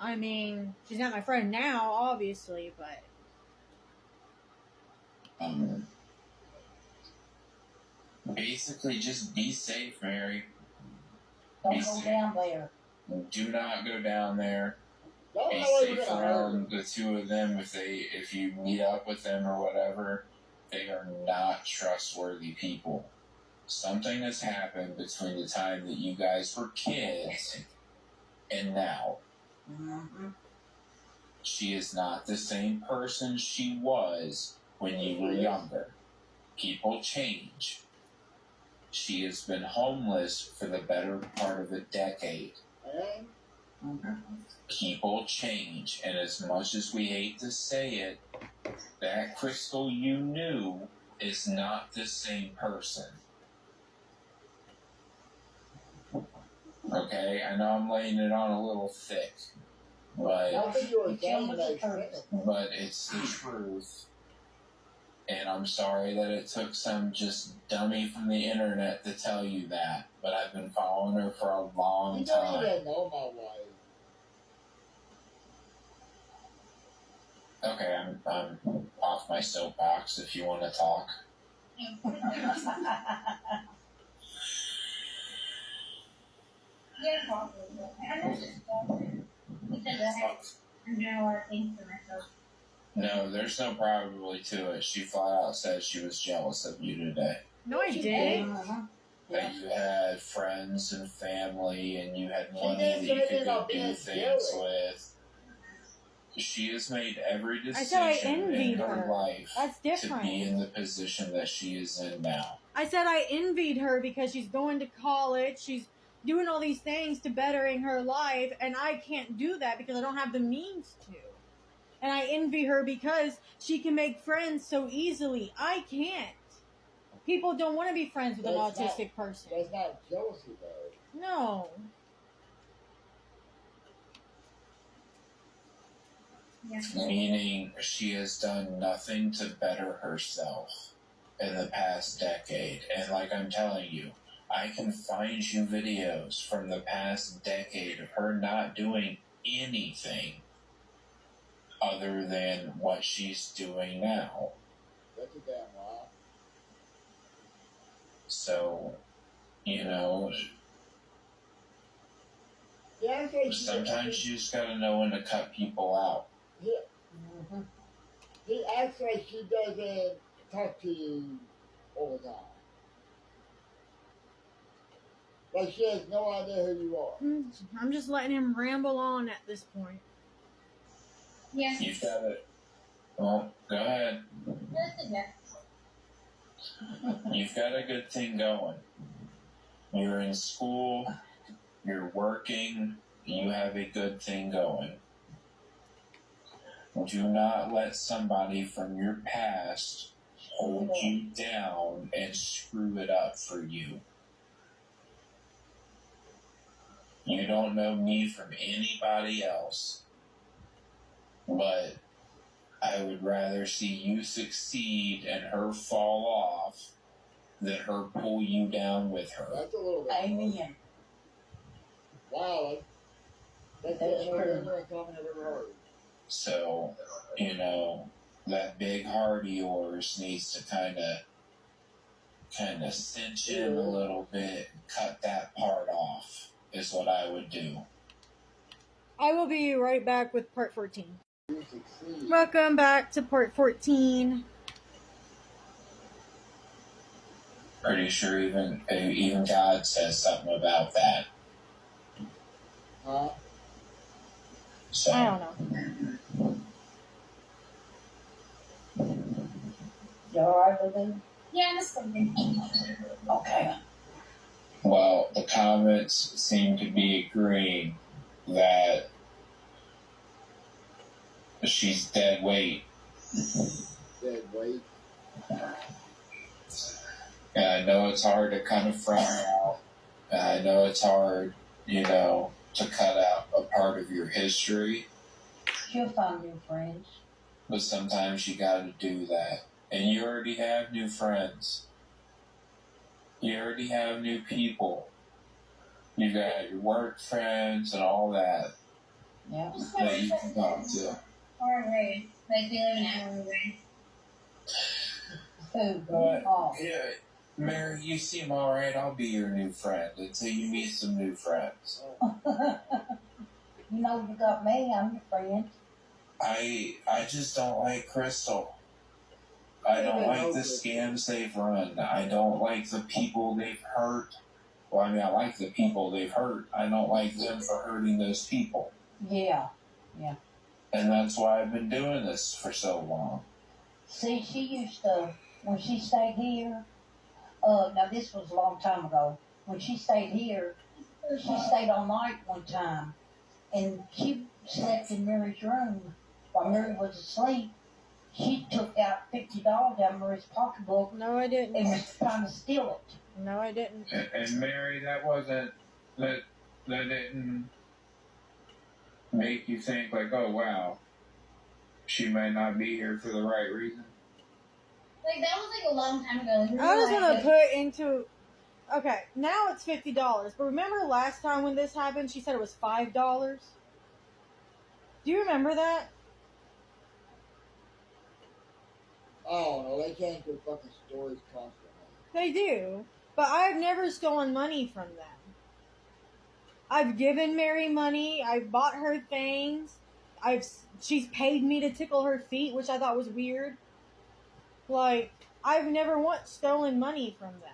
I mean, she's not my friend now, obviously, but...
Basically, just be safe, Mary.
Don't go down there.
Do not go down there.
Don't
Be
know what we're
safe
gonna
around the two of them. If you meet up with them or whatever, they are not trustworthy people. Something has happened between the time that you guys were kids and now.
Mm-hmm.
She is not the same person she was when you were younger. People change. She has been homeless for the better part of a decade. People change, and as much as we hate to say it, that Crystal you knew is not the same person. Okay, I know I'm laying it on a little thick, but it's the truth. And I'm sorry that it took some just dummy from the internet to tell you that, but I've been following her for a long time.
You don't even know my wife.
Okay, I'm off my soapbox if you want to talk.
Yeah, probably. I know. He said that I'm doing a lot of things for
No, there's no probably to it. She flat out said she was jealous of you today.
No, I didn't.
That you had friends and family and you had
She
money
didn't
that
say
you could
anything
go
about
do
being
things
jealous.
with. She has made every
I said I
decision in
envied
her
her.
life
That's
to
different.
be in the position that she is in now.
I said I envied her because she's going to college. She's doing all these things to bettering her life, and I can't do that because I don't have the means to. And I envy her because she can make friends so easily. I can't. People don't want to be friends with an
That's not-
autistic person.
That's not jealousy, though.
No.
Meaning she has done nothing to better herself in the past decade. And like I'm telling you, I can find you videos from the past decade of her not doing anything other than what she's doing now.
That's a damn lie.
So, you know,
Yeah, I say
sometimes you just gotta know when to cut people out.
He acts like she doesn't talk to you all the time. Like she has no idea who you are.
I'm just letting him ramble on at this point.
Yes.
You've got it. Well, go ahead. You've got a good thing going. You're in school, you're working, you have a good thing going. Do not let somebody from your past hold you down and screw it up for you. You don't know me from anybody else, but I would rather see you succeed and her fall off than her pull you down with her.
That's a little bit.
Amen.
Wow, that's
That's
the most
true.
ignorant comment I've ever heard.
So, you know, that big heart of yours needs to kind of cinch in a little bit, cut that part off, is what I would do.
I will be right back with part 14.
You succeed.
Welcome back to part 14.
Pretty sure even God says something about that.
Huh?
So,
I don't know.
You alright with it?
Yeah, that's something.
Okay.
well, the comments seem to be agreeing that she's dead weight.
Dead weight.
And I know it's hard to kind of frown out. And I know it's hard, you know, to cut out a part of your history.
She'll find new friends.
But sometimes you gotta do that. And you already have new friends. You already have new people. You got your work friends and all that
Yeah.
that you can talk to.
Far away. Like we live an hour away.
Who?
But,
Oh.
yeah, Mary, you seem alright. I'll be your new friend until you meet some new friends.
You know you got me. I'm your friend.
I just don't like Crystal. I don't like the scams they've run. I don't like the people they've hurt. Well, I mean, I like the people they've hurt. I don't like them for hurting those people.
Yeah.
And that's why I've been doing this for so long.
See, she used to, when she stayed here, now this was a long time ago. When she stayed here, she stayed all night one time. And she slept in Mary's room while Mary was asleep. She took out $50 out of Mary's pocketbook
No, I
and
didn't.
was trying to steal it.
No, I didn't.
And Mary, that wasn't, that didn't make you think like, oh wow, she might not be here for the right reason.
Like that was like a long time ago. Like, we
I
were
just want
like-
to put into. Okay, now it's $50. But remember last time when this happened, she said it was $5? Do you remember that?
Oh no, they change their fucking stories constantly.
They do. But I've never stolen money from them. I've given Mary money. I've bought her things. she's paid me to tickle her feet, which I thought was weird. Like, I've never once stolen money from them.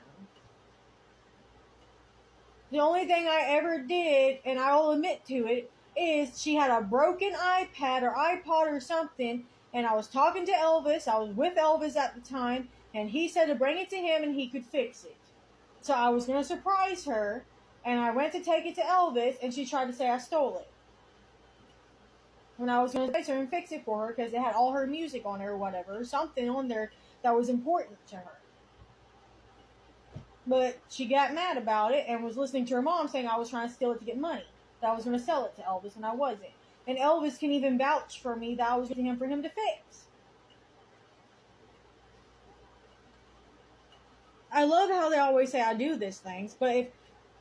The only thing I ever did, and I will admit to it, is she had a broken iPad or iPod or something, and I was talking to Elvis. I was with Elvis at the time, and he said to bring it to him and he could fix it. So I was going to surprise her, and I went to take it to Elvis, and she tried to say I stole it. When I was going to surprise her and fix it for her, because it had all her music on it or whatever, something on there that was important to her. But she got mad about it and was listening to her mom saying I was trying to steal it to get money. That I was going to sell it to Elvis, and I wasn't. And Elvis can even vouch for me that I was getting him for him to fix. I love how they always say I do these things, but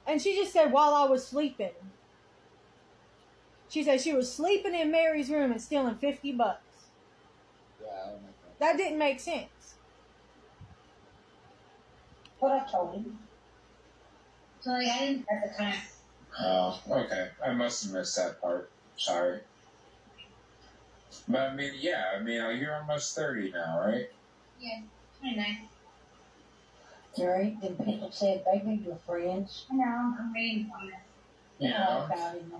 and she just said while I was sleeping. She said she was sleeping in Mary's room and stealing $50.
Yeah, I don't make that.
That didn't make sense.
What I told him.
So, like, I didn't at the time.
Oh, okay. I must have missed that part. Sorry. But I mean, yeah, you're almost 30 now, right?
Yeah, 29.
Jerry, then people said, baby, you're friends.
I know, I'm reading on it.
Yeah.
About him.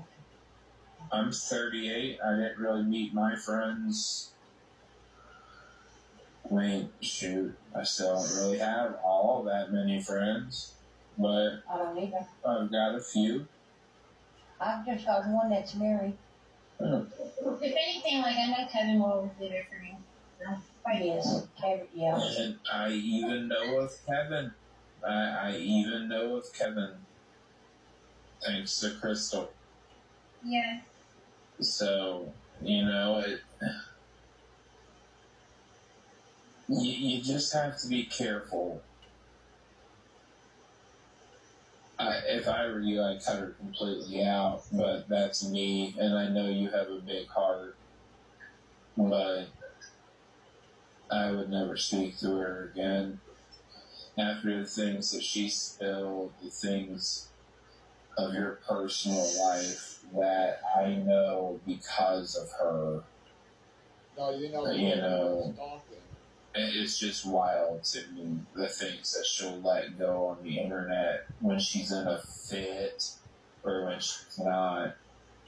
I'm 38. I didn't really meet my friends. I mean, shoot, I still don't really have all that many friends, but
I don't either.
I've got a few.
I've just got one that's married.
If anything, like, I know Kevin will always be there for me.
Yes, Kevin, yeah.
And I even know of Kevin. I even know of Kevin. Thanks to Crystal.
Yeah.
So, you just have to be careful. If I were you, I'd cut her completely out, but that's me, and I know you have a big heart, but I would never speak to her again. After the things that she spilled, the things of your personal life that I know because of her, it's just wild to me, the things that she'll let go on the internet when she's in a fit or when she's not.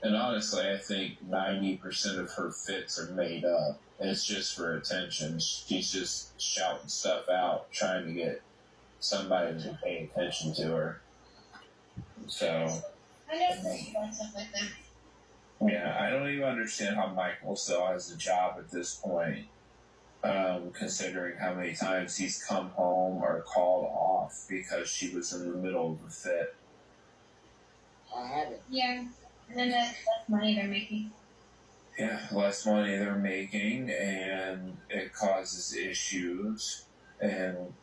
And honestly, I think 90% of her fits are made up. It's just for attention. She's just shouting stuff out, trying to get somebody to pay attention to her. So,
I know that she does stuff like that.
yeah, I don't even understand how Michael still has a job at this point. Considering how many times he's come home or called off because she was in the middle of a fit.
I haven't.
Yeah. And then that's less money they're making.
Yeah, less money they're making, and it causes issues. And,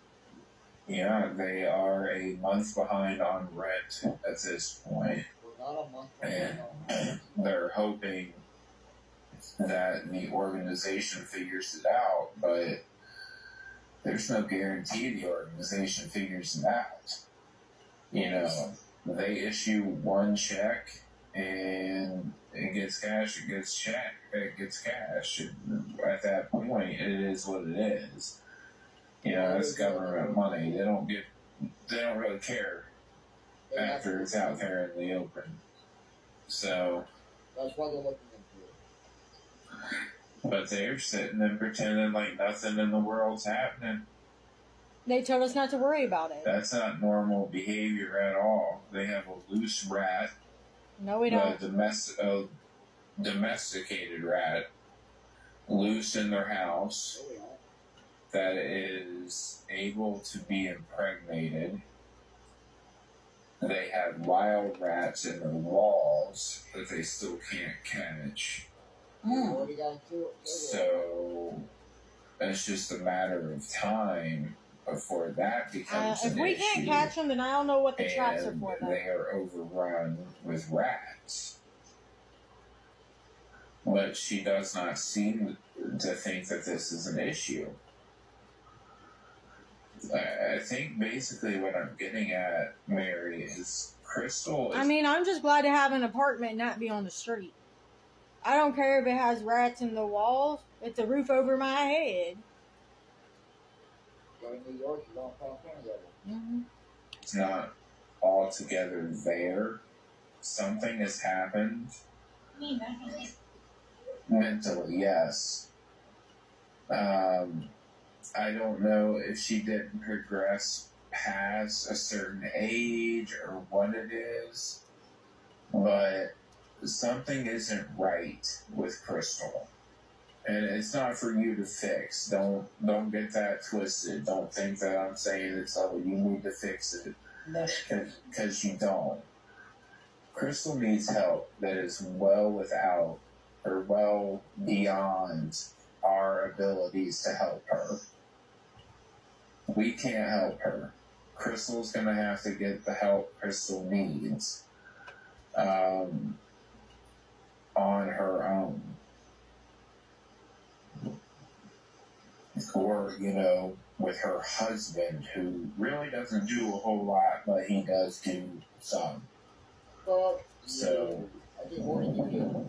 yeah, they are a month behind on rent at this point.
We're not a month
And
behind.
they're hoping that the organization figures it out, but there's no guarantee the organization figures it out. They issue one check and it gets cash, it gets cash. At that point, it is what it is. It's government money. They don't really care after it's out there in the open. So
That's why they're looking into it.
But they're sitting and pretending like nothing in the world's happening.
They told us not to worry about it.
That's not normal behavior at all. They have a loose rat.
No, we don't.
A domesticated rat loose in their house that is able to be impregnated. They have wild rats in the walls that they still can't catch. So it's just a matter of time before that becomes an issue.
If we can't catch them, then I don't know what the traps are for.
They are overrun with rats. But she does not seem to think that this is an issue. I think basically what I'm getting at, Mary, is Crystal is...
I'm just glad to have an apartment and not be on the street. I don't care if it has rats in the walls. It's a roof over my head.
So in New York, you don't pop any of it.
Mm-hmm.
It's not altogether there. Something has happened. Mentally, yes. I don't know if she didn't progress past a certain age or what it is, but something isn't right with Crystal. And it's not for you to fix. Don't get that twisted. Don't think that I'm saying it's, oh, you need to fix it. Because you don't. Crystal needs help that is well without or well beyond our abilities to help her. We can't help her. Crystal's going to have to get the help Crystal needs on her own. Or, with her husband, who really doesn't do a whole lot, but he does do some.
Well,
So,
I think more than you do.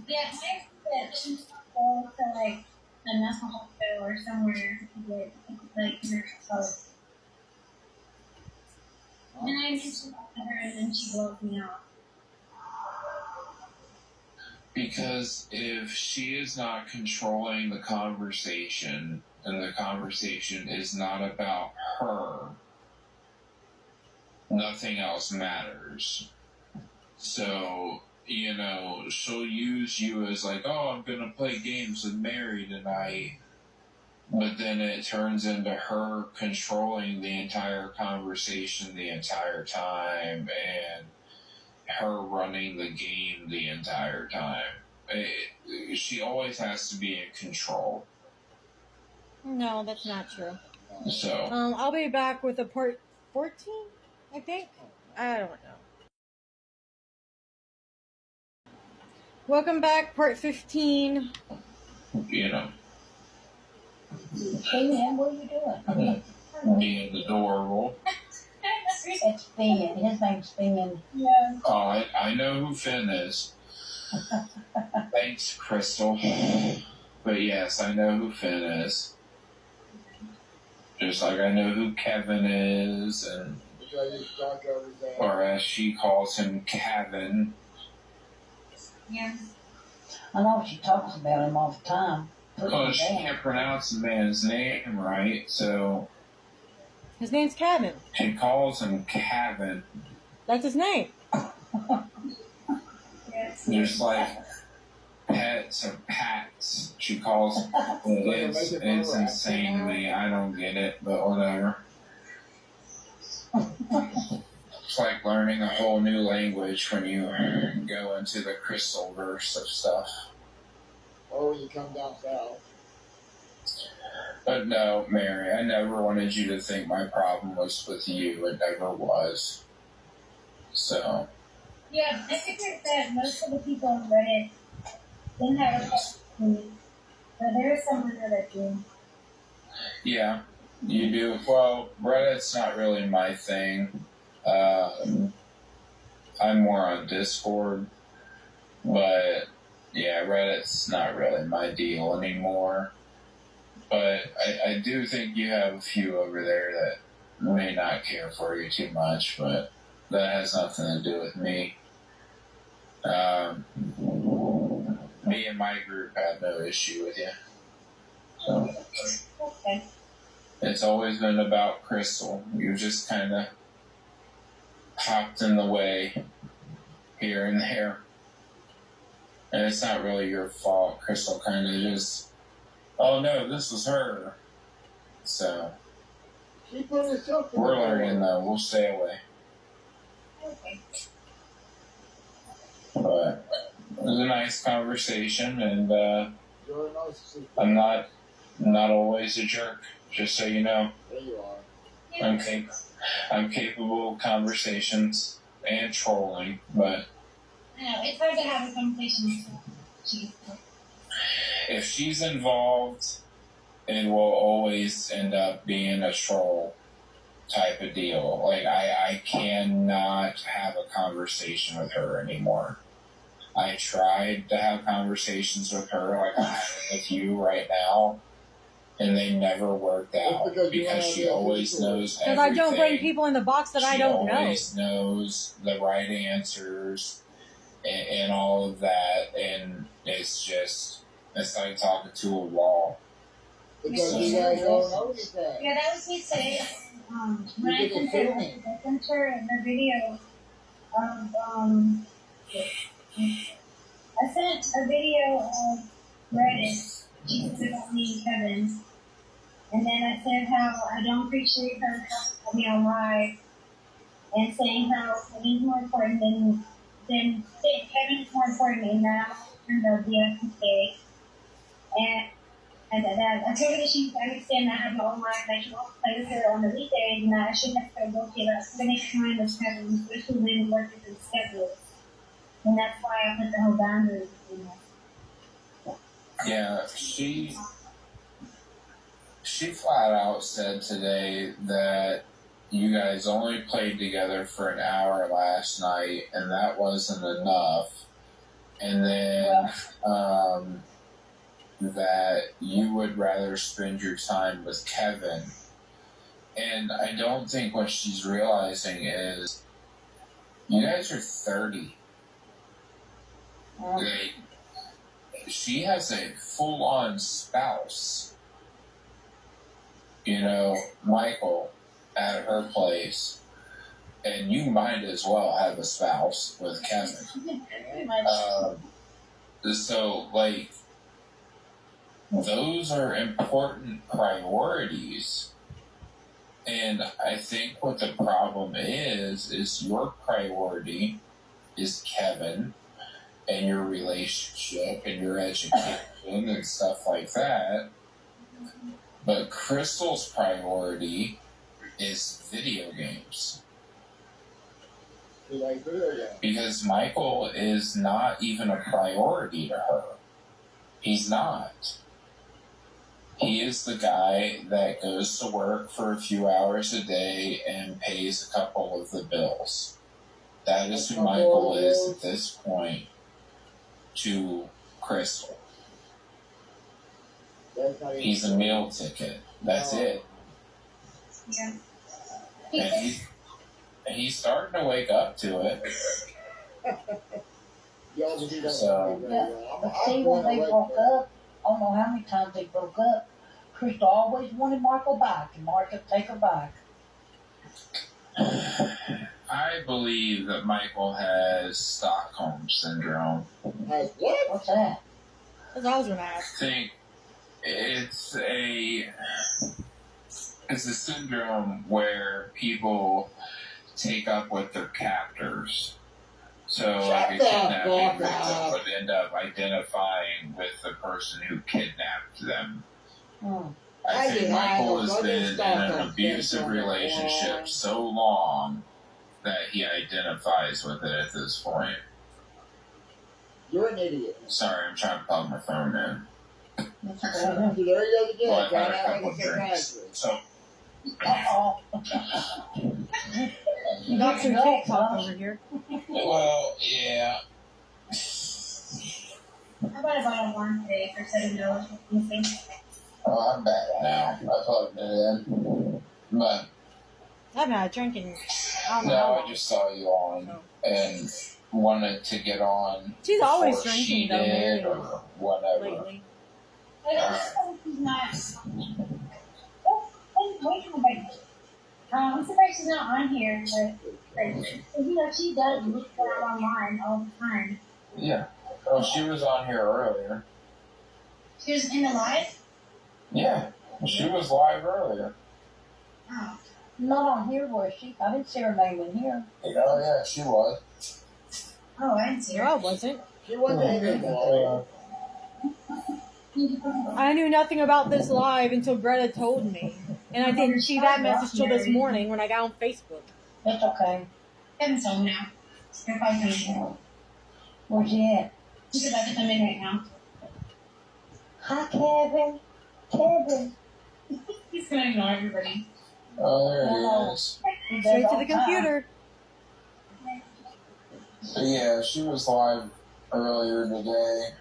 Yeah, my sister go to like a national hospital or somewhere to get like her health. And I mentioned that to her, and then she blows me off.
because if she is not controlling the conversation, and the conversation is not about her, nothing else matters. So, she'll use you as like, oh, I'm going to play games with Mary tonight. But then it turns into her controlling the entire conversation the entire time and her running the game the entire time. She always has to be in control.
No, that's not true.
So,
I'll be back with a part 14, I think. I don't know. Welcome back, part 15.
Hey, man, what are you doing?
being adorable.
It's Finn. His name's Finn.
Yeah.
Oh, I know who Finn is. Thanks, Crystal. But yes, I know who Finn is. Just like I know who Kevin is, and or as she calls him, Kevin.
Yeah.
I know she talks about him all the time.
Because she can't pronounce the man's name right, so
His name's Kevin.
she calls him Kevin.
That's his name.
Yes.
Just like pets or pats. She calls it's insane to me. I don't get it, but whatever. It's like learning a whole new language when you go into the crystal verse of stuff.
Or when you come down south.
But no, Mary, I never wanted you to think my problem was with you. It never was. So.
Yeah, I figured that most of the people on Reddit didn't have a problem with me, but there is some there that do.
Yeah, you do. Well, Reddit's not really my thing. I'm more on Discord, but yeah, Reddit's not really my deal anymore. But I do think you have a few over there that may not care for you too much, but that has nothing to do with me. Me and my group have no issue with you. So
Okay.
it's always been about Crystal. You just kind of hopped in the way here and there. And it's not really your fault. Crystal kind of just, oh no, this was her. So
She put herself in
we're
the
learning though. We'll stay away.
Okay.
But it was a nice conversation, and
You're a narcissist.
I'm not always a jerk. Just so you know,
There you are.
Yeah.
I'm capable of conversations and trolling, but
I know, it's hard to have a conversation with she.
if she's involved, it will always end up being a troll type of deal. Like, I cannot have a conversation with her anymore. I tried to have conversations with her like I'm having with you right now, and they never worked out because she always knows everything.
Because I don't bring people in the box that I don't know.
She always knows the right answers and all of that, and it's like talking to a wall.
Because you guys don't know anything.
Yeah, that was me saying, when I sent her the video of, I sent a video of Reddit, she said about me and Kevin, and then I said how I don't appreciate her coming on live, and saying how Kevin's more important than Kevin is more important, and that turned out to be a mistake. And that I told her that she understand that I have my own life, and I should also play with her on the weekdays, and that I shouldn't have to go to that spending time with Kevin, especially when we work different schedules. And that's why I put the whole boundary between us.
Yeah, she flat out said today that you guys only played together for an hour last night, and that wasn't enough. And then, that you would rather spend your time with Kevin. And I don't think what she's realizing is you guys are 30. She has a full-on spouse. You know, Michael at her place. And you might as well have a spouse with Kevin. So, like, those are important priorities. And I think what the problem is your priority is Kevin and your relationship and your education and stuff like that. But Crystal's priority is video games. Because Michael is not even a priority to her. He's not. He is the guy that goes to work for a few hours a day and pays a couple of the bills. That is who Michael is at this point to Crystal. He's a meal ticket. That's it.
Yeah.
And he's starting to wake up to it. So,
But see, when they broke up, I don't know how many times they broke up, Crystal always wanted Michael back, and Martha take her back.
I believe that Michael has Stockholm Syndrome.
Has what?
What's that?
That's what I was going to
I
ask.
think it's a syndrome where people take up with their captors. So, like a kidnapping victim would end up identifying with the person who kidnapped them. I think Michael has been in an abusive relationship so long that he identifies with it at this point.
You're an idiot.
Sorry, I'm trying to plug my phone in.
There you go again.
Well, I've had a couple drinks. So,
You got some TikTok over here.
well, yeah.
How about a bottle of wine today for $7?
Oh, I'm back now. I plugged it in. But
I haven't had a drink in, I don't know.
no, I just saw you on and wanted to get on.
She's always
before
drinking,
she
though,
did
Mary,
or whatever.
lately.
I'm surprised she's not on here, but she does look for her online all the time.
Yeah. Oh, she was on here earlier.
She was in the live?
Yeah, she was live earlier.
Oh.
Not on here, was she? I didn't see her name in here.
Oh, yeah, she was.
Oh, I didn't see her.
No, I wasn't.
She wasn't even live.
I knew nothing about this live until Greta told me. And I didn't see that message till this morning when I got on Facebook.
That's okay.
Kevin's home now. They're probably coming in.
Where's he at?
He's about to come in right now.
Hi, Kevin. Kevin.
He's going to ignore everybody.
Oh, there he is.
He does
Straight to
all
the
time.
computer.
So, yeah, she was live earlier today.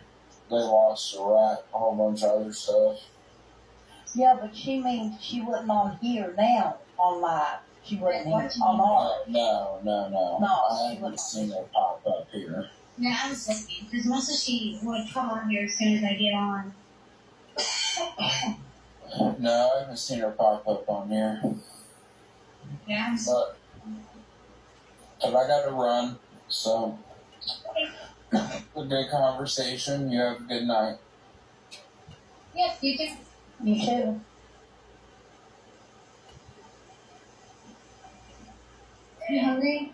They lost a rat, a whole bunch of other stuff.
Yeah, but she means she wasn't on here now, on live. She wasn't here on ours.
No.
No,
I haven't seen her pop up here.
Yeah, I was looking because mostly she would come on here as soon as I get on.
No, I haven't seen her pop up on here.
Yeah.
But I got to run, so a good conversation. You have a good night.
Yep, you too.
You too.
You hungry?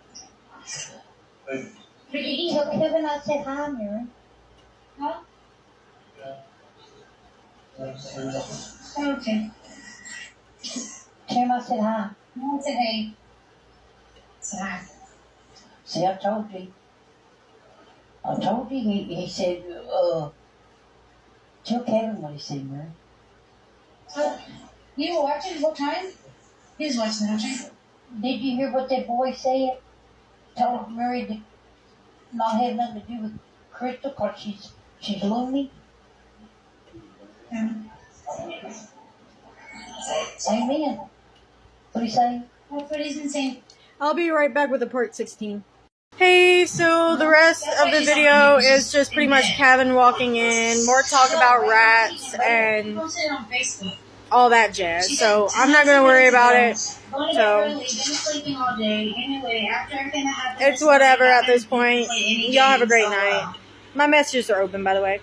Tell Kevin I said hi, Mary.
Huh? Okay.
Tell him I said hi.
No, say hey. Say hi.
See, I told you. He said, tell Kevin what he said, Mary.
You were watching? What time? He was watching the whole time.
Did you hear what that boy said? Told Mary to not have nothing to do with Crystal because she's lonely. Amen. What do you say?
That's what he's been saying.
I'll be right back with the part 16. Hey, so the rest of the video is just pretty much Kevin walking in, more talk about rats and
Posted it on Facebook.
all that jazz. So I'm not going to worry about it. So it's whatever at this point. Y'all have a great night. My messages are open, by the way.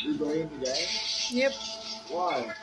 You going today?
Yep.
Why?